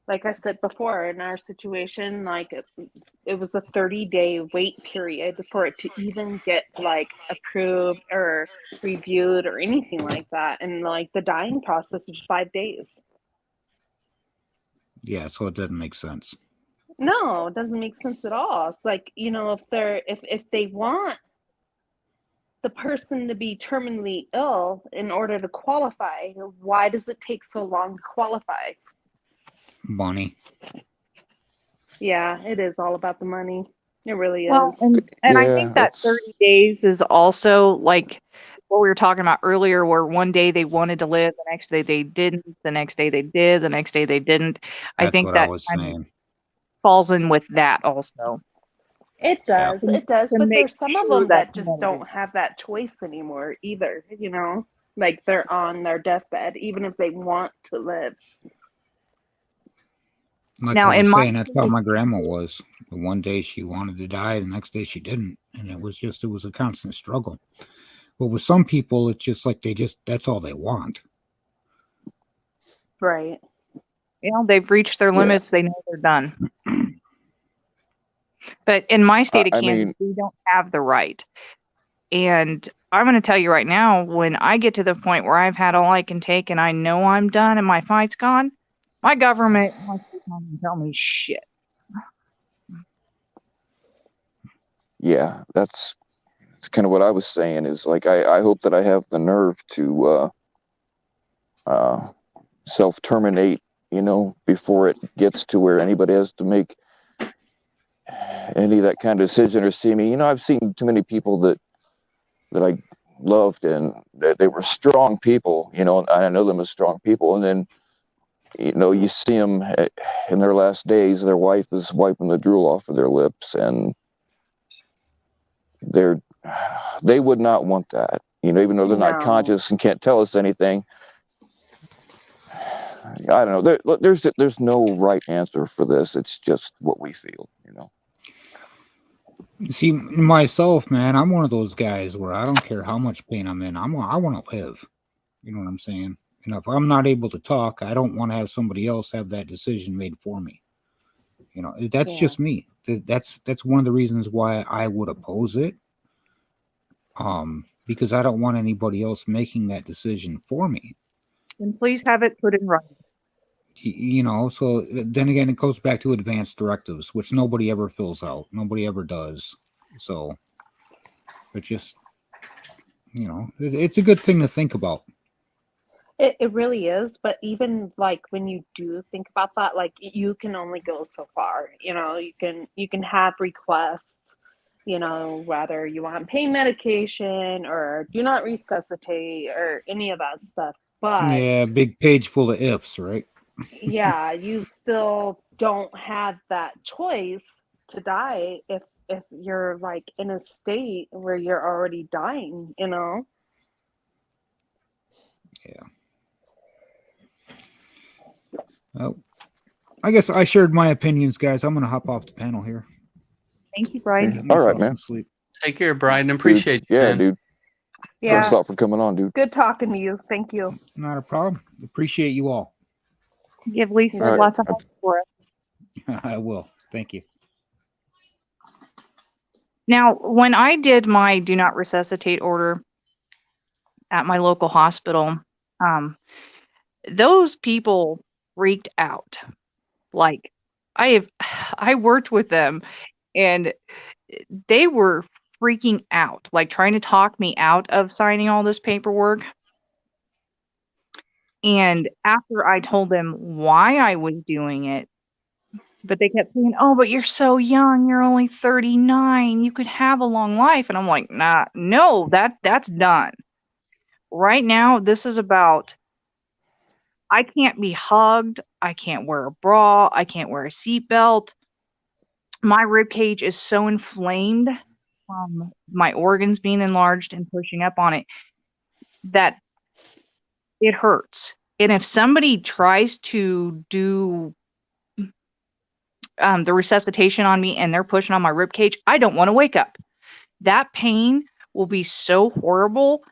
I said before, in our situation, like it was a 30-day wait period for it to even get like approved or reviewed or anything like that. And like the dying process was 5 days. Yeah, so it doesn't make sense. No, it doesn't make sense at all. It's like, if they want the person to be terminally ill in order to qualify, why does it take so long to qualify? Money. Yeah, it is all about the money. It really Well, is. and I think Yeah, that it's 30 days is also like what we were talking about earlier, where one day they wanted to live, the next day they didn't, the next day they did, the next day they didn't. I That's think what I that was kind of saying. falls in with that also. It Yeah. does. It does. To But make there's some of sure them that that just humanity. don't have that choice anymore either, Like they're on their deathbed, even if they want to live. Like Now, I in was my saying, that's how case, my grandma was. The one day she wanted to die, the next day she didn't. And it was a constant struggle. But with some people, it's just like that's all they want. Right. they've reached their yeah. limits, they know they're done. But in my state of I Kansas, mean, we don't have the right. And I'm going to tell you right now, when I get to the point where I've had all I can take and I know I'm done and my fight's gone, my government wants to come and tell me shit. yeah, that's kind of what I was saying. Is like I hope that I have the nerve to uh, self terminate. Before it gets to where anybody has to make any of that kind of decision or see me. I've seen too many people that I loved and that they were strong people. And I know them as strong people, and then you see them in their last days. Their wife is wiping the drool off of their lips, and they would not want that. Even though they're not No. conscious and can't tell us anything. I don't know. There's no right answer for this. It's just what we feel. See, myself, man, I'm one of those guys where I don't care how much pain I'm in. I want to live. You know what I'm saying? And if I'm not able to talk, I don't want to have somebody else have that decision made for me. That's Yeah. just me. That's one of the reasons why I would oppose it. Because I don't want anybody else making that decision for me. And please have it put in writing. So then again, it goes back to advanced directives, which nobody ever fills out. Nobody ever does. So it just, it's a good thing to think about. It really is, but even like when you do think about that, like you can only go so far. You can have requests, you know, whether you want pain medication or do not resuscitate or any of that stuff. But Yeah, big page full of ifs, right? yeah, you still don't have that choice to die if you're like in a state where you're already dying, you know? Yeah. Well, I guess I shared my opinions, guys. I'm gonna hop off the panel here. Thank you, Brian. Get All right, myself man. some sleep. Take care, Brian. Dude, Appreciate you, yeah, man. dude. Thanks Yeah. a lot for coming on, dude. Good talking to you. Thank you. Not a problem. Appreciate you all. Give Lisa All right. lots of help for us. I will. Thank you. Now, when I did my do not resuscitate order at my local hospital, those people freaked out. Like I worked with them and they were freaking out, like trying to talk me out of signing all this paperwork. And after I told them why I was doing it, but they kept saying, "Oh, but you're so young. You're only 39. You could have a long life." And I'm like, "Nah, no, that's done. Right now, this is about I can't be hugged. I can't wear a bra. I can't wear a seatbelt. My rib cage is so inflamed from my organs being enlarged and pushing up on it that it hurts. And if somebody tries to do the resuscitation on me and they're pushing on my rib cage, I don't want to wake up. That pain will be so horrible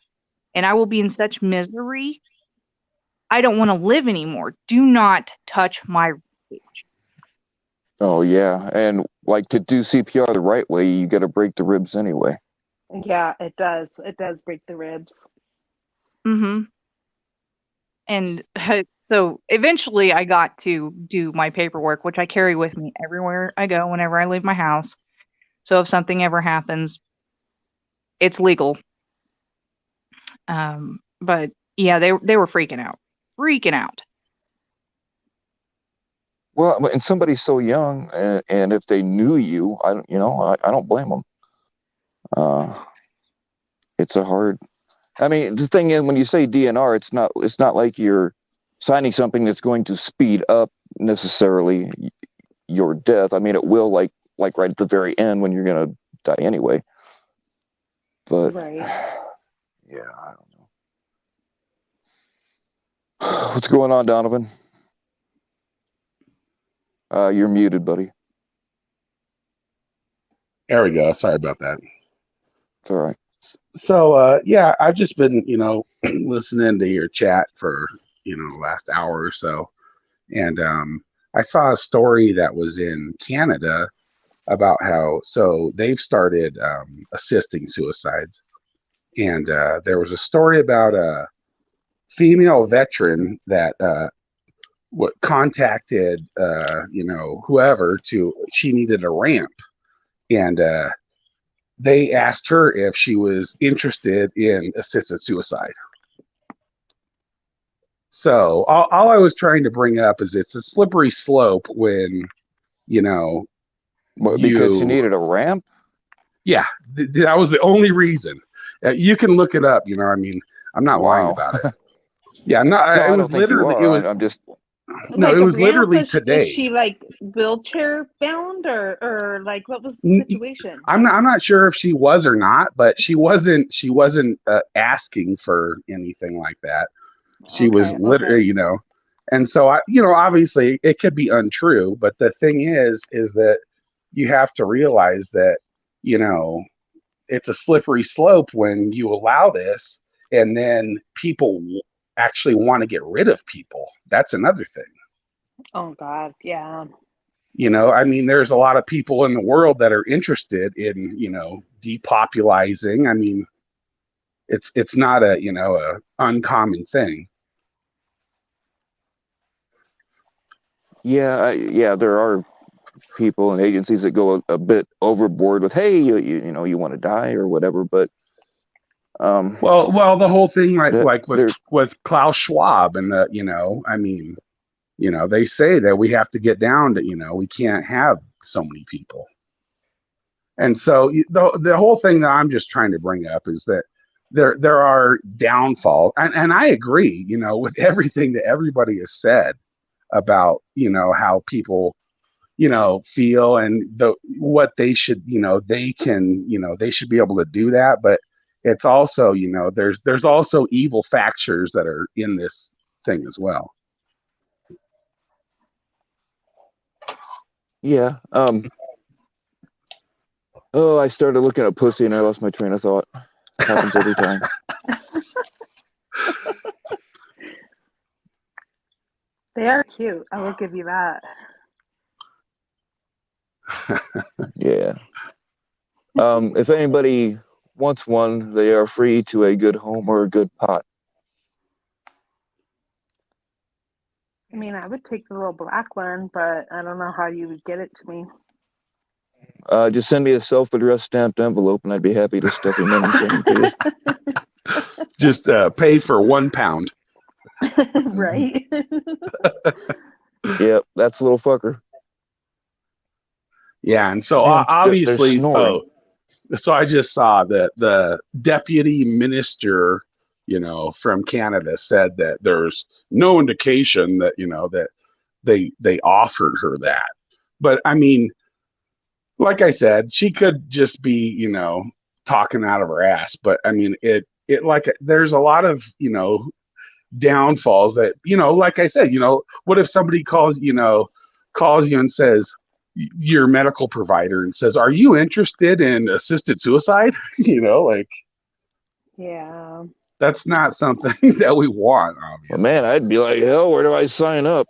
and I will be in such misery. I don't want to live anymore. Do not touch my rib cage. Oh yeah, and like to do CPR the right way, you got to break the ribs anyway. Yeah, it does. It does break the ribs. Mm-hmm. And so eventually I got to do my paperwork, which I carry with me everywhere I go whenever I leave my house. So if something ever happens, it's legal. But yeah, they were freaking out. Well, and somebody's so young, and if they knew you, I don't blame them. It's a hard. I mean, the thing is, when you say DNR, it's not like you're signing something that's going to speed up necessarily your death. I mean, it will, like right at the very end when you're gonna die anyway. But Right. yeah, I don't know. What's going on, Donovan? You're muted, buddy. There we go. Sorry about that. It's all right. So, yeah, I've just been, listening to your chat for, the last hour or so. And I saw a story that was in Canada about how, so they've started assisting suicides. And there was a story about a female veteran that contacted, whoever she needed a ramp. And they asked her if she was interested in assisted suicide. So all I was trying to bring up is it's a slippery slope when, Because she needed a ramp? Yeah, that was the only reason. You can look it up, I'm not lying about it. Yeah, I'm not. No, it was literally. It was. I'm just. No, Like it a was ramp, literally is today. she like wheelchair bound or like what was the situation? I'm not sure if she was or not, but she wasn't asking for anything like that. She was literally, and so obviously it could be untrue, but the thing is that you have to realize that, it's a slippery slope when you allow this and then people actually want to get rid of people. That's another thing. Oh God, yeah. There's a lot of people in the world that are interested in, depopulizing. It's not a uncommon thing. Yeah, there are people and agencies that go a bit overboard with, hey, you want to die or whatever, but well, the whole thing with Klaus Schwab and they say that we have to get down to, we can't have so many people. And so the whole thing that I'm just trying to bring up is that there are downfalls, and I agree, with everything that everybody has said about, how people, feel and what they should, they can, they should be able to do that. But it's also, there's also evil factors that are in this thing as well. Yeah. Oh, I started looking at pussy and I lost my train of thought. Happens every time. They are cute. I will give you that. Yeah. If anybody wants one, they are free to a good home or a good pot. I mean, I would take the little black one, but I don't know how you would get it to me. Just send me a self-addressed stamped envelope and I'd be happy to stuff him in and send him to you. Just pay for £1. Right? Yep, that's a little fucker. Yeah, and so Man, obviously, snoring. so I just saw that the deputy minister, from Canada said that there's no indication that, that they offered her that. But I mean, like I said, she could just be, talking out of her ass. But I mean, it like there's a lot of, downfalls that, like I said, what if somebody calls you and says, your medical provider, and says, are you interested in assisted suicide? Yeah. That's not something that we want, obviously. Well, man, I'd be like, hell, where do I sign up?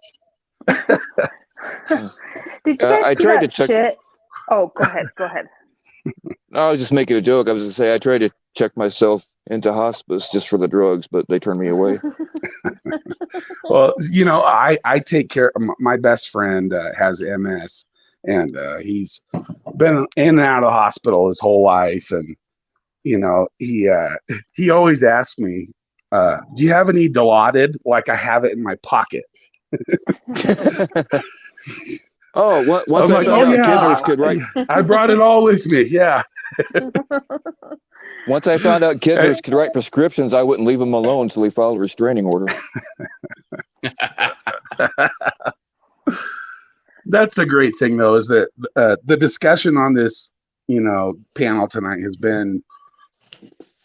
Did you guys I see tried that to check. shit? Oh, go ahead. No, I was just making a joke. I was gonna say I tried to check myself into hospice just for the drugs, but they turned me away. Well, I take care of my best friend has MS, and he's been in and out of the hospital his whole life, and he always asks me, do you have any Dilaudid? Like I have it in my pocket. Oh, once I'm I like, found out yeah, kid nurse could write. I brought it all with me. Yeah. Once I found out kid nurse could write prescriptions, I wouldn't leave him alone until he filed a restraining order. That's the great thing, though, is that the discussion on this, panel tonight has been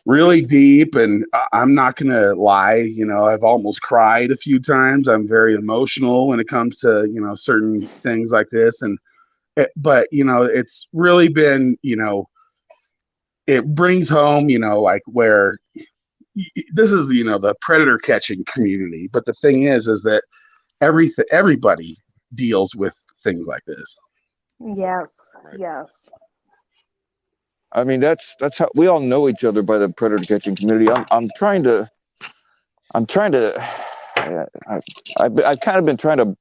really deep, and I'm not going to lie. I've almost cried a few times. I'm very emotional when it comes to, certain things like this. But it's really been, it brings home, like where this is, the predator catching community. But the thing is that everybody deals with things like this. Yes. I mean, that's how we all know each other by the predator catching community. I've kind of been trying to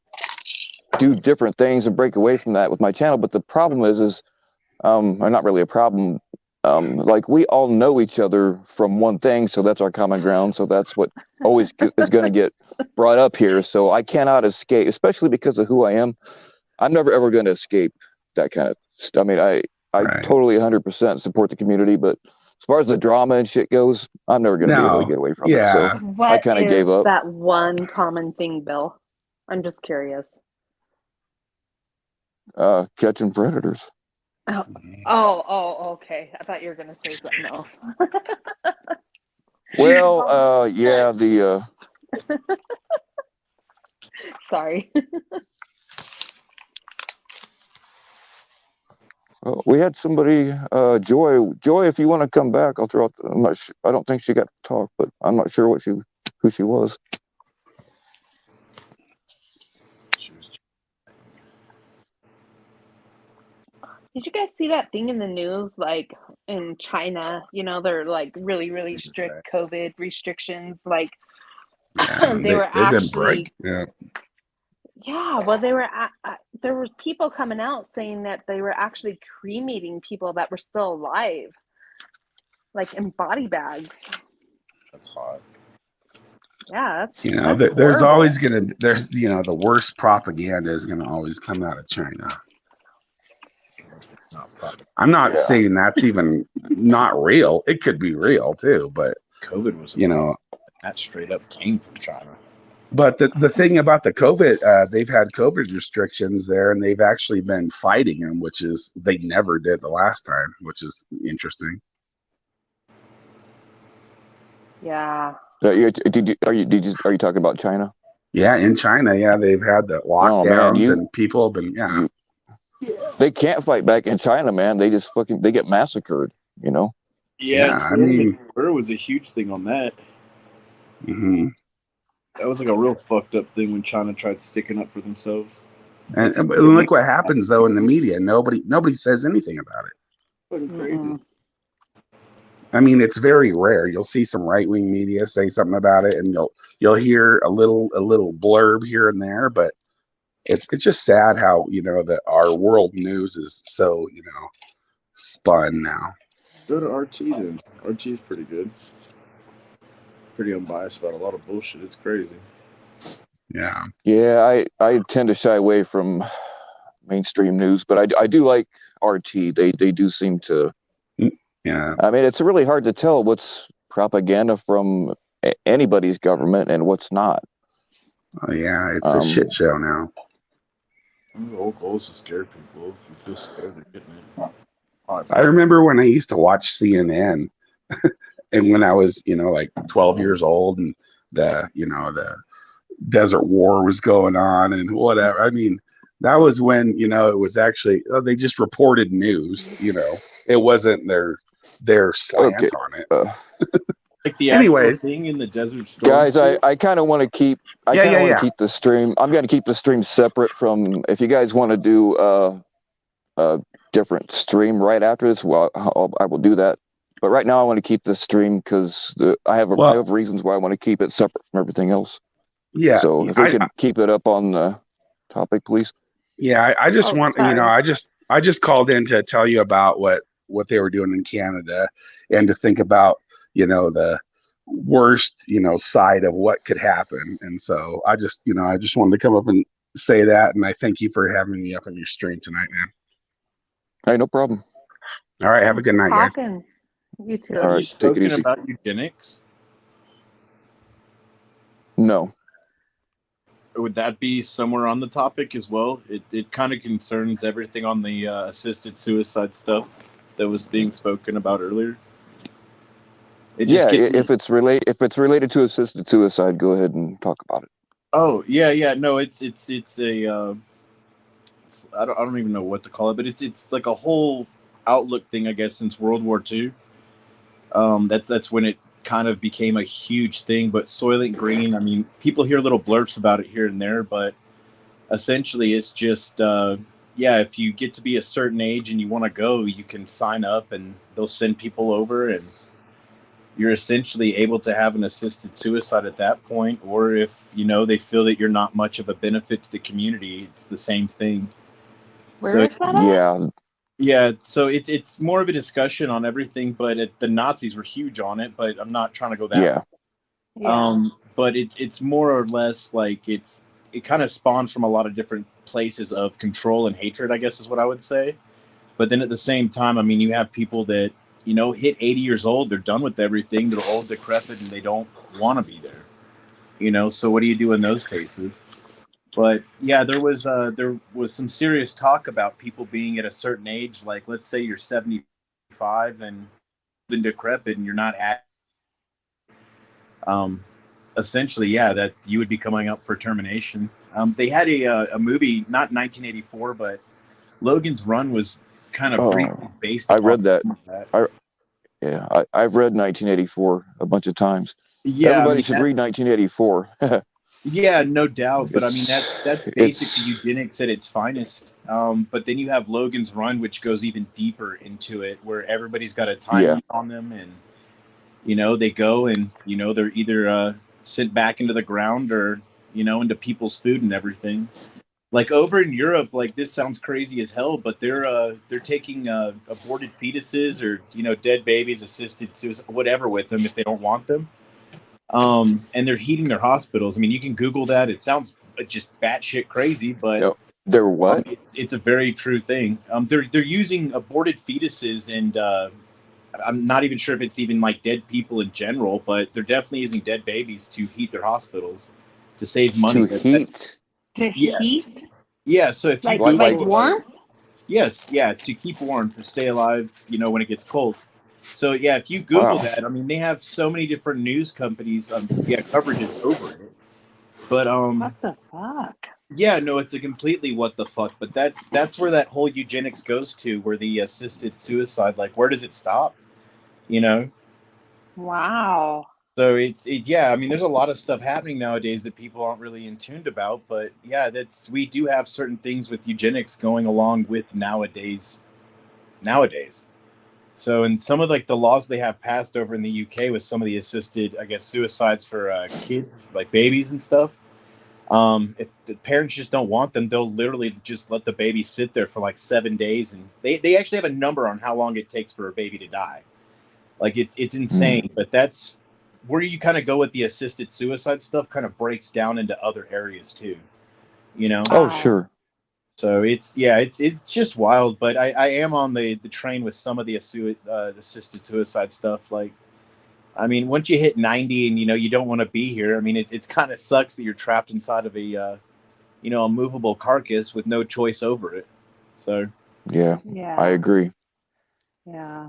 do different things and break away from that with my channel. But the problem is or not really a problem. Like we all know each other from one thing, so that's our common ground. So that's what always is going to get brought up here. So I cannot escape, especially because of who I am. I'm never ever going to escape that kind of stuff. I mean, I Right. totally 100% support the community, but as far as the drama and shit goes, I'm never going to be able to get away from it. So What kinda is gave up. that one common thing, Bill? I'm just curious. Catching predators. Oh, okay. I thought you were gonna say something else. Well, yeah, the Sorry. we had somebody, Joy. Joy, if you want to come back, I'll throw out. I'm not sure, I don't think she got to talk, but I'm not sure who she was. Did you guys see that thing in the news, like in China? They're like really, really strict COVID restrictions. Like they were actually, yeah. Well, they were. There was people coming out saying that they were actually cremating people that were still alive, like in body bags. That's hot. Yeah, that's there's horrible. always the worst propaganda is gonna always come out of China. not propaganda. I'm not Yeah. saying that's even not real. It could be real too, but COVID was, that straight up came from China. But the thing about the COVID, they've had COVID restrictions there, and they've actually been fighting them, which is they never did the last time, which is interesting. Yeah. Are you talking about China? Yeah, in China, yeah, they've had the Oh, man, lockdowns, and people have been, they can't fight back in China, man. They just they get massacred, you know? Yeah, I mean, Torré was a huge thing on that. mhm. That was like a real fucked up thing when China tried sticking up for themselves. And look what happens though in the media. Nobody says anything about it. Fucking crazy. Mm-mm. I mean, it's very rare. You'll see some right-wing media say something about it, and you'll hear a little blurb here and there, but it's just sad how that our world news is so spun now. Go to RT then. RT is pretty good. Pretty unbiased about a lot of bullshit. It's crazy. Yeah, I tend to shy away from mainstream news, but I do like RT. They do seem to. yeah. I mean, it's really hard to tell what's propaganda from anybody's government and what's not. Oh yeah, it's a shit show now. The whole goal is to scare people. If you feel scared, they're getting it. I remember when I used to watch CNN, and when I was like 12 years old, and the Desert War was going on and whatever. I mean, that was when it was actually they just reported news. It wasn't their slant on it. Like the Anyways, actual thing in the Desert Storm. Guys, I kind of want to keep. I kind of want to keep the stream. I'm going to keep the stream separate from. If you guys want to do a different stream right after this, well, I will do that. But right now, I want to keep this stream because I have reasons why I want to keep it separate from everything else. Yeah. So if we could keep it up on the topic, please. Yeah, I just want I just called in to tell you about what they were doing in Canada, and to think about the worst side of what could happen. And so I just wanted to come up and say that, and I thank you for having me up on your stream tonight, man. All right, no problem. All right, have a good night, guys. You too. All right, you spoken about eugenics? No. Would that be somewhere on the topic as well? It kind of concerns everything on the assisted suicide stuff that was being spoken about earlier. If it's related to assisted suicide, go ahead and talk about it. Oh yeah, no, it's a I don't even know what to call it, but it's like a whole outlook thing, I guess, since World War II. That's when it kind of became a huge thing. But Soylent Green, I mean, people hear little blurps about it here and there, but essentially it's just if you get to be a certain age and you want to go, you can sign up and they'll send people over, and you're essentially able to have an assisted suicide at that point. Or if they feel that you're not much of a benefit to the community, it's the same thing. Where is that? Yeah, so it's more of a discussion on everything, but the Nazis were huge on it, but I'm not trying to go that way. But it's more or less like it kind of spawns from a lot of different places of control and hatred, I guess is what I would say. But then at the same time, I mean, you have people that hit 80 years old, they're done with everything, they're old, decrepit, and they don't want to be there. So what do you do in those cases? But yeah, there was some serious talk about people being at a certain age, like let's say you're 75 and then decrepit, and you're not essentially, that you would be coming up for termination. They had a movie, not 1984, but Logan's Run was kind of briefly based. I read that. I've read 1984 a bunch of times. Yeah, everybody should read 1984. Yeah, no doubt. But I mean, that's basically eugenics at its finest. But then you have Logan's Run, which goes even deeper into it, where everybody's got a time limit on them, and they go and they're either sent back into the ground or into people's food and everything. Like over in Europe, like this sounds crazy as hell, but they're taking aborted fetuses or dead babies, assisted suicide, whatever, with them if they don't want them. And they're heating their hospitals. I mean, you can Google that. It sounds just batshit crazy, but They're what? It's a very true thing. They're using aborted fetuses, and I'm not even sure if it's even like dead people in general, but they're definitely using dead babies to heat their hospitals to save money. To heat? To Yes. heat? Yeah, so if you Like warm? Yes, yeah, to keep warm, to stay alive, when it gets cold. So yeah, if you Google Wow. that, I mean, they have so many different news companies, coverages over it. But What the fuck? yeah, no, it's a completely what the fuck. But that's where that whole eugenics goes to, where the assisted suicide, like, where does it stop? Wow. So yeah, I mean, there's a lot of stuff happening nowadays that people aren't really in tuned about, but yeah, we do have certain things with eugenics going along with nowadays. So, and some of like the laws they have passed over in the UK with some of the assisted, I guess, suicides for kids, like babies and stuff. If the parents just don't want them, they'll literally just let the baby sit there for like 7 days, and they actually have a number on how long it takes for a baby to die. Like it's insane, but that's where you kind of go with the assisted suicide stuff. Kind of breaks down into other areas too, Oh, sure. So it's just wild. But I am on the train with some of the assisted suicide stuff. Like, I mean, once you hit 90 and you don't want to be here, I mean, it's kind of sucks that you're trapped inside of a a movable carcass with no choice over it. So yeah, I agree. Yeah.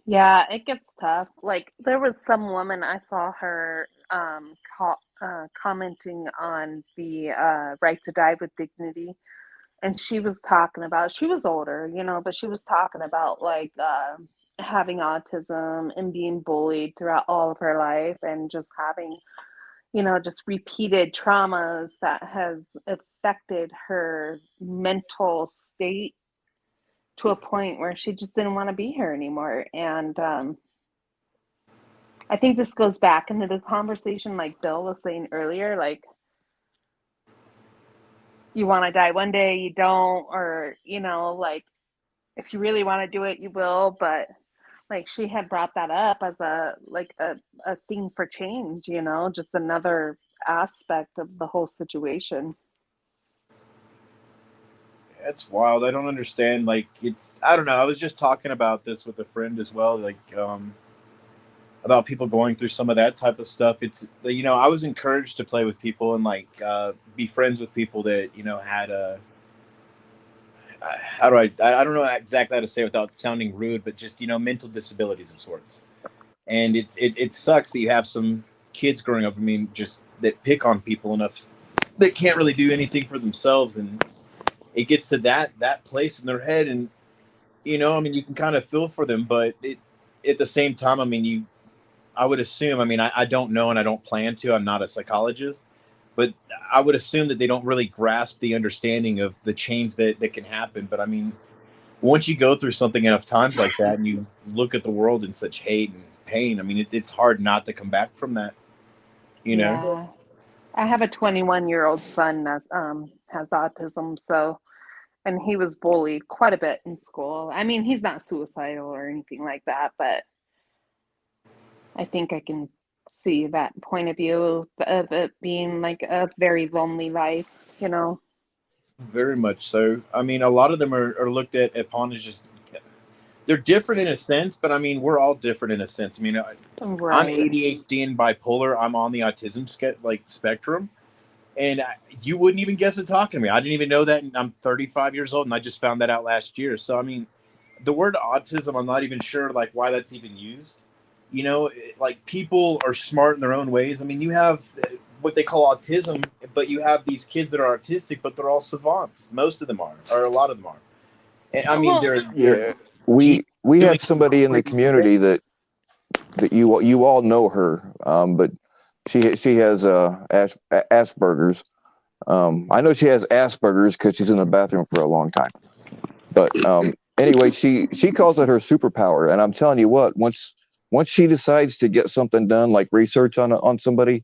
Yeah, it gets tough. Like, there was some woman, I saw her commenting on the right to die with dignity, and she was talking about, she was older, but she was talking about like having autism and being bullied throughout all of her life, and just having just repeated traumas that has affected her mental state to a point where she just didn't want to be here anymore. And I think this goes back into the conversation like Bill was saying earlier, like, you want to die one day, you don't, or like, if you really want to do it, you will. But like, she had brought that up as a thing for change, just another aspect of the whole situation. It's wild. I don't understand. Like, I don't know. I was just talking about this with a friend as well. Like, about people going through some of that type of stuff. It's, I was encouraged to play with people and like, be friends with people that, had I don't know exactly how to say it without sounding rude, but just, mental disabilities of sorts. And it sucks that you have some kids growing up, I mean, just that pick on people enough that can't really do anything for themselves. And it gets to that place in their head, and I mean, you can kind of feel for them, but at the same time, I mean, I would assume, I mean, I don't know, and I don't plan to. I'm not a psychologist, but I would assume that they don't really grasp the understanding of the change that can happen. But I mean, once you go through something enough times like that, and you look at the world in such hate and pain, I mean, it's hard not to come back from that. Yeah. I have a 21-year-old son that has autism, so, and he was bullied quite a bit in school. I mean, he's not suicidal or anything like that, but I think I can see that point of view of it being like a very lonely life, Very much so. I mean, a lot of them are looked at upon as just, they're different in a sense, but I mean, we're all different in a sense. I mean, I'm ADHD and bipolar. I'm on the autism spectrum, and you wouldn't even guess it talking to me. I didn't even know that. And I'm 35 years old, and I just found that out last year. So I mean, the word autism, I'm not even sure like why that's even used. Like, people are smart in their own ways. I mean, you have what they call autism, but you have these kids that are autistic, but they're all savants. Most of them are, or a lot of them are. And I mean, they're we have somebody in the community that you all know her, but she has Asperger's. I know she has Asperger's because she's in the bathroom for a long time. But anyway, she calls it her superpower, and I'm telling you what, once she decides to get something done, like research on somebody,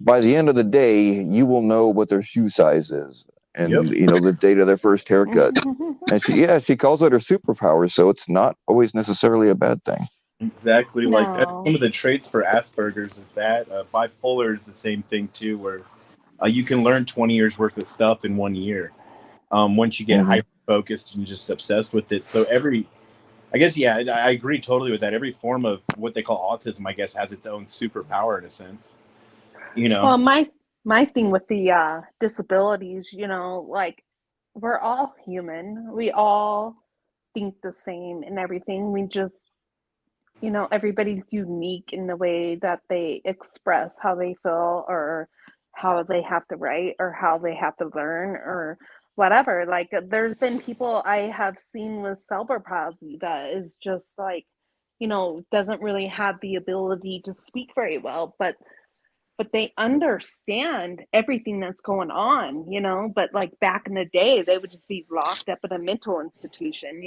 by the end of the day, you will know what their shoe size is, and the date of their first haircut. And she calls it her superpower, so it's not always necessarily a bad thing. Exactly. Like that's No. one of the traits for Asperger's is that bipolar is the same thing too, where you can learn 20 years worth of stuff in 1 year. Once you get hyper focused and just obsessed with it. So I guess, yeah, I agree totally with that. Every form of what they call autism, I guess, has its own superpower in a sense. Well, my thing with the disabilities, like we're all human. We all think the same and everything. We just, everybody's unique in the way that they express how they feel or how they have to write or how they have to learn or whatever. Like there's been people I have seen with cerebral palsy that is just like, doesn't really have the ability to speak very well, but they understand everything that's going on, but like back in the day they would just be locked up in a mental institution.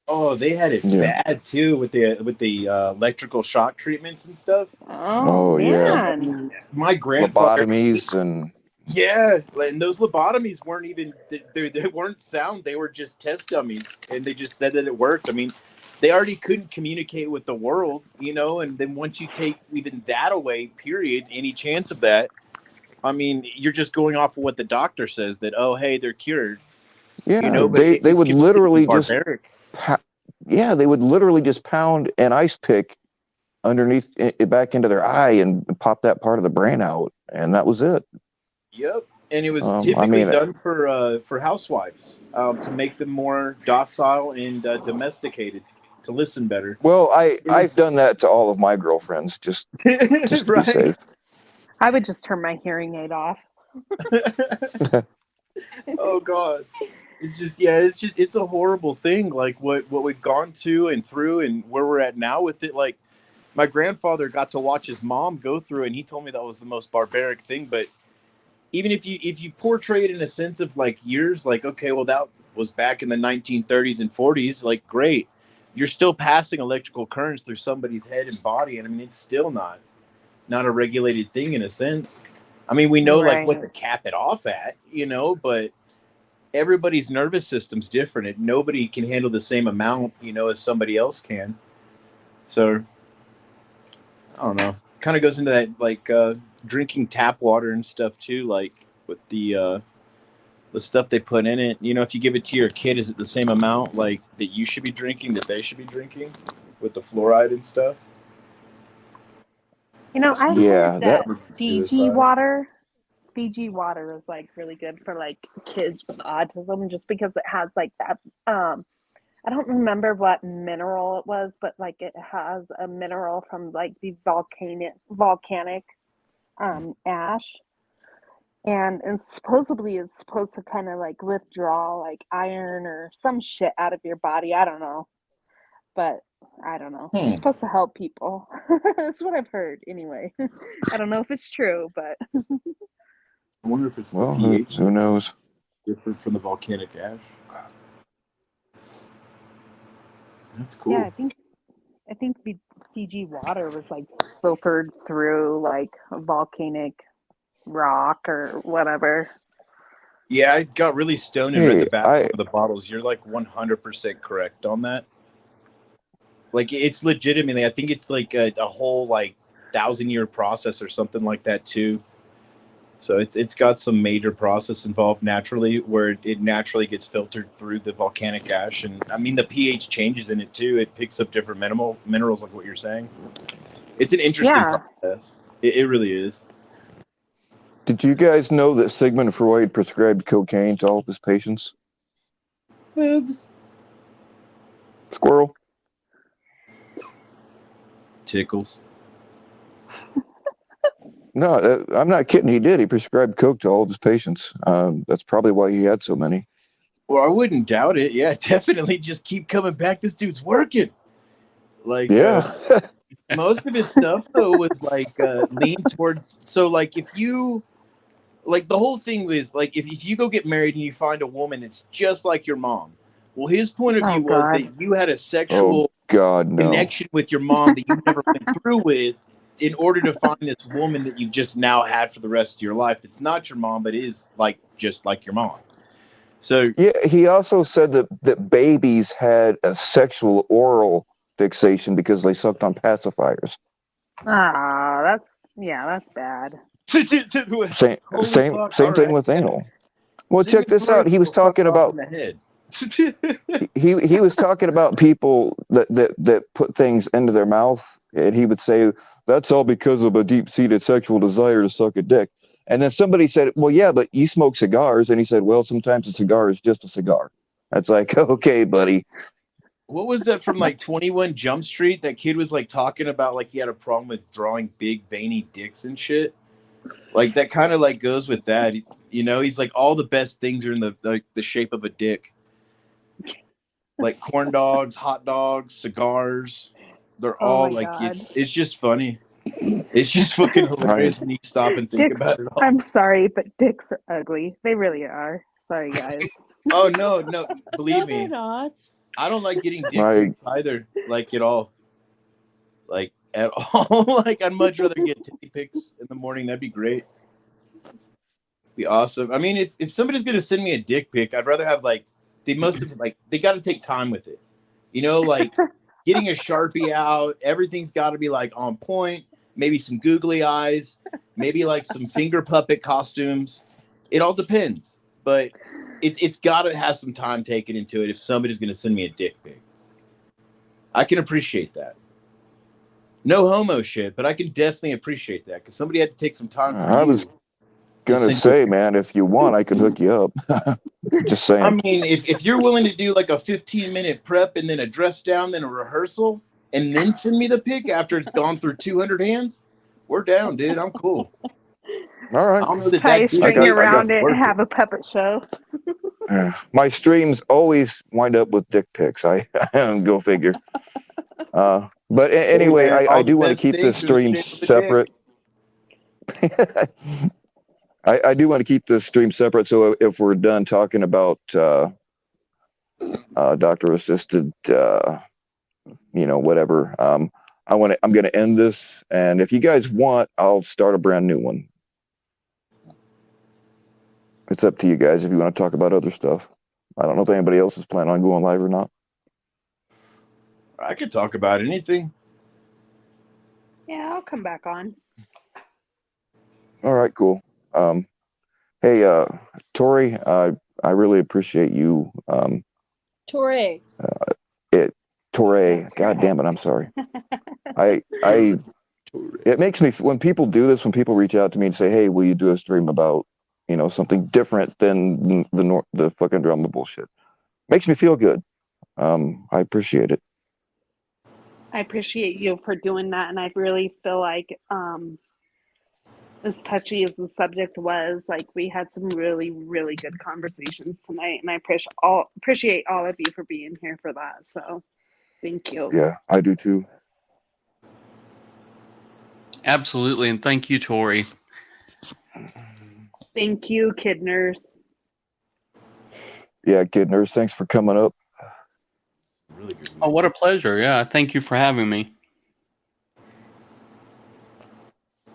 Oh, they had it bad too with the electrical shock treatments and stuff. Oh man. My grandfather lobotomies and and those lobotomies weren't even they weren't sound. They were just test dummies, and they just said that it worked. I mean, they already couldn't communicate with the world, and then once you take even that away, period, any chance of that, I mean, you're just going off of what the doctor says that, oh, hey, they're cured. yeah, But they would literally just barbaric. they would literally just pound an ice pick underneath it back into their eye and pop that part of the brain out, and that was it. Yep, and it was typically done for housewives to make them more docile and domesticated, to listen better. Well, I've done that to all of my girlfriends just to be safe. I would just turn my hearing aid off. Oh God. It's a horrible thing, like what we've gone to and through and where we're at now with it. Like my grandfather got to watch his mom go through, and he told me that was the most barbaric thing. But even if you portray it in a sense of like years, like, okay, well, that was back in the 1930s and 40s, like, great. You're still passing electrical currents through somebody's head and body, and I mean, it's still not a regulated thing in a sense. I mean, we know like what to cap it off at, but everybody's nervous system's different, and nobody can handle the same amount, as somebody else can. So I don't know. Kind of goes into that like drinking tap water and stuff too, like with the stuff they put in it. If you give it to your kid, is it the same amount like that you should be drinking, that they should be drinking with the fluoride and stuff? I heard that Fiji water is like really good for like kids with autism, just because it has like that I don't remember what mineral it was, but like it has a mineral from like the volcanic ash, and supposedly is supposed to kind of like withdraw like iron or some shit out of your body. I don't know, but I don't know. It's supposed to help people. That's what I've heard anyway. I don't know if it's true, but I wonder if it's the pH. Who knows? Different from the volcanic ash. That's cool. Yeah, I think the Fiji water was like filtered through like a volcanic rock or whatever. Yeah, I got really stoned and read the back of the bottles. You're like 100% correct on that. Like it's legitimately, I think it's like a whole like 1,000-year process or something like that too. So it's got some major process involved naturally, where it naturally gets filtered through the volcanic ash, and I mean the pH changes in it too. It picks up different minerals, like what you're saying. It's an interesting process. It really is. Did you guys know that Sigmund Freud prescribed cocaine to all of his patients? Boobs. Squirrel. Tickles. No, I'm not kidding. He did. He prescribed coke to all of his patients. That's probably why he had so many. Well, I wouldn't doubt it. Yeah, definitely. Just keep coming back. This dude's working. Like, most of his stuff though was like leaned towards. So, like, if you, like, the whole thing was like, if you go get married and you find a woman that's just like your mom. Well, his point of view was that you had a sexual connection with your mom that you never went through with, in order to find this woman that you've just now had for the rest of your life. That's not your mom, but is like just like your mom. So yeah, he also said that babies had a sexual oral fixation because they sucked on pacifiers. Ah, that's bad. Same Holy same fuck, same all thing right. with anal. Well, check Sigmund this Freud out. He was will fuck talking off about in the head. he was talking about people that put things into their mouth, and he would say that's all because of a deep-seated sexual desire to suck a dick. And then somebody said, well, yeah, but you smoke cigars. And he said, well, sometimes a cigar is just a cigar. That's like, okay, buddy. What was that from like 21 Jump Street? That kid was like talking about like he had a problem with drawing big veiny dicks and shit. Like that kind of like goes with that. You know, he's like all the best things are in the shape of a dick. Like corn dogs, hot dogs, cigars. They're Oh all my like God. it's just funny. It's just fucking hilarious when you stop and think Dicks, about it all. I'm sorry, but dicks are ugly. They really are. Sorry, guys. Oh no, believe No, they're me. not. I don't like getting dick Right. pics either, like at all. Like at all. Like I'd much rather get titty pics in the morning. That'd be great. Be awesome. I mean, if somebody's gonna send me a dick pic, I'd rather have like they got to take time with it. You know, like getting a Sharpie out. Everything's got to be like on point. Maybe some googly eyes. Maybe like some finger puppet costumes. It all depends, but it's got to have some time taken into it if somebody's going to send me a dick pic. I can appreciate that. No homo shit, but I can definitely appreciate that because somebody had to take some time. I was gonna say, man, if you want, I could hook you up. Just saying. I mean, if you're willing to do like a 15-minute prep and then a dress down, then a rehearsal, and then send me the pic after it's gone through 200 hands, we're down, dude. I'm cool. All right. I don't know that Tie a that string got- around it and worth have a puppet show. My streams always wind up with dick pics. I go figure. But anyway, man, I all do the want to best keep this things are stream the shape of a dick. separate. I do want to keep this stream separate. So if we're done talking about doctor assisted, whatever, I'm going to end this. And if you guys want, I'll start a brand new one. It's up to you guys if you want to talk about other stuff. I don't know if anybody else is planning on going live or not. I could talk about anything. Yeah, I'll come back on. All right, cool. Hey, Tori, I really appreciate you. Torré. Torré, God damn it, I'm sorry. It makes me, when people do this, when people reach out to me and say, hey, will you do a stream about, something different than the fucking drama bullshit, makes me feel good. I appreciate it. I appreciate you for doing that, and I really feel like as touchy as the subject was, like we had some really, really good conversations tonight, and I appreciate all of you for being here for that. So, thank you. Yeah, I do too. Absolutely, and thank you, Tori. Thank you, Kid Nurse. Yeah, Kid Nurse, thanks for coming up. Really good. Oh, what a pleasure. Yeah, thank you for having me.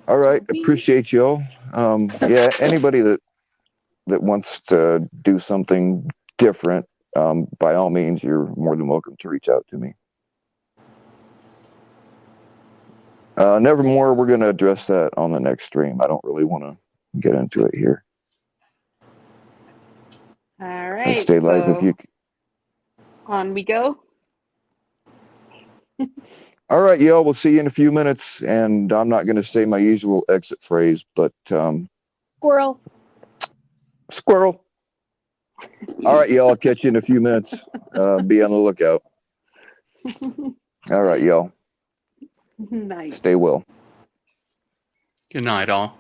All right, appreciate y'all. Yeah, anybody that wants to do something different, by all means, you're more than welcome to reach out to me. Nevermore, we're going to address that on the next stream. I don't really want to get into it here. All right. Stay live if you. On we go. All right, y'all. We'll see you in a few minutes, and I'm not going to say my usual exit phrase, but Squirrel. Squirrel. All right, y'all. I'll catch you in a few minutes. Be on the lookout. All right, y'all. Nice. Stay well. Good night, all.